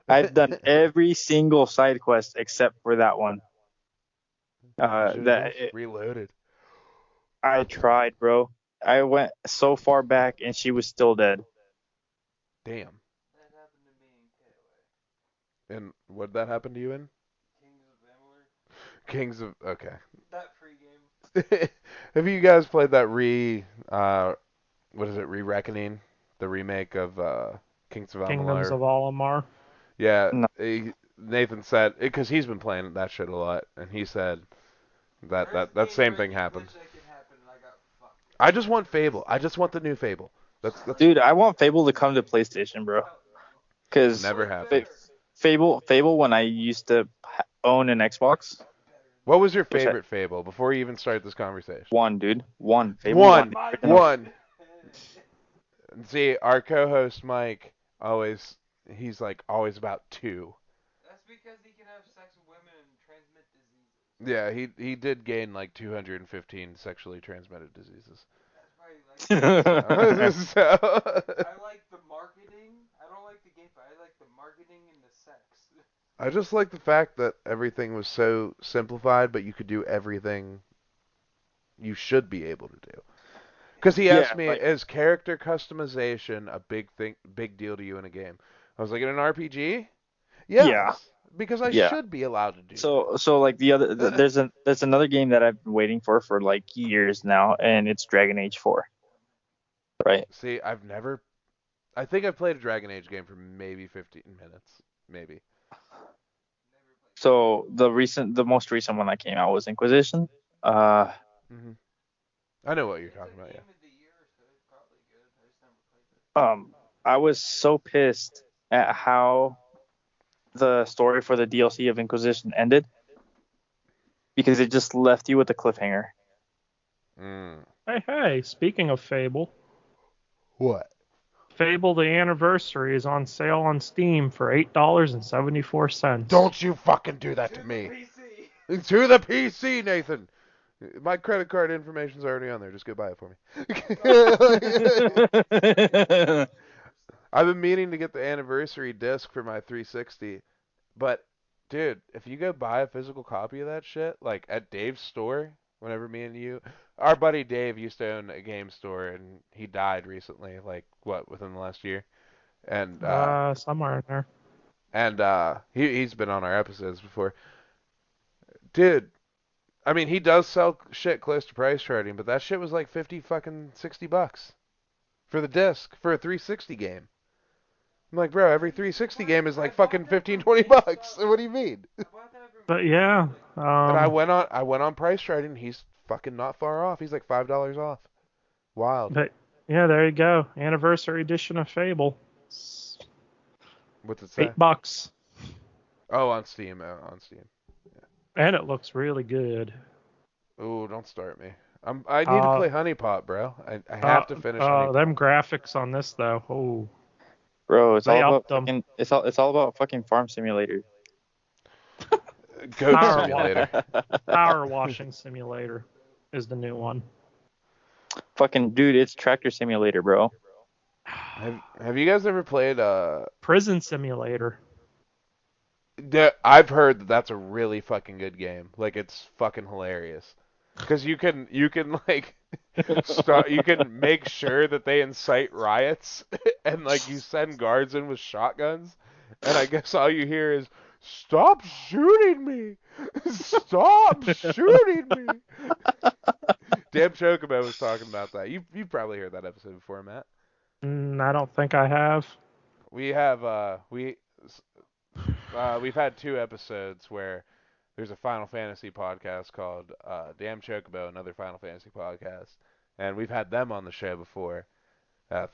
I've done every single side quest except for that one. Reloaded. I tried, bro. I went so far back, and she was still dead. Damn. That happened to me in KOA. And what did that happen to you in? Kings of okay. That free game. Have you guys played that Re-Reckoning? The remake of Kingdoms of Amalur? Yeah, no. Nathan said, because he's been playing that shit a lot, and he said that same thing happened. I just want Fable. I just want the new Fable. That's Dude, I want Fable to come to PlayStation, bro. Because never happened. Fable, when I used to own an Xbox. What was your favorite Fable before you even started this conversation? One, dude. One. Fable one. See, our co-host Mike he's always about two. That's because he can have sex with women and transmit diseases. Yeah, he did gain 215 sexually transmitted diseases. That's why he likes it. I like the marketing. I don't like the gameplay. I like the marketing and the sex. I just like the fact that everything was so simplified, but you could do everything you should be able to do. Because he asked me, is character customization a big deal to you in a game? I was like, in an RPG? Yes. Yeah. because I Yeah. should be allowed to do So like there's another game that I've been waiting for like years now, and it's Dragon Age 4. Right. that. See, I think I've played a Dragon Age game for maybe 15 minutes, maybe. So the most recent one that came out was Inquisition. hmm I know what you're talking about, yeah. I was so pissed at how the story for the DLC of Inquisition ended because it just left you with a cliffhanger. Mm. Hey, speaking of Fable, What? Fable the Anniversary is on sale on Steam for $8.74. Don't you fucking do that to me. To the PC, Nathan. My credit card information's already on there. Just go buy it for me. I've been meaning to get the anniversary disc for my 360, but dude, if you go buy a physical copy of that shit, like at Dave's store, whenever me and you, our buddy Dave used to own a game store, and he died recently, like what, within the last year, and Somewhere in there. and he's been on our episodes before, dude. I mean, he does sell shit close to price charting, but that shit was like 50 fucking $60 for the disc for a 360 game. I'm like, bro, every 360 game is like fucking 15, $20. What do you mean? But yeah, And I went on price charting. He's fucking not far off. He's like $5 off. Wild. but yeah, there you go. Anniversary edition of Fable. It's What's it say? $8. Oh, on Steam. On Steam. And it looks really good. Ooh, don't start me. I need to play Honey Pot, bro. I have to finish Honey Pot. Them graphics on this though. Oh, Bro, it's They all about upped 'em. fucking it's all about fucking Farm Simulator. Goat Power Simulator. Power Washing Simulator is the new one. Fucking dude, it's Tractor Simulator, bro. Have you guys ever played Prison Simulator. I've heard that that's a really fucking good game. Like, it's fucking hilarious. Because you can like you can make sure that they incite riots, and like you send guards in with shotguns, and I guess all you hear is "Stop shooting me! Stop shooting me!" Damn Chocobo was talking about that. You've probably heard that episode before, Matt. I don't think I have. We have we've had 2 episodes where there's a Final Fantasy podcast called Damn Chocobo, another Final Fantasy podcast, and we've had them on the show before.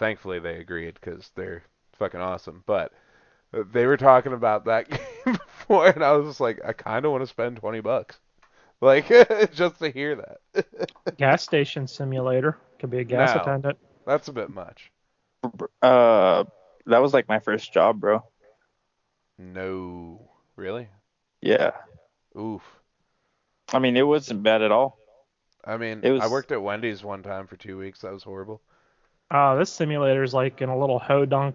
Thankfully, they agreed because they're fucking awesome. But they were talking about that game before, and I was just like, I kind of want to spend $20, like just to hear that. Gas Station Simulator. Could be a gas No. attendant. That's a bit much. That was like my first job, bro. No, really? Yeah. Oof. I mean, it wasn't bad at all. I mean, It was- I worked at Wendy's one time for 2 weeks. That was horrible. This simulator is like in a little hodunk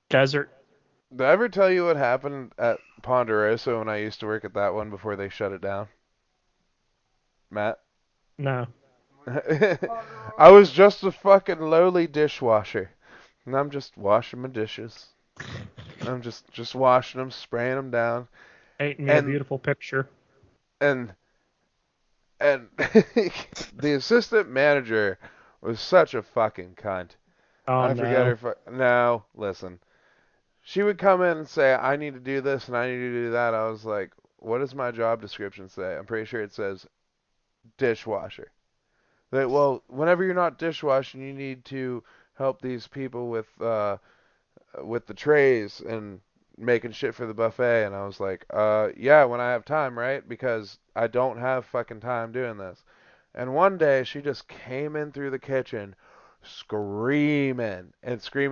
desert. Did I ever tell you what happened at Ponderosa when I used to work at that one before they shut it down? Matt? No. I was just a fucking lowly dishwasher. And I'm just washing my dishes. I'm just washing them, spraying them down. Painting me a And- beautiful picture. And the assistant manager was such a fucking cunt. Oh, I no. forget her. No, listen. She would come in and say, I need to do this and I need to do that. I was like, what does my job description say? I'm pretty sure it says dishwasher. Like, well, whenever you're not dishwashing, you need to help these people with the trays and making shit for the buffet. And I was like, yeah, when I have time, right? Because I don't have fucking time doing this. And one day she just came in through the kitchen screaming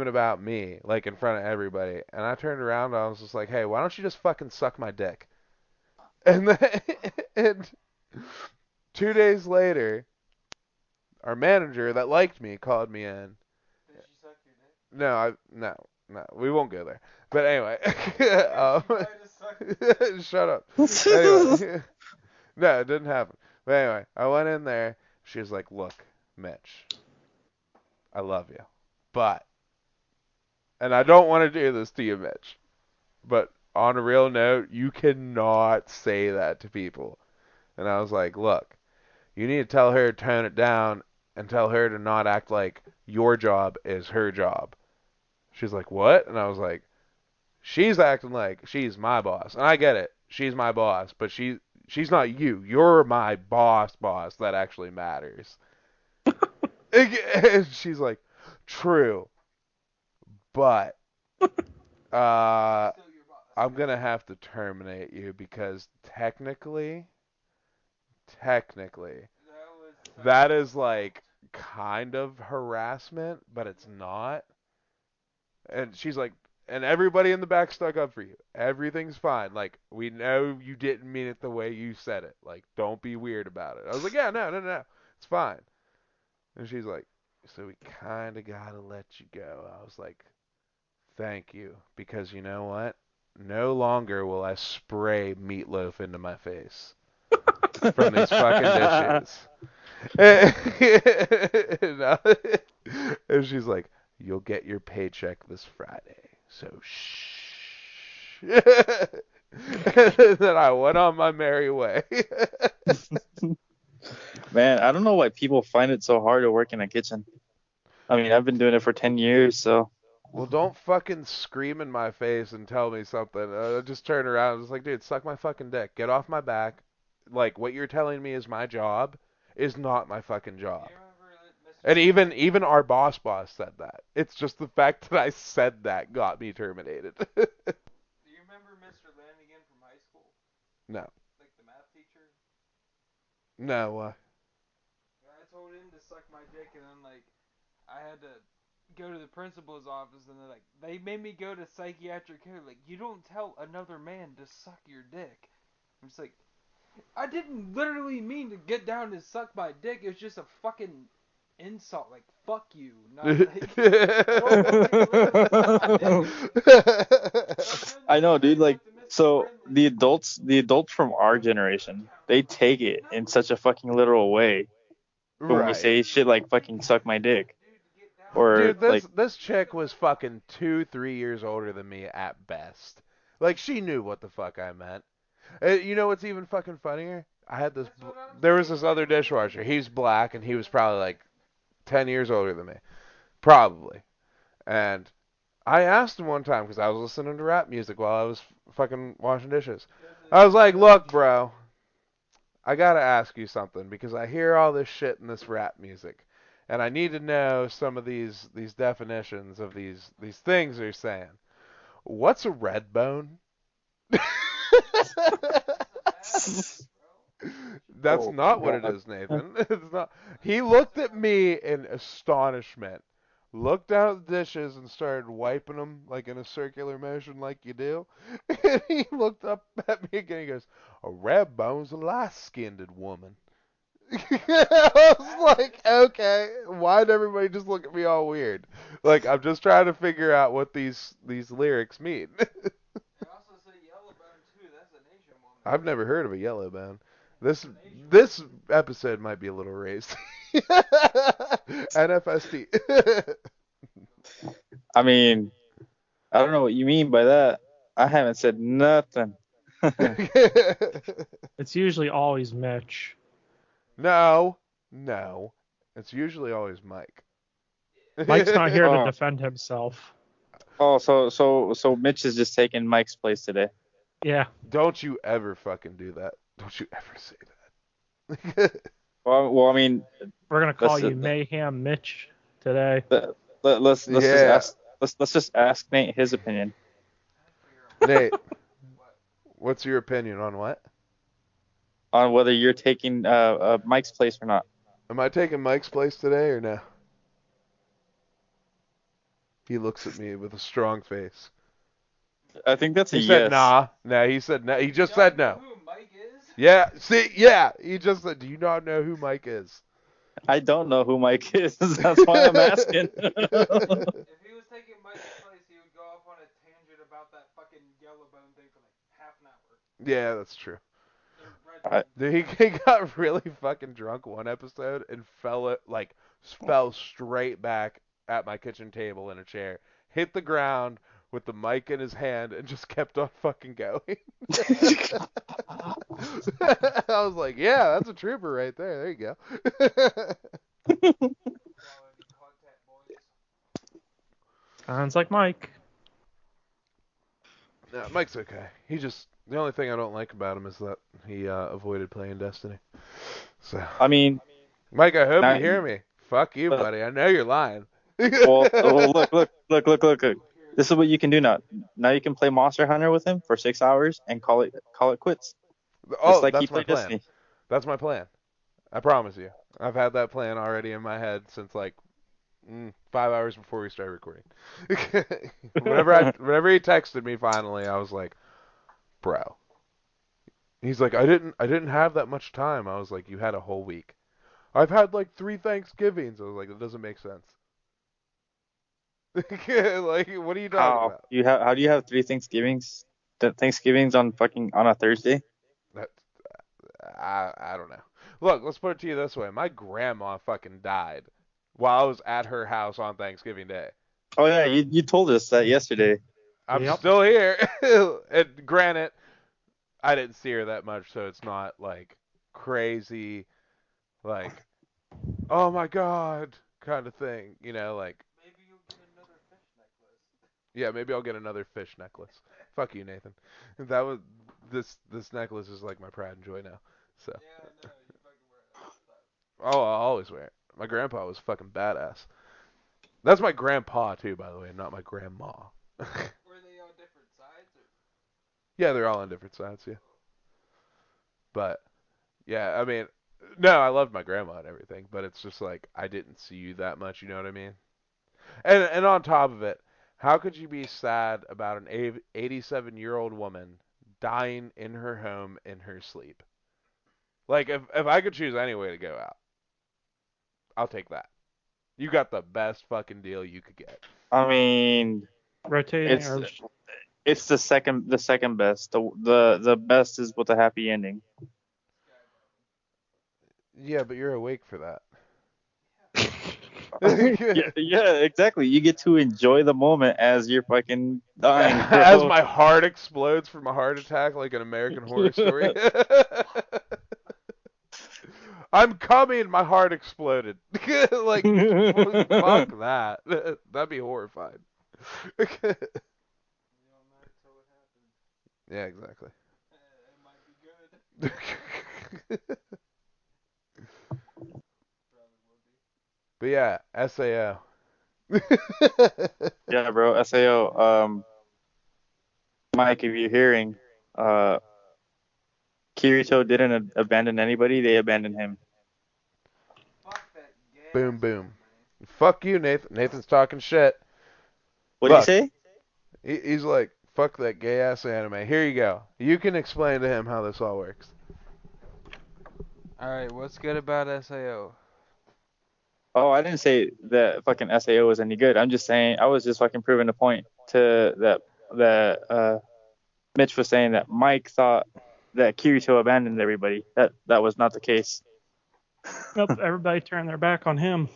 about me, like in front of everybody. And I turned around and I was just like, hey, why don't you just fucking suck my dick? And then, and 2 days later, our manager that liked me called me in. Did she suck your dick? No, we won't go there. But anyway, She shut up. Anyway, no, it didn't happen. But anyway, I went in there. She was like, look, Mitch, I love you, but, and I don't want to do this to you, Mitch, but on a real note, you cannot say that to people. And I was like, look, you need to tell her to tone it down and tell her to not act like your job is her job. She's like, what? And I was like, she's acting like she's my boss. And I get it. She's my boss, but she's not you. You're my boss that actually matters. And she's like, true. But I'm going to have to terminate you because technically that is like kind of harassment, but it's not. And she's like, and everybody in the back stuck up for you. Everything's fine. Like, we know you didn't mean it the way you said it. Like, don't be weird about it. I was like, yeah, no. It's fine. And she's like, so we kind of got to let you go. I was like, thank you. Because you know what? No longer will I spray meatloaf into my face from these fucking dishes. And she's like, you'll get your paycheck this Friday. So shh. And then I went on my merry way. Man, I don't know why people find it so hard to work in a kitchen. I mean, I've been doing it for 10 years, so. Well, don't fucking scream in my face and tell me something. Just turn around and just like, dude, suck my fucking dick. Get off my back. Like, what you're telling me is my job is not my fucking job. And even our boss said that. It's just the fact that I said that got me terminated. Do you remember Mr. Lanigan from high school? No. Like the math teacher? No. I told him to suck my dick, and then like I had to go to the principal's office, and they made me go to psychiatric care. Like, you don't tell another man to suck your dick. I'm just like, I didn't literally mean to get down and suck my dick. It was just a fucking insult. Like, fuck you. Not like, I know, dude. Like, so the adults from our generation, they take it in such a fucking literal way. But when we say shit like fucking suck my dick. Or, dude, this chick was fucking 2-3 years older than me at best. Like, she knew what the fuck I meant. You know what's even fucking funnier? There was this other dishwasher. He's black, and he was probably like 10 years older than me. Probably. And I asked him one time, because I was listening to rap music while I was fucking washing dishes. I was like, look, bro, I gotta ask you something, because I hear all this shit in this rap music. And I need to know some of these definitions of these things they're saying. What's a red bone? That's not what it is, Nathan. It's not. He looked at me in astonishment, looked down at the dishes, and started wiping them like in a circular motion like you do. And he looked up at me again. He goes, a red bone's a light-skinned woman. I was like, okay, why'd everybody just look at me all weird? Like, I'm just trying to figure out what these lyrics mean. They also say yellow bone too. That's an Asian woman. I've never heard of a yellow bone. This episode might be a little raised. NFST. I mean, I don't know what you mean by that. I haven't said nothing. It's usually always Mitch. No. It's usually always Mike. Mike's not here to defend himself. Oh, so Mitch is just taking Mike's place today. Yeah. Don't you ever fucking do that. Don't you ever say that. Well, I mean, we're gonna call you Mayhem Mitch today. Let's just ask Nate his opinion. Nate, what's your opinion on what? On whether you're taking Mike's place or not. Am I taking Mike's place today or no? He looks at me with a strong face. I think that's a yes. He said nah. No, he said no. He just said no. Who Mike is? Yeah. See, yeah. He just said, do you not know who Mike is? I don't know who Mike is. That's why I'm asking. If he was taking Mike's place, he would go off on a tangent about that fucking yellow bone thing for like half an hour. Yeah, that's true. Dude, he got really fucking drunk one episode and fell straight back at my kitchen table in a chair, hit the ground, with the mic in his hand and just kept on fucking going. I was like, yeah, that's a trooper right there. There you go. Sounds like Mike. No, Mike's okay. The only thing I don't like about him is that he avoided playing Destiny. So, I mean, Mike, I hope now, you hear me. Fuck you, buddy. I know you're lying. well, look. This is what you can do now. Now you can play Monster Hunter with him for 6 hours and call it quits. Oh, Just like he that's my played plan. Destiny. That's my plan. I promise you. I've had that plan already in my head since like 5 hours before we started recording. Whenever he texted me finally, I was like, bro. He's like, I didn't have that much time. I was like, you had a whole week. I've had like 3 Thanksgivings. I was like, that doesn't make sense. Like, what are you talking about? How do you have 3 Thanksgivings? Thanksgivings on a Thursday? That, I don't know. Look, let's put it to you this way. My grandma fucking died while I was at her house on Thanksgiving Day. Oh yeah, you told us that yesterday. I'm still here. And granted, I didn't see her that much, so it's not like crazy, like, oh my god kind of thing, like. Maybe you'll get another fish necklace. Yeah, maybe I'll get another fish necklace. Fuck you, Nathan. This necklace is like my pride and joy now. So. Yeah, no, you fucking wear it all the time. Oh, I'll always wear it. My grandpa was fucking badass. That's my grandpa too, by the way, not my grandma. Were they on different sides? Or? Yeah, they're all on different sides, yeah. But, yeah, I mean, no, I loved my grandma and everything, but it's just like, I didn't see you that much, you know what I mean? And on top of it, how could you be sad about an 87-year-old woman dying in her home in her sleep? Like, if I could choose any way to go out, I'll take that. You got the best fucking deal you could get. I mean, Rotating. it's the second best. The best is with a happy ending. Yeah, but you're awake for that. yeah, exactly. You get to enjoy the moment as you're fucking dying. Bro. As my heart explodes from a heart attack like an American Horror Story. I'm coming, my heart exploded. Like, fuck that. That'd be horrifying. You don't know until it happens. Yeah, exactly. It might be good. Probably will be. But yeah, SAO. Yeah, bro. SAO. Mike, if you're hearing, Kirito didn't abandon anybody. They abandoned him. Fuck that gas. Boom, boom. Fuck you, Nathan. Nathan's talking shit. What do you say? He's like, fuck that gay ass anime. Here you go. You can explain to him how this all works. Alright, what's good about SAO? Oh, I didn't say that fucking SAO was any good. I'm just saying I was just fucking proving a point to that Mitch was saying that Mike thought that Kirito abandoned everybody. That was not the case. Nope, everybody turned their back on him.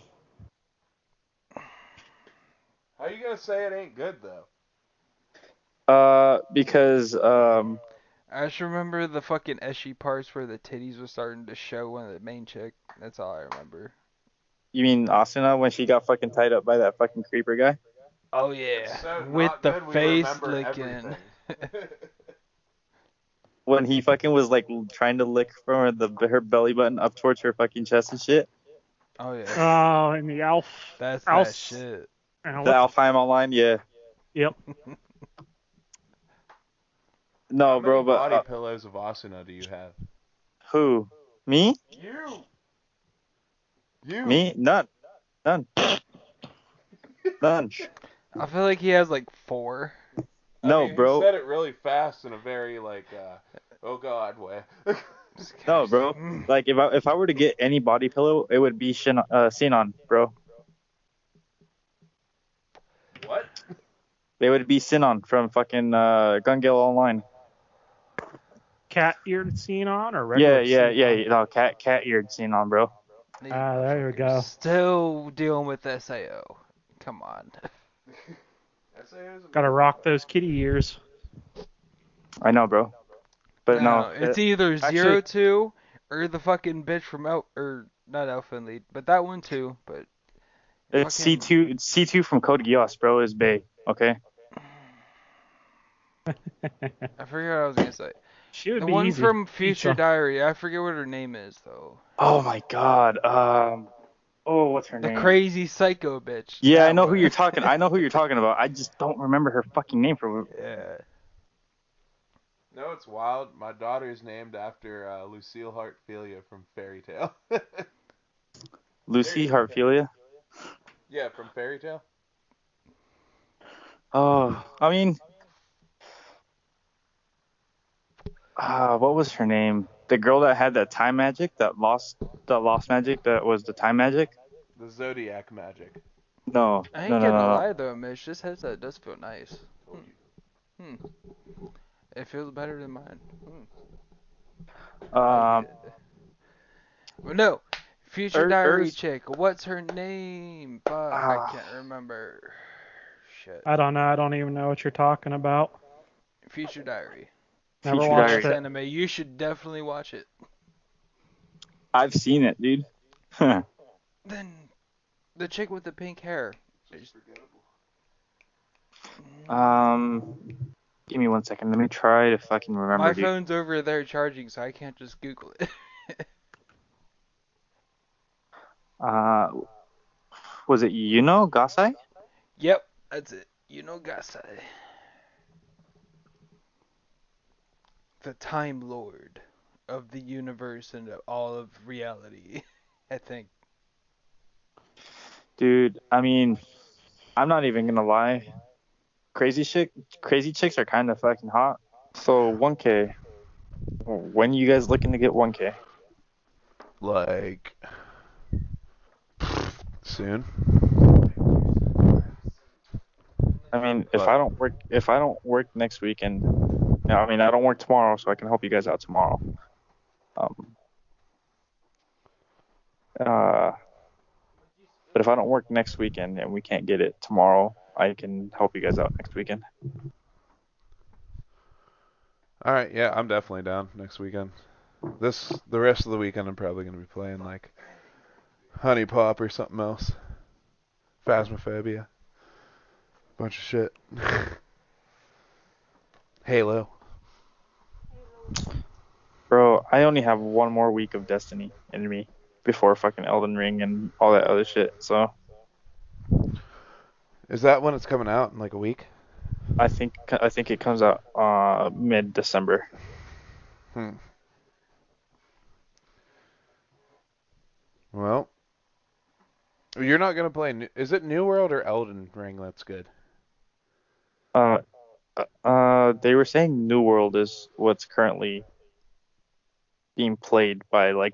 How you gonna say it ain't good though? Because I just remember the fucking Eshi parts where the titties was starting to show one of the main chick. That's all I remember. you mean Asuna when she got fucking tied up by that fucking creeper guy? Oh yeah, So with not the good we face remember licking. everything. When he fucking was like trying to lick from her belly button up towards her fucking chest and shit. Oh yeah, Oh, and the Alf. that's Alf. that shit. The Alfheim online, yeah. Yep. No, How bro, many but body pillows of Asuna do you have? who? Me? You. Me? None. None. I feel like he has like 4. No, bro. You said it really fast in a very like, oh god way. No, bro. Like if I were to get any body pillow, it would be Sinon, bro. What? They would be Sinon from fucking Gun Gale Online. Cat-eared Xenon or Yeah, regular yeah, Xenon? yeah. No, cat-eared Sinon, bro. There you go. Still dealing with SAO. Come on. Gotta rock those kitty ears. I know, bro. But no, it's either actually- Zero Two or the fucking bitch from not Alpha and Lead, but that one too. But it's fucking- C2. It's C2 from Code Geass, bro. Is Bay. Okay. I forget what I was gonna say. She would The be one easy. from Future Pizza. Diary. I forget what her name is though. Oh my God. What's her The name? crazy psycho bitch. Yeah, I That know who one. you're talking. I know who you're talking about. I just don't remember her fucking name for. Yeah. No, it's wild. My daughter's named after Lucille Hartfilia from Fairy Tale. Lucy Hartfilia. Yeah, from Fairy Tale. Oh, I mean, what was her name? The girl that had that time magic, that lost magic, that was the time magic. The Zodiac magic. No, I ain't no, no, gonna no, no. lie though, Mitch. This headset does feel nice. It feels better than mine. Well, no. Future Diary chick. What's her name? Fuck, I can't remember. Shit. I don't know. I don't even know what you're talking about. Future Diary. Never Future watched Diary. That's it. anime. You should definitely watch it. I've seen it, dude. Then the chick with the pink hair. Give me 1 second. Let me try to fucking remember. My dude. phone's over there charging, so I can't just Google it. Was it Gasai? Yep, that's it. Gasai. The Time Lord of the universe and of all of reality, I think. Dude, I mean, I'm not even gonna lie. Crazy chicks are kind of fucking hot. So 1K. When you guys looking to get 1K? Like soon. I mean, if I don't work next weekend, I mean, I don't work tomorrow, so I can help you guys out tomorrow. But if I don't work next weekend and we can't get it tomorrow, I can help you guys out next weekend. All right, yeah, I'm definitely down next weekend. The rest of the weekend, I'm probably gonna be playing like Honey Pop or something else. Phasmophobia. Bunch of shit. Halo. Bro, I only have one more week of Destiny in me before fucking Elden Ring and all that other shit. So Is that when it's coming out in like a week? I think it comes out mid-December. Well, you're not gonna play. Is it New World or Elden Ring that's good? They were saying New World is what's currently being played by like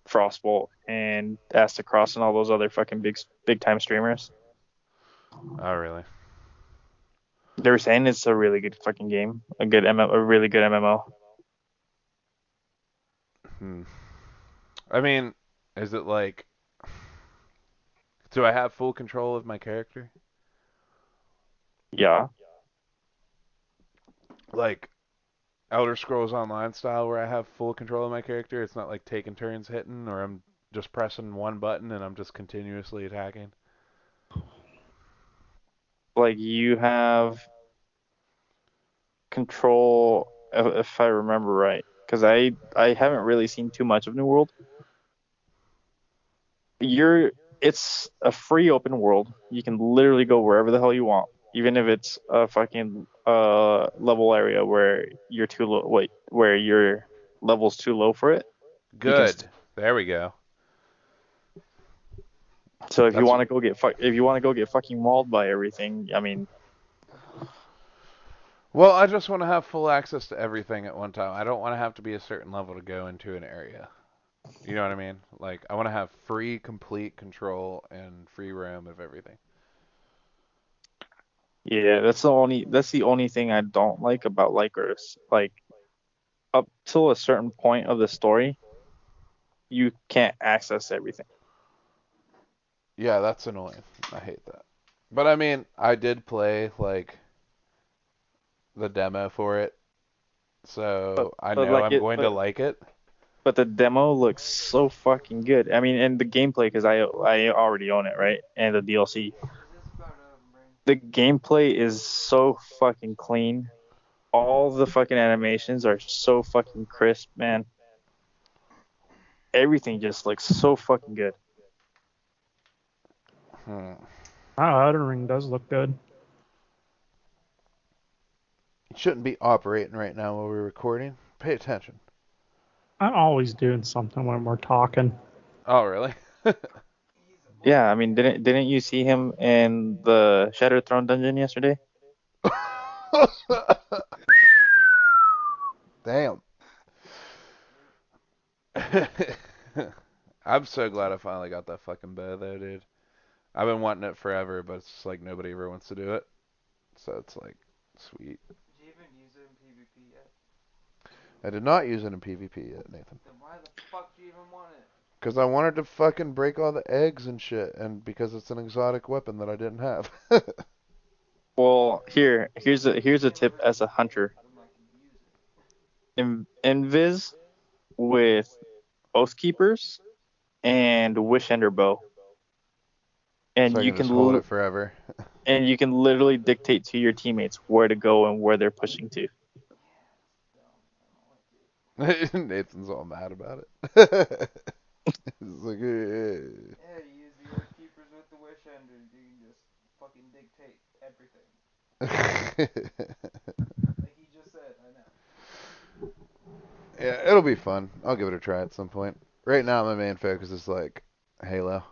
Frostbolt and Astacross and all those other fucking big time streamers. Oh, really? They were saying it's a really good fucking game, a really good MMO. I mean, is it like? Do I have full control of my character? Yeah. Like Elder Scrolls Online style, where I have full control of my character. It's not like taking turns hitting, or I'm just pressing one button and I'm just continuously attacking. Like you have control, if I remember right, because I haven't really seen too much of New World. It's a free open world. You can literally go wherever the hell you want, even if it's a fucking level area where you're too low, where your level's too low for it. Good. There we go. So if you want to go get fucking mauled by everything, I mean. Well, I just want to have full access to everything at one time. I don't want to have to be a certain level to go into an area. You know what I mean? Like, I want to have free, complete control and free roam of everything. Yeah, that's the only thing I don't like about Lycos. Like, up till a certain point of the story, you can't access everything. Yeah, that's annoying. I hate that. But I mean, I did play like the demo for it, so I But know like I'm it, going to like it. but the demo looks so fucking good. I mean, and the gameplay, because I already own it, right? And the DLC. The gameplay is so fucking clean. All the fucking animations are so fucking crisp, man. Everything just looks so fucking good. Hmm. Wow, Elden Ring does look good. You shouldn't be operating right now while we're recording. Pay attention. I'm always doing something when we're talking. Oh, really? Yeah, I mean, didn't you see him in the Shattered Throne dungeon yesterday? Damn. I'm so glad I finally got that fucking bow though, dude. I've been wanting it forever, but it's just like nobody ever wants to do it. So it's like, sweet. Did you even use it in PvP yet? I did not use it in PvP yet, Nathan. Then why the fuck do you even want it? Because I wanted to fucking break all the eggs and shit, and because it's an exotic weapon that I didn't have. Well, here's a tip as a hunter. Invis with Oathkeepers and Wishender bow, and So I you can can just hold it forever. and you can literally dictate to your teammates where to go and where they're pushing to. Nathan's all mad about it. He's like, Yeah, you use the Earth Keepers with the Wish Enders. You can just fucking dictate everything. Like he just said, I know. Yeah, it'll be fun. I'll give it a try at some point. Right now, my main focus is like Halo,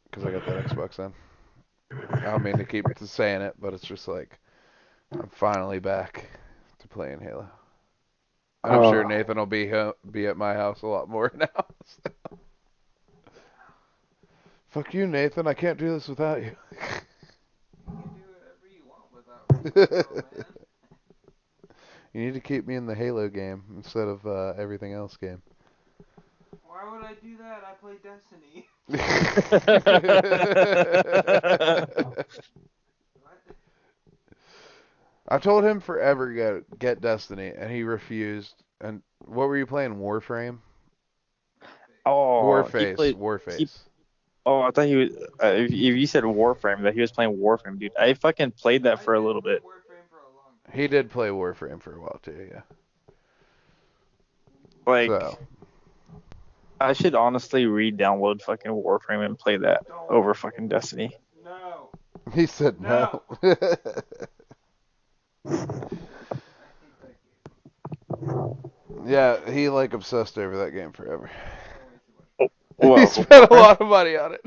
because I got that Xbox in. I don't mean to keep saying it, but it's just like I'm finally back to playing Halo. And I'm sure Nathan will be at my house a lot more now. So. Fuck you, Nathan. I can't do this without you. You can do whatever you want without me, though, man. You need to keep me in the Halo game instead of everything else game. Why would I do that? I play Destiny. What? I told him forever get Destiny, and he refused. And what were you playing? Warframe? Oh, he Warface. played. Warface. Oh, I thought he was. If you said Warframe, that he was playing Warframe, dude. I fucking played that for a little bit. Warframe for a long time. He did play Warframe for a while too, yeah. Like, So I should honestly re-download fucking Warframe and play that over fucking Destiny. No. he said no. I hate that game. Yeah, he like obsessed over that game forever. Well, he spent a lot of money on it.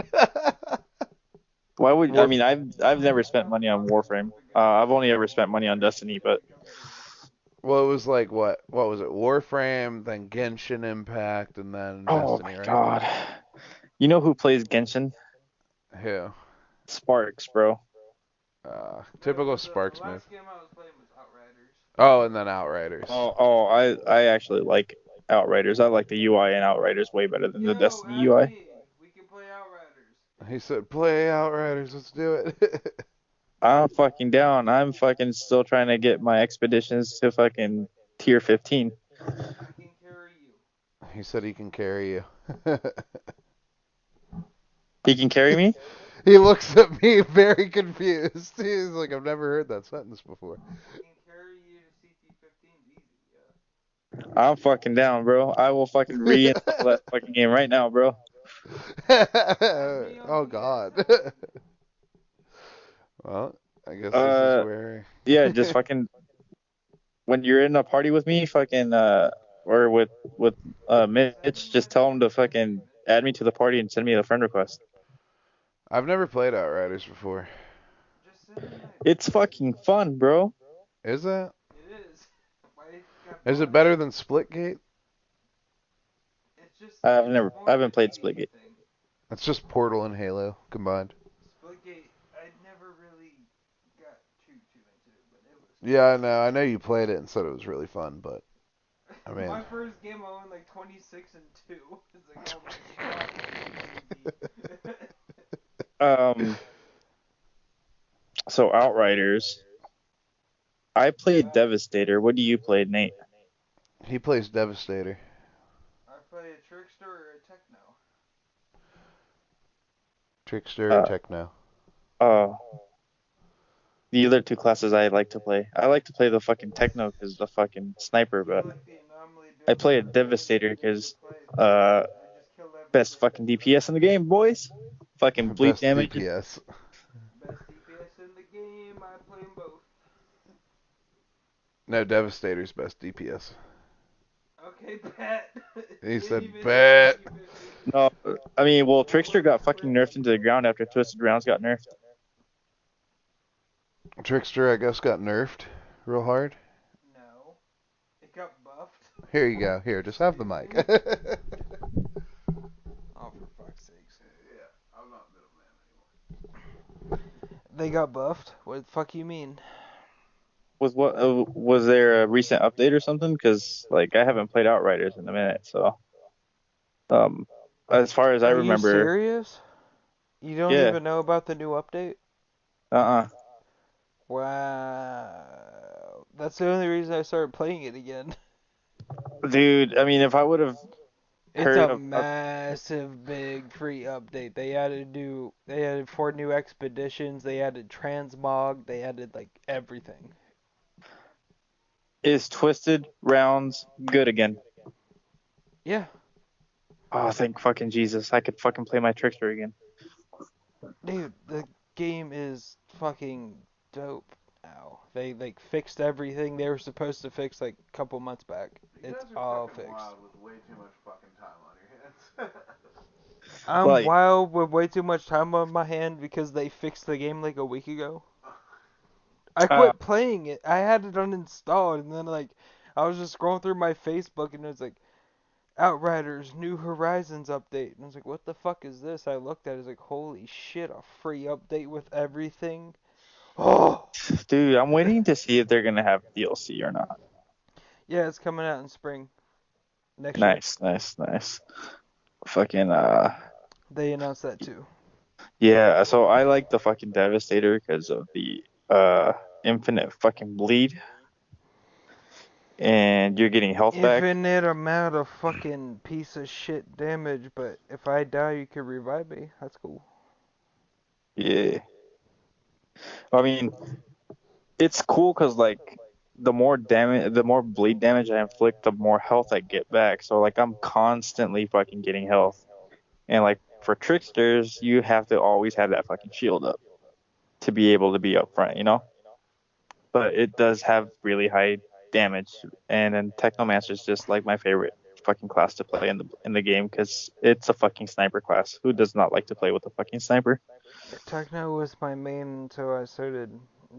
why would I mean I've never spent money on Warframe. I've only ever spent money on Destiny, but Well, it was like what was it? Warframe, then Genshin Impact, and then oh Destiny, my right? god, you know who plays Genshin? Who? Sparks, bro. Typical Sparks The move. last game I was playing was Outriders. Oh, and then Outriders. I actually like Outriders. I like the UI in Outriders way better than the Destiny add UI. me. We can play Outriders. He said, "Play Outriders, let's do it." I'm fucking down. I'm fucking still trying to get my expeditions to fucking tier 15. I can carry you. He said he can carry you. He can carry me? He looks at me very confused. He's like, I've never heard that sentence before. I can carry you to CT15 easy, yeah. I'm fucking down, bro. I will fucking reinstall that fucking game right now, bro. Oh God. Well, I guess this is where. Yeah, just fucking when you're in a party with me, fucking or with Mitch, just tell him to fucking add me to the party and send me a friend request. I've never played Outriders before. Just send him my... It's fucking fun, bro. Is it? It is. Why you got Is it bots? better than Splitgate? It's just... I more haven't played than Splitgate. anything. It's just Portal and Halo combined. Splitgate, I never really got too into it, but it was... Yeah, I know. I know you played it and said it was really fun, but I mean, My first game I won like 26 and 2. It's like, oh my god. So Outriders. I played Devastator. What do you play, Nate? He plays Devastator. I play a Trickster or a Techno. Trickster or Uh, Techno. uh, the other two classes I like to play. I like to play the fucking Techno because the fucking sniper, Feel but like the anomaly I doing play a what I did Devastator to because play. uh, I just killed best everything. fucking DPS in the game, boys. Fucking bleed Best damage. DPS. Best DPS in the game. I play them both. No, Devastator's best DPS. Okay, bet. He said, Even bet. 50-50. No, I mean, well, Trickster got fucking nerfed into the ground after Twisted Rounds got nerfed. Trickster, I guess, got nerfed real hard. No. It got buffed. Here you go. Here, just have the mic. Oh, for fuck's sakes. Yeah, I'm not middleman anymore. They got buffed? What the fuck you mean? Was there a recent update or something? Because like I haven't played Outriders in a minute, so as far as I Are you remember, serious? You don't yeah, even know about the new update? uh-uh. Wow. That's the only reason I started playing it again. Dude, I mean, if I would have It's heard a of, massive, big free update. They added 4 new expeditions. They added transmog. They added like everything. is Twisted Rounds good again? Yeah, Oh, thank fucking Jesus! I could fucking play my Trickster again. dude, the game is fucking dope now. They like fixed everything they were supposed to fix like a couple months back. It's all fixed. With way too much fucking time on your hands. I'm Like, wild with way too much time on my hand because they fixed the game like a week ago. I uh, quit playing it. I had it uninstalled, and then like I was just scrolling through my Facebook, and it was like Outriders New Horizons update, and I was like, what the fuck is this? I looked at it, I was like, holy shit, a free update with everything. Oh, dude, I'm waiting to see if they're gonna have DLC or not. yeah, it's coming out in spring next year. Nice. Fucking They announced that too. yeah. So I like the fucking Devastator because of the infinite fucking bleed, and you're getting health back. Infinite amount of fucking piece of shit damage, but if I die, you can revive me. That's cool. Yeah. I mean, it's cool because like the more damage, the more bleed damage I inflict, the more health I get back. So like I'm constantly fucking getting health, and like for tricksters, you have to always have that fucking shield up to be able to be up front, you know. But it does have really high damage, and then Technomancer is just like my favorite fucking class to play in the game because it's a fucking sniper class. Who does not like to play with a fucking sniper? Techno was my main until I started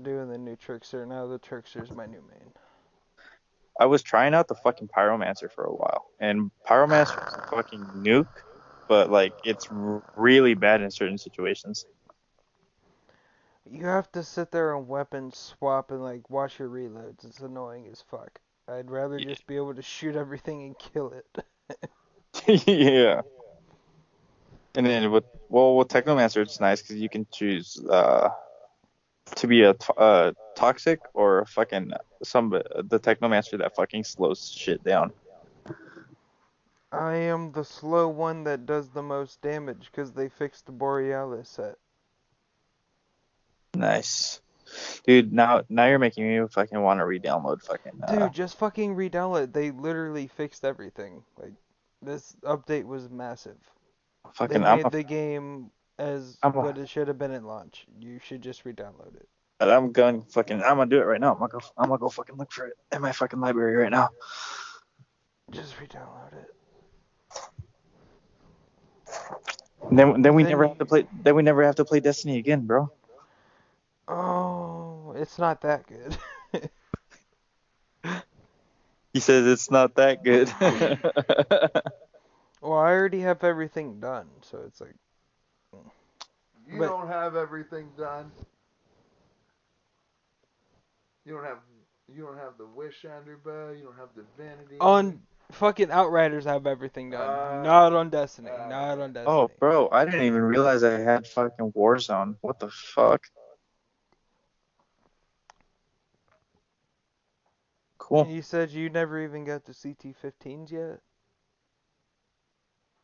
doing the new Trickster. Now the Trickster's my new main. I was trying out the fucking Pyromancer for a while, and Pyromancer is a fucking nuke, but like it's really bad in certain situations. You have to sit there and weapon swap and like watch your reloads. It's annoying as fuck. I'd rather just be able to shoot everything and kill it. Yeah. And then with Technomancer, it's nice because you can choose to be a toxic or fucking the Technomancer that fucking slows shit down. I am the slow one that does the most damage because they fixed the Borealis set. Nice. Dude, now you're making me fucking want to re-download fucking Dude, just fucking re-download it. They literally fixed everything. Like, this update was massive. They fucking made the game as I'm what it should have been at launch. You should just re-download it. I'm gonna do it right now. I'm gonna go fucking look for it in my fucking library right now. Just re-download it. Then we Then never have to play. Then we never have to play Destiny again, bro. Oh, it's not that good. He says it's not that good. Well, I already have everything done, so it's like. You But- don't have everything done. You don't have the wish on your bow. You don't have divinity. On fucking Outriders, I have everything done. Not on Destiny. Not on Destiny. Oh, bro, I didn't even realize I had fucking Warzone. What the fuck? Cool. You said you never even got to CT-15s yet?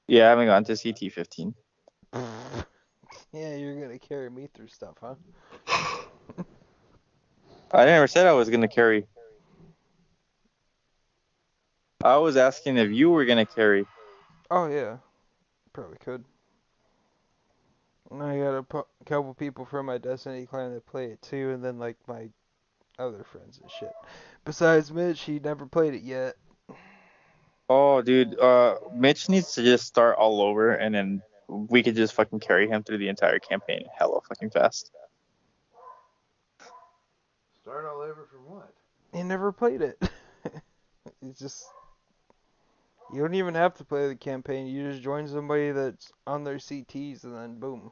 Yeah, I haven't gotten to CT-15. Yeah, you're gonna carry me through stuff, huh? I never said I was gonna carry. I was asking if you were gonna carry. Oh yeah, probably could. And I got a couple people from my Destiny clan that play it too, and then like my other friends and shit. Besides Mitch, he never played it yet. Oh, dude, Mitch needs to just start all over, and then we could just fucking carry him through the entire campaign hella fucking fast. Start all over from what? He never played it. It's just you don't even have to play the campaign. You just join somebody that's on their CTs, and then boom.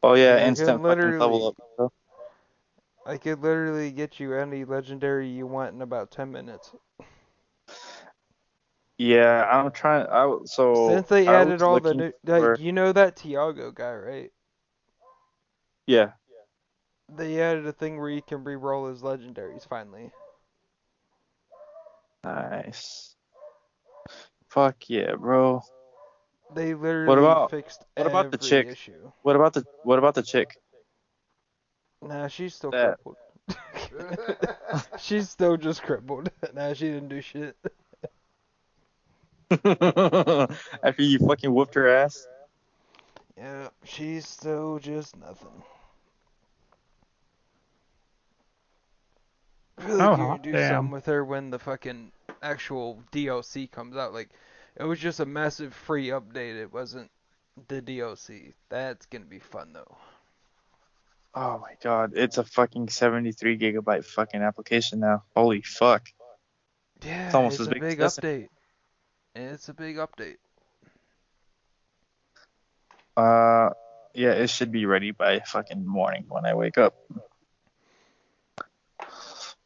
Oh yeah, I instant can fucking level literally, up. Bro. I could literally get you any legendary you want in about 10 minutes. Yeah, I'm trying. Since they I added was all the looking new, for. like you know that Tiago guy, right? Yeah. They added a thing where you can re-roll his legendaries finally. Nice. Fuck yeah, bro. They What literally about fixed what about the every chick? issue. What about the chick? Nah, she's still That crippled. She's still just crippled. Nah, she didn't do shit. after you fucking whooped her ass. Yeah, she's still just nothing. I feel like you Oh, can do damn. something with her when the fucking actual DLC comes out. Like, it was just a massive free update. It wasn't the DLC. That's gonna be fun though. Oh my god, it's a fucking 73 gigabyte fucking application now. Holy fuck. It's Yeah, almost it's as a big as big Destiny. update. It's a big update. Uh, yeah, it should be ready by fucking morning when I wake up.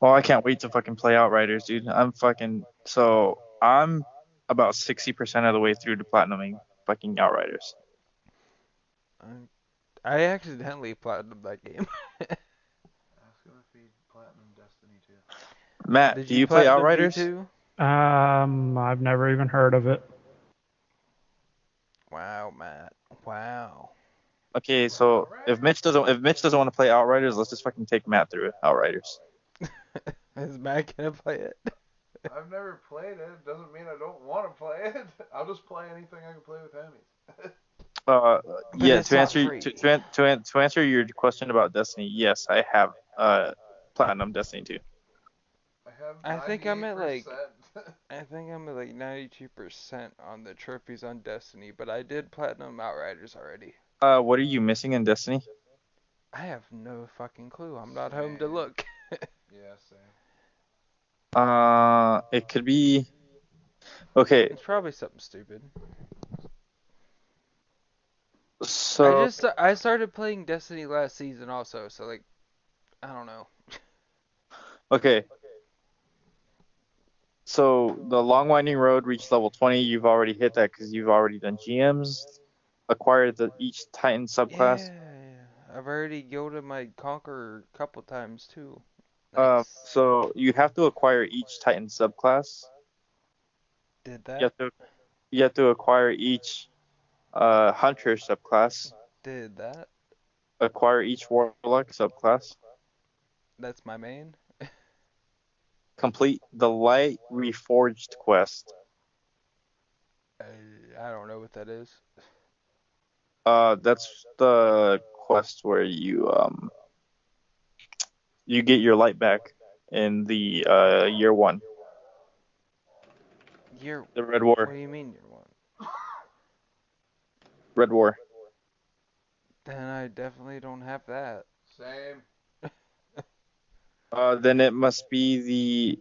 Oh, I can't wait to fucking play Outriders, dude. I'm about 60% of the way through to platinuming fucking Outriders. I accidentally platinumed that game. Ask him if he platinum Destiny 2. Matt, Did do you you play platinum Outriders? D2? I've never even heard of it. Wow, Matt. Wow. Okay, so if Mitch doesn't want to play Outriders, let's just fucking take Matt through Outriders. Is Matt gonna play it? I've never played it. Doesn't mean I don't want to play it. I'll just play anything I can play with enemies. Yeah, it's not free. to answer your question about Destiny, yes, I have platinum Destiny 2. I have I think I'm at 98%. I think I'm at like 92% on the trophies on Destiny, but I did platinum Outriders already. What are you missing in Destiny? I have no fucking clue. I'm not home to look. Yeah, same. It could be. Okay, It's probably something stupid. so I started playing Destiny last season also, so like I don't know. okay, so the long winding road reached level 20. You've already hit that because you've already done GMs, acquired each Titan subclass. Yeah. I've already gilded my Conqueror a couple times too. Nice. So you have to acquire each Titan subclass. Did You that? have to you have to acquire each Hunter subclass. Did that? Acquire each Warlock subclass. That's my main. Complete the Light Reforged quest. I don't know what that is. That's the quest where you get your light back in the year one. The Red What War. do you mean you're one? Red War. Then I definitely don't have that. Same. Then it must be the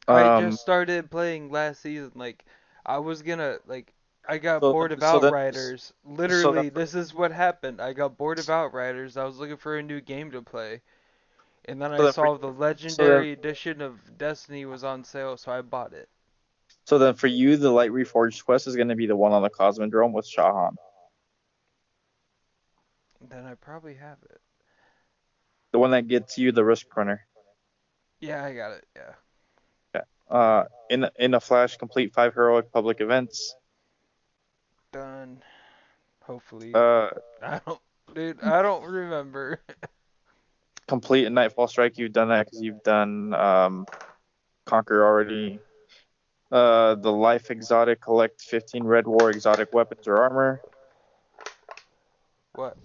I just started playing last season. Like, I was gonna, like, I got so bored of so that Outriders. so Literally, that this is what happened. I got bored of Outriders. I was looking for a new game to play. And then so I that for, saw the so then Legendary Edition of Destiny was on sale, so I bought it. so then for you the Light Reforged quest is going to be the one on the Cosmodrome with Shahan. Then I probably have it. The one that gets you the Risk Runner. Yeah, I got it. Yeah. In a flash, complete 5 heroic public events. Done. Hopefully. Uh, I don't remember. complete a Nightfall Strike. You've done that because you've done Conquer already. The Life Exotic, collect 15 Red War exotic weapons or armor. What?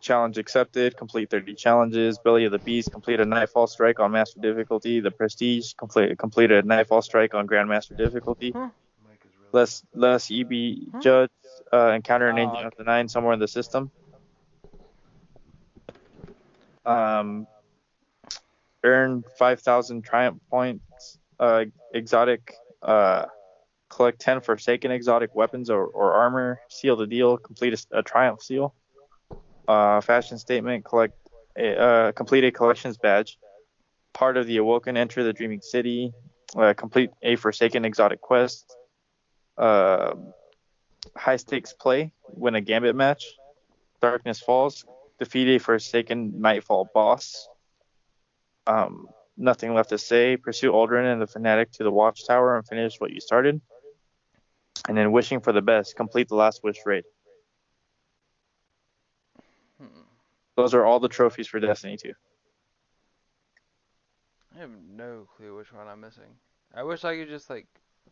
Challenge accepted. Complete 30 challenges. Belly of the Beast. Complete a Nightfall Strike on Master difficulty. The Prestige. Complete a Nightfall Strike on Grandmaster difficulty. Huh? Less EB judge. Encounter an Agent of the Nine somewhere in the system. Earn 5,000 Triumph points. Exotic. Collect 10 Forsaken exotic weapons or armor. Seal the deal. Complete a Triumph seal. Fashion statement. Complete a collections badge. Part of the Awoken. Enter the Dreaming City. Complete a Forsaken exotic quest. High stakes play. Win a Gambit match. Darkness Falls. Defeat a Forsaken Nightfall boss. Nothing left to say. Pursue Aldrin and the Fanatic to the Watchtower and finish what you started. And then wishing for the best. Complete the Last Wish raid. Those are all the trophies for Destiny 2. I have no clue which one I'm missing. I wish I could just like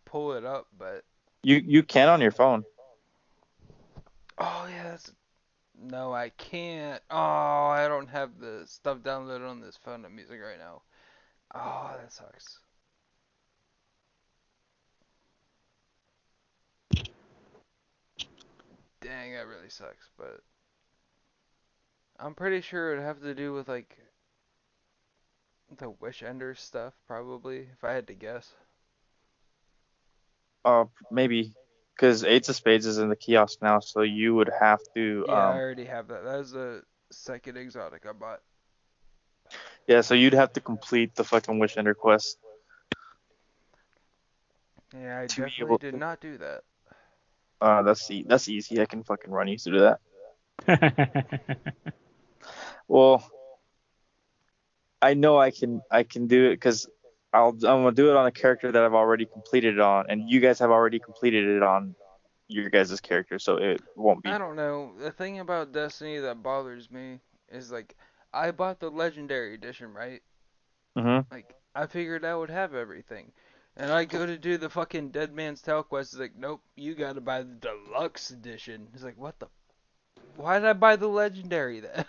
pull it up, but You can on your phone. oh yeah, no, I can't. Oh, I don't have the stuff downloaded on this phone I'm using right now. Oh, that sucks. Dang, that really sucks, but I'm pretty sure it'd have to do with like the Wish Ender stuff, probably, if I had to guess. Maybe. Because Eights of Spades is in the kiosk now, so you would have to... Yeah, I already have that. That was the second exotic I bought. Yeah, so you'd have to complete the fucking Wish Ender quest. Yeah, I to be definitely able did to- not do that. That's easy. I can fucking run you through that. Well, I know I can do it because I'm gonna do it on a character that I've already completed it on, and you guys have already completed it on your guys' character, so it won't be. I don't know. The thing about Destiny that bothers me is like I bought the Legendary Edition, right? Mm-hmm. Like I figured I would have everything. And I go to do the fucking Dead Man's Tale quest. It's like, nope, you gotta buy the Deluxe Edition. It's like, what the? Why did I buy the Legendary then?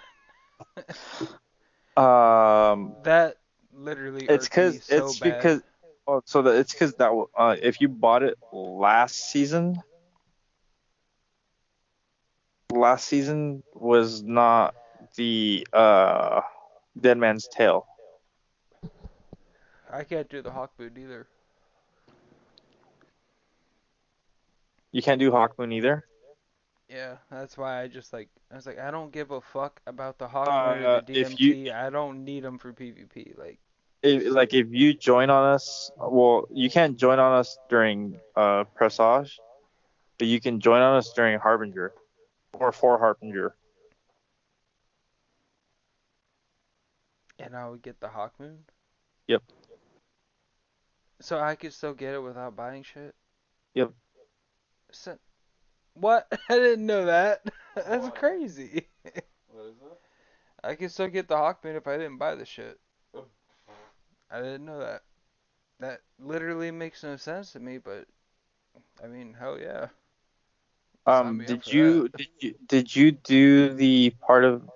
That literally irked me so bad. Because it's because that if you bought it last season was not the Dead Man's Tale. I can't do the Hawk Boot either. You can't do Hawkmoon either. Yeah, that's why I was like, I don't give a fuck about the Hawkmoon or the If DMT. I don't need them for PvP. if you join on us, well, you can't join on us during Presage, but you can join on us during Harbinger or for Harbinger. And I would get the Hawkmoon? Yep. So I could still get it without buying shit? Yep. So, what? I didn't know that. That's crazy. What is that? I could still get the Hawkmoon if I didn't buy the shit. I didn't know that. That literally makes no sense to me, but I mean, hell yeah. Sign me up Did for you that. did you do the part of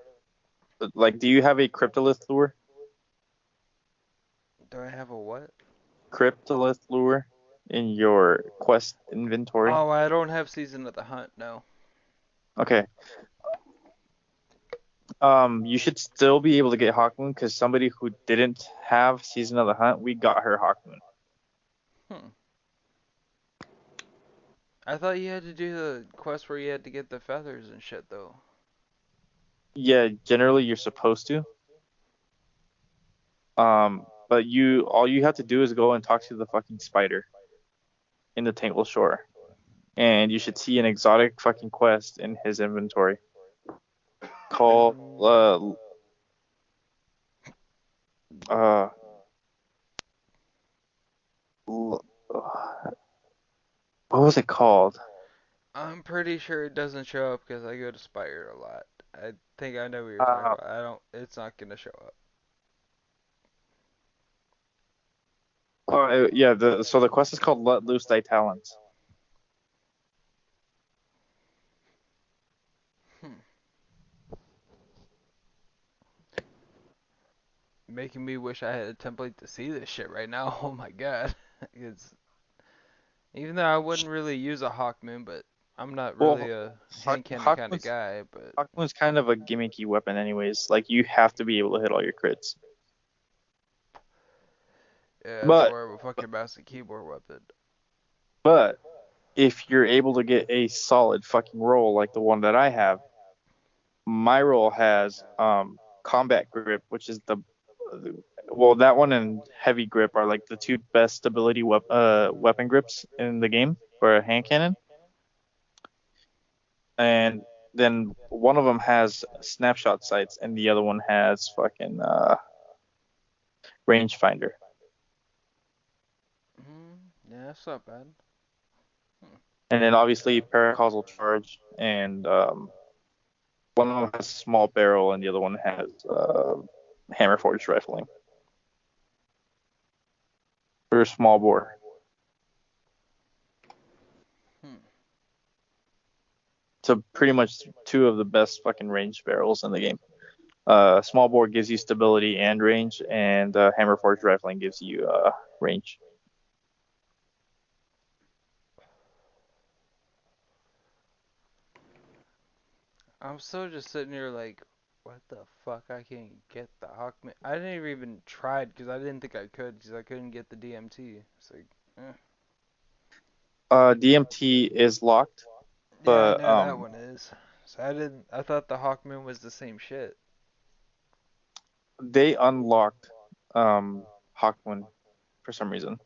do you have a Cryptolith lure? Do I have a what? Cryptolith lure in your quest inventory? Oh, I don't have Season of the Hunt, no. Okay. You should still be able to get Hawkmoon because somebody who didn't have Season of the Hunt, we got her Hawkmoon. I thought you had to do the quest where you had to get the feathers and shit, though. Yeah, generally you're supposed to. But all you have to do is go and talk to the fucking spider in the Tangle Shore, and you should see an exotic fucking quest in his inventory called what was it called? I'm pretty sure it doesn't show up because I go to Spire a lot. I think I know what you're talking Uh, about. I don't. It's not gonna show up. yeah. So the quest is called Let Loose Thy Talons. Hmm. Making me wish I had a template to see this shit right now. Oh my god. It's even though I wouldn't really use a Hawk Moon, but I'm not really Well, a hand cannon kind of Hawkmoon's guy. But Hawkmoon's kind of a gimmicky weapon, anyways. Like you have to be able to hit all your crits. yeah, it's But more of a fucking mouse and keyboard weapon. but if you're able to get a solid fucking roll like the one that I have, my roll has combat grip, which is well, that one and heavy grip are like the two best stability weapon grips in the game for a hand cannon. And then one of them has snapshot sights, and the other one has fucking rangefinder. Yeah, that's not bad. And then obviously paracausal charge, and one of them has small barrel, and the other one has hammer forged rifling for small bore. So pretty much two of the best fucking range barrels in the game. Small bore gives you stability and range, and hammer forged rifling gives you range. I'm still just sitting here like, what the fuck? I can't get the Hawkman. I didn't even try because I didn't think I could because I couldn't get the DMT. It's like, DMT is locked, yeah, I but know that one is. So I didn't. I thought the Hawkman was the same shit. they unlocked Hawkmoon for some reason.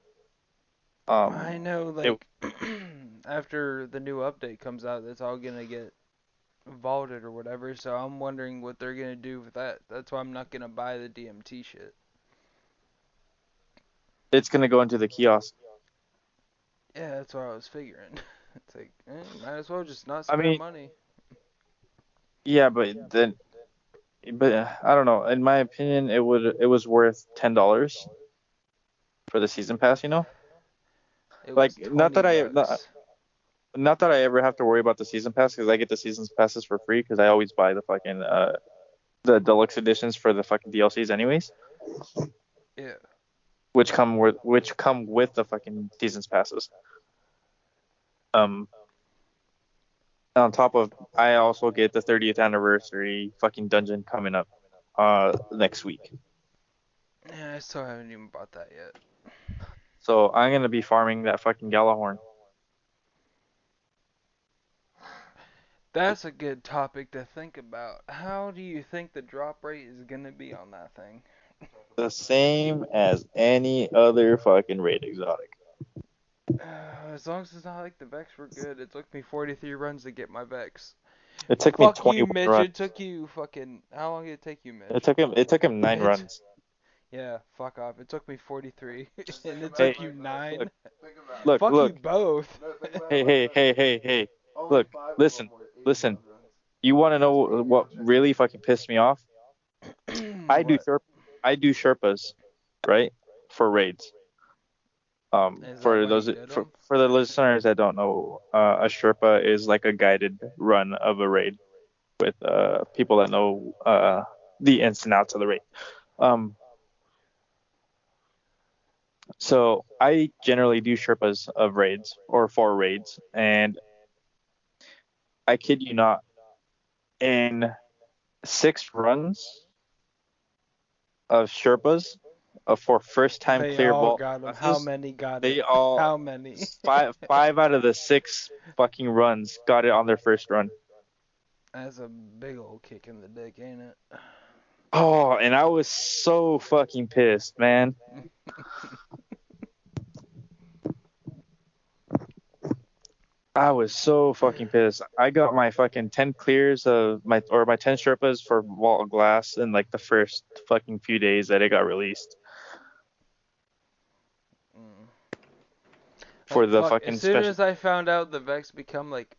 I know, It, like, after the new update comes out, that's all gonna get vaulted or whatever. So I'm wondering what they're gonna do with that. That's why I'm not gonna buy the DMT shit. it's gonna go into the kiosk. Yeah, that's what I was figuring. It's like, might as well just not I spend mean, money. yeah, but I don't know. In my opinion, it was worth $10 for the season pass. You know, It like was 20 bucks. not that I ever have to worry about the season pass because I get the season passes for free because I always buy the fucking the deluxe editions for the fucking DLCs anyways, Yeah. which come with the fucking seasons passes. Um, on top of, I also get the 30th anniversary fucking dungeon coming up next week. Yeah, I still haven't even bought that yet. So I'm gonna be farming that fucking Galahorn. That's a good topic to think about. How do you think the drop rate is gonna be on that thing? The same as any other fucking raid exotic. As long as it's not like the Vex were good. It took me 43 runs to get my Vex. It took me Fuck you, 21 Mitch. runs. It took you fucking. How long did it take you, Mitch? It took him 9 runs. Yeah, fuck off. It took me 43, and it Hey, took you 9. look, Fuck you look. both. Hey. Look, listen. You want to know what really fucking pissed me off? I do What? I do Sherpas, right? For raids. Is that For why you those did them? for the listeners that don't know, a Sherpa is like a guided run of a raid with people that know the ins and outs of the raid. So I generally do Sherpas of raids or for raids, and I kid you not, in 6 runs of Sherpas for first time They clear all vault got them. How classes, many got they it? all How many? five out of the 6 fucking runs got it on their first run. That's a big old kick in the dick, ain't it? Oh, and I was so fucking pissed, man. I was so fucking pissed. I got my fucking 10 clears of my 10 Sherpas for Vault of Glass in like the first fucking few days that it got released. for Like, the fuck, fucking as soon special. as I found out the Vex became like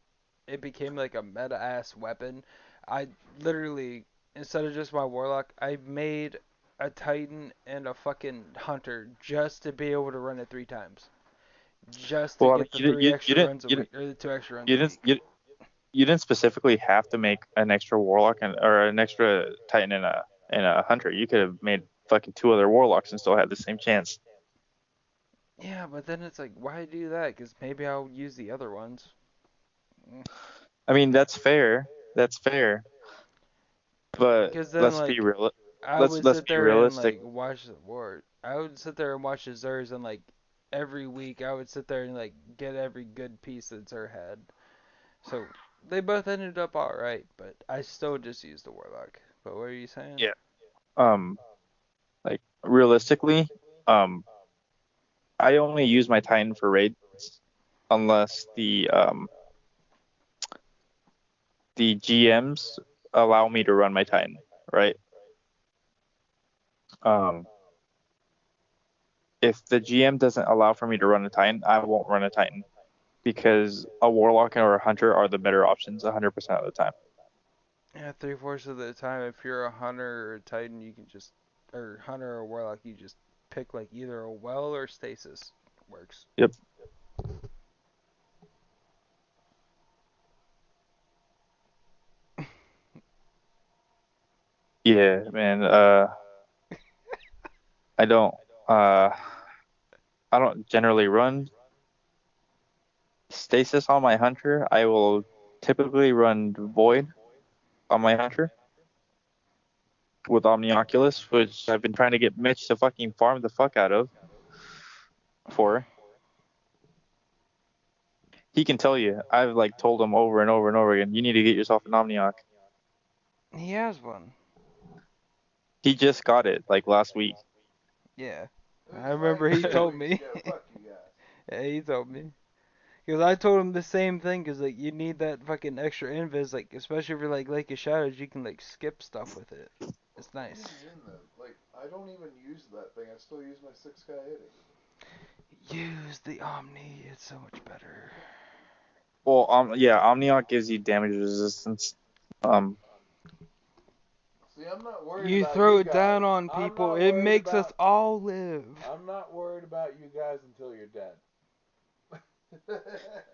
a meta ass weapon, I literally, instead of just my Warlock, I made a Titan and a fucking Hunter just to be able to run it 3 times. Just to Well, I mean, get the 3 extra runs a week, or the 2 extra runs a week. you didn't specifically have to make an extra Warlock or an extra Titan and a Hunter. You could have made fucking 2 other Warlocks and still had the same chance. Yeah, but then it's like, why do that? Because maybe I'll use the other ones. I mean, that's fair. That's fair. But Because then, let's like, be real. I Let's would let's sit be there and realistic. like watch the war. I would sit there and watch the Zers, and like every week I would sit there and like get every good piece that Zer had. So they both ended up alright, but I still just used the Warlock. But what are you saying? Yeah. Like realistically, I only use my Titan for raids unless the GMs allow me to run my Titan, right? If the GM doesn't allow for me to run a Titan, I won't run a Titan because a Warlock or a Hunter are the better options 100% of the time. Yeah, 3/4 of the time, if you're a Hunter or a Titan, you can just, or Hunter or Warlock, you just pick like either a Well or Stasis. Works. Yep. Yeah, man. I don't. Uh, I don't generally run Stasis on my Hunter. I will typically run Void on my Hunter with Omnioculus, which I've been trying to get Mitch to fucking farm the fuck out of. For he can tell you, I've like told him over and over and over again, you need to get yourself an Omnioc. He has one. He just got it like last week. Yeah. I remember he told me. Yeah, he told me. Because I told him the same thing, because like you need that fucking extra invis, like especially for like Lake of Shadows, you can like skip stuff with it. It's nice. Like, I don't even use that thing. I still use my 6K80. Use the Omni, it's so much better. Well, yeah, Omnioc gives you damage resistance. See, I'm not worried You about throw you it guys. down on I'm people, not it worried makes about- us all live. I'm not worried about you guys until you're dead.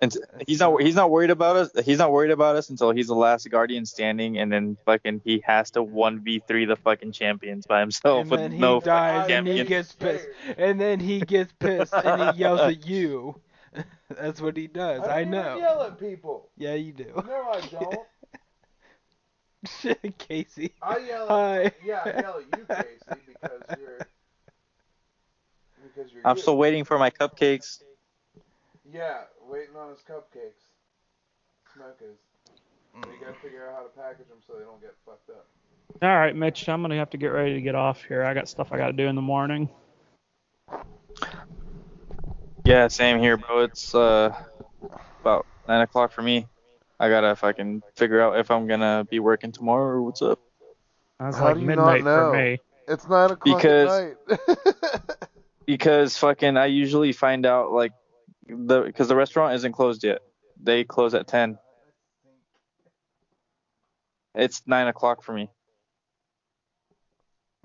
And he's not worried about us. He's not worried about us until he's the last Guardian standing, and then fucking he has to 1v3 the fucking champions by himself And with then he no dies fucking and he champion. gets pissed. And then he gets pissed and he yells at you. That's what he does. I don't know. even yell at people. Yeah, you do. No, I don't. Casey. I yell Hi. at I yell at you, Casey, because you're. I'm still waiting for my cupcakes. Yeah, waiting on his cupcakes. Smoke is. You gotta figure out how to package them so they don't get fucked up. All right, Mitch, I'm gonna have to get ready to get off here. I got stuff I gotta do in the morning. Yeah, same here, bro. It's about 9 o'clock for me. I gotta fucking figure out if I'm gonna be working tomorrow or what's up. That's How like do you midnight not know? for me. It's 9 o'clock Because- at night. Because fucking I usually find out like because the restaurant isn't closed yet. They close at 10. It's 9 o'clock for me.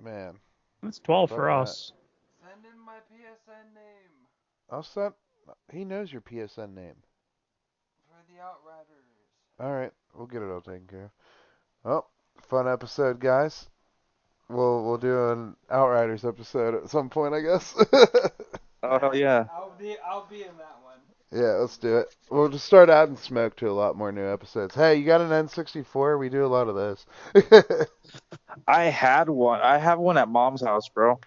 Man, It's 12 for Fuck that. us. Send in my PSN name I'll send. He knows your PSN name. for the Outriders. All right, we'll get it all taken care of. Oh, fun episode, guys. We'll do an Outriders episode at some point, I guess. Oh hell yeah. I'll be in that one. Yeah, let's do it. We'll just start adding smoke to a lot more new episodes. Hey, you got an N64? We do a lot of those. I had one. I have one at mom's house, bro.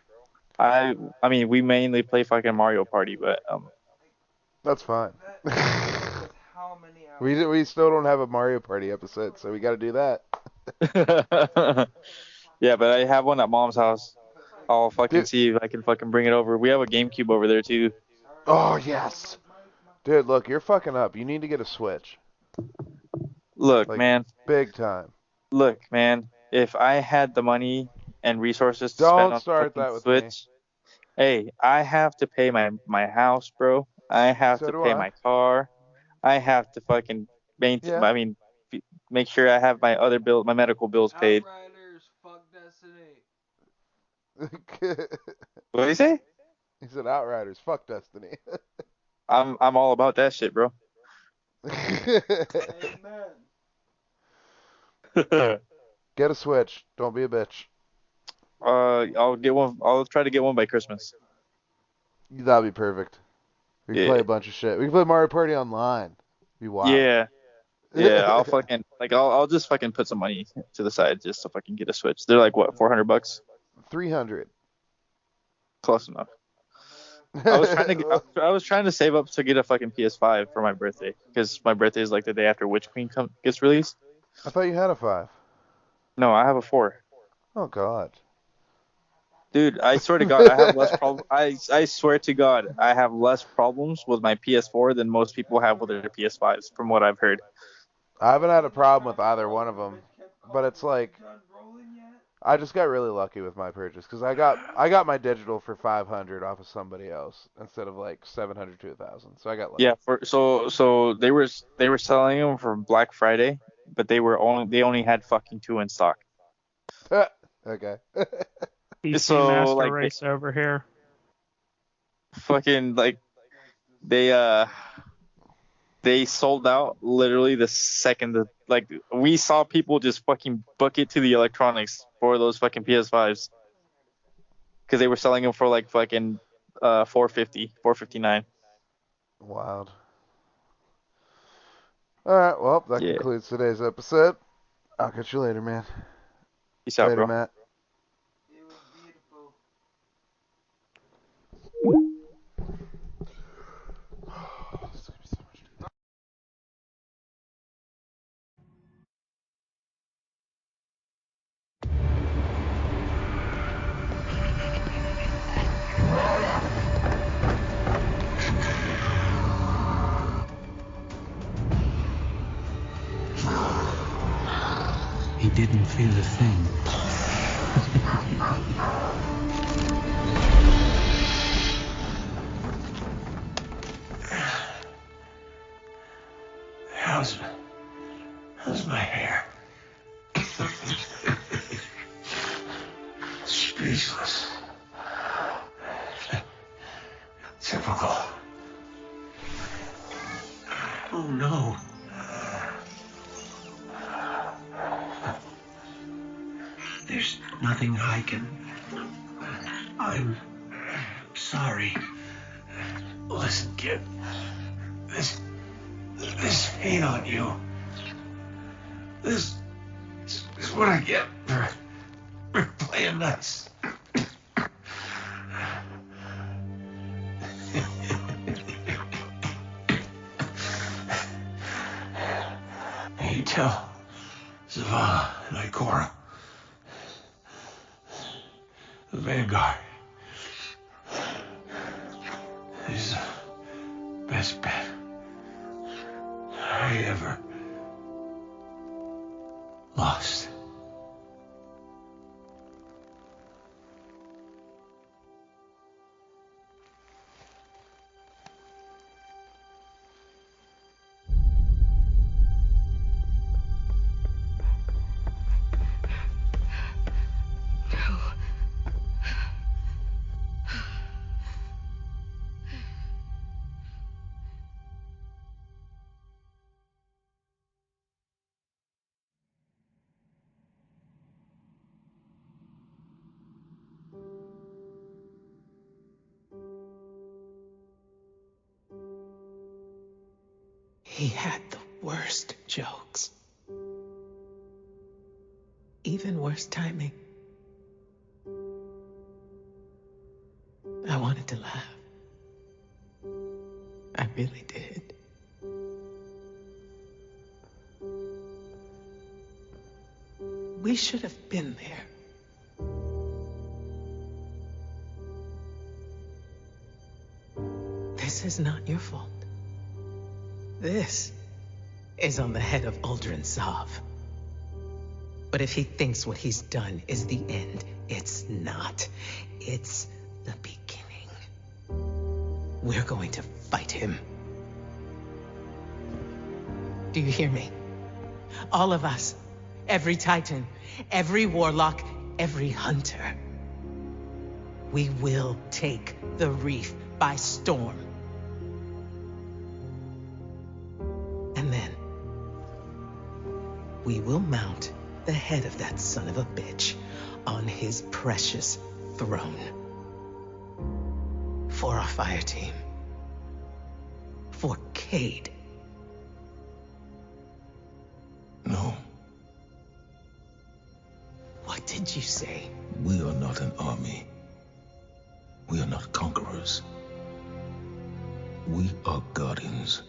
I mean we mainly play fucking Mario Party, but That's fine. How many hours? We still don't have a Mario Party episode, so we got to do that. yeah, but I have one at mom's house. I'll fucking Dude. see if I can fucking bring it over. We have a GameCube over there too. Oh yes, dude. Look, you're fucking up. You need to get a Switch, Look, Like- man. big time. Look, man. If I had the money and resources to spend Don't on start fucking that with me. Switch, hey, I have to pay my house, bro. I have So to do pay I. my car. I have to fucking maintain. Yeah. I mean, make sure I have my other bill, my medical bills paid. Outriders, fuck Destiny. What do you say? He said Outriders. Fuck Destiny. I'm all about that shit, bro. Amen. Get a Switch. Don't be a bitch. I'll get one. I'll try to get one by Christmas. That'd be perfect. We can Yeah. play a bunch of shit. We can play Mario Party online. Be wild. Yeah. Yeah, I'll fucking I'll just fucking put some money to the side just to fucking get a Switch. They're like what, $400? 300. Close enough. I was trying to save up to get a fucking PS5 for my birthday because my birthday is like the day after Witch Queen gets released. I thought you had a 5. No, I have a 4. Oh God. Dude, I swear to God, I have less problems. I swear to God, I have less problems with my PS4 than most people have with their PS5s, from what I've heard. I haven't had a problem with either one of them, but it's like I just got really lucky with my purchase because I got my digital for 500 off of somebody else instead of like 700 to 1,000. So I got lucky. Yeah, so they were selling them for Black Friday, but they only had fucking 2 in stock. Okay. PC So, Master like, Race over here. Fucking like they sold out literally the second that, like, we saw people just fucking book it to the electronics for those fucking PS5s because they were selling them for like fucking $459. Wild. All right. Well, that Yeah. concludes today's episode. I'll catch you later, man. Peace out, Later, bro. Matt. It was beautiful. He didn't feel a thing. How's my hair? Speechless. Typical. Oh no. There's nothing I can... I'm sorry. Listen, kid. This hate on you. This is what I get for playing nuts. You tell Zavala and Ikora. The Vanguard is the best bet I ever lost. He had the worst jokes. Even worse timing. I wanted to laugh. I really did. We should have been there. This is not your fault. This is on the head of Uldren Sov. But if he thinks what he's done is the end, it's not. It's the beginning. we're going to fight him. Do you hear me? All of us. Every Titan, every Warlock, every Hunter. We will take the Reef by storm. And then we will mount the head of that son of a bitch on his precious throne. For our fire team. For Cade. No. What did you say? We are not an army. We are not conquerors. We are guardians.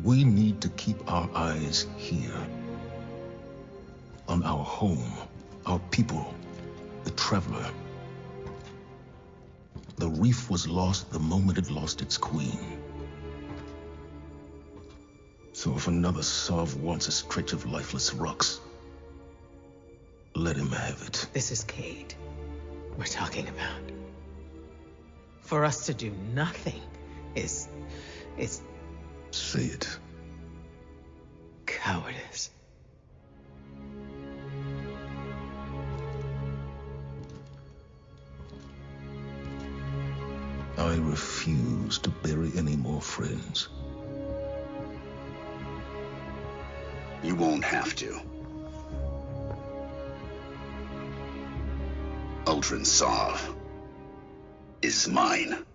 We need to keep our eyes here. On our home, our people, the Traveler. The Reef was lost the moment it lost its queen. So if another Sov wants a stretch of lifeless rocks, let him have it. This is Cade we're talking about. For us to do nothing is Say it. cowardice. I refuse to bury any more friends. You won't have to. Ultran Sov is mine.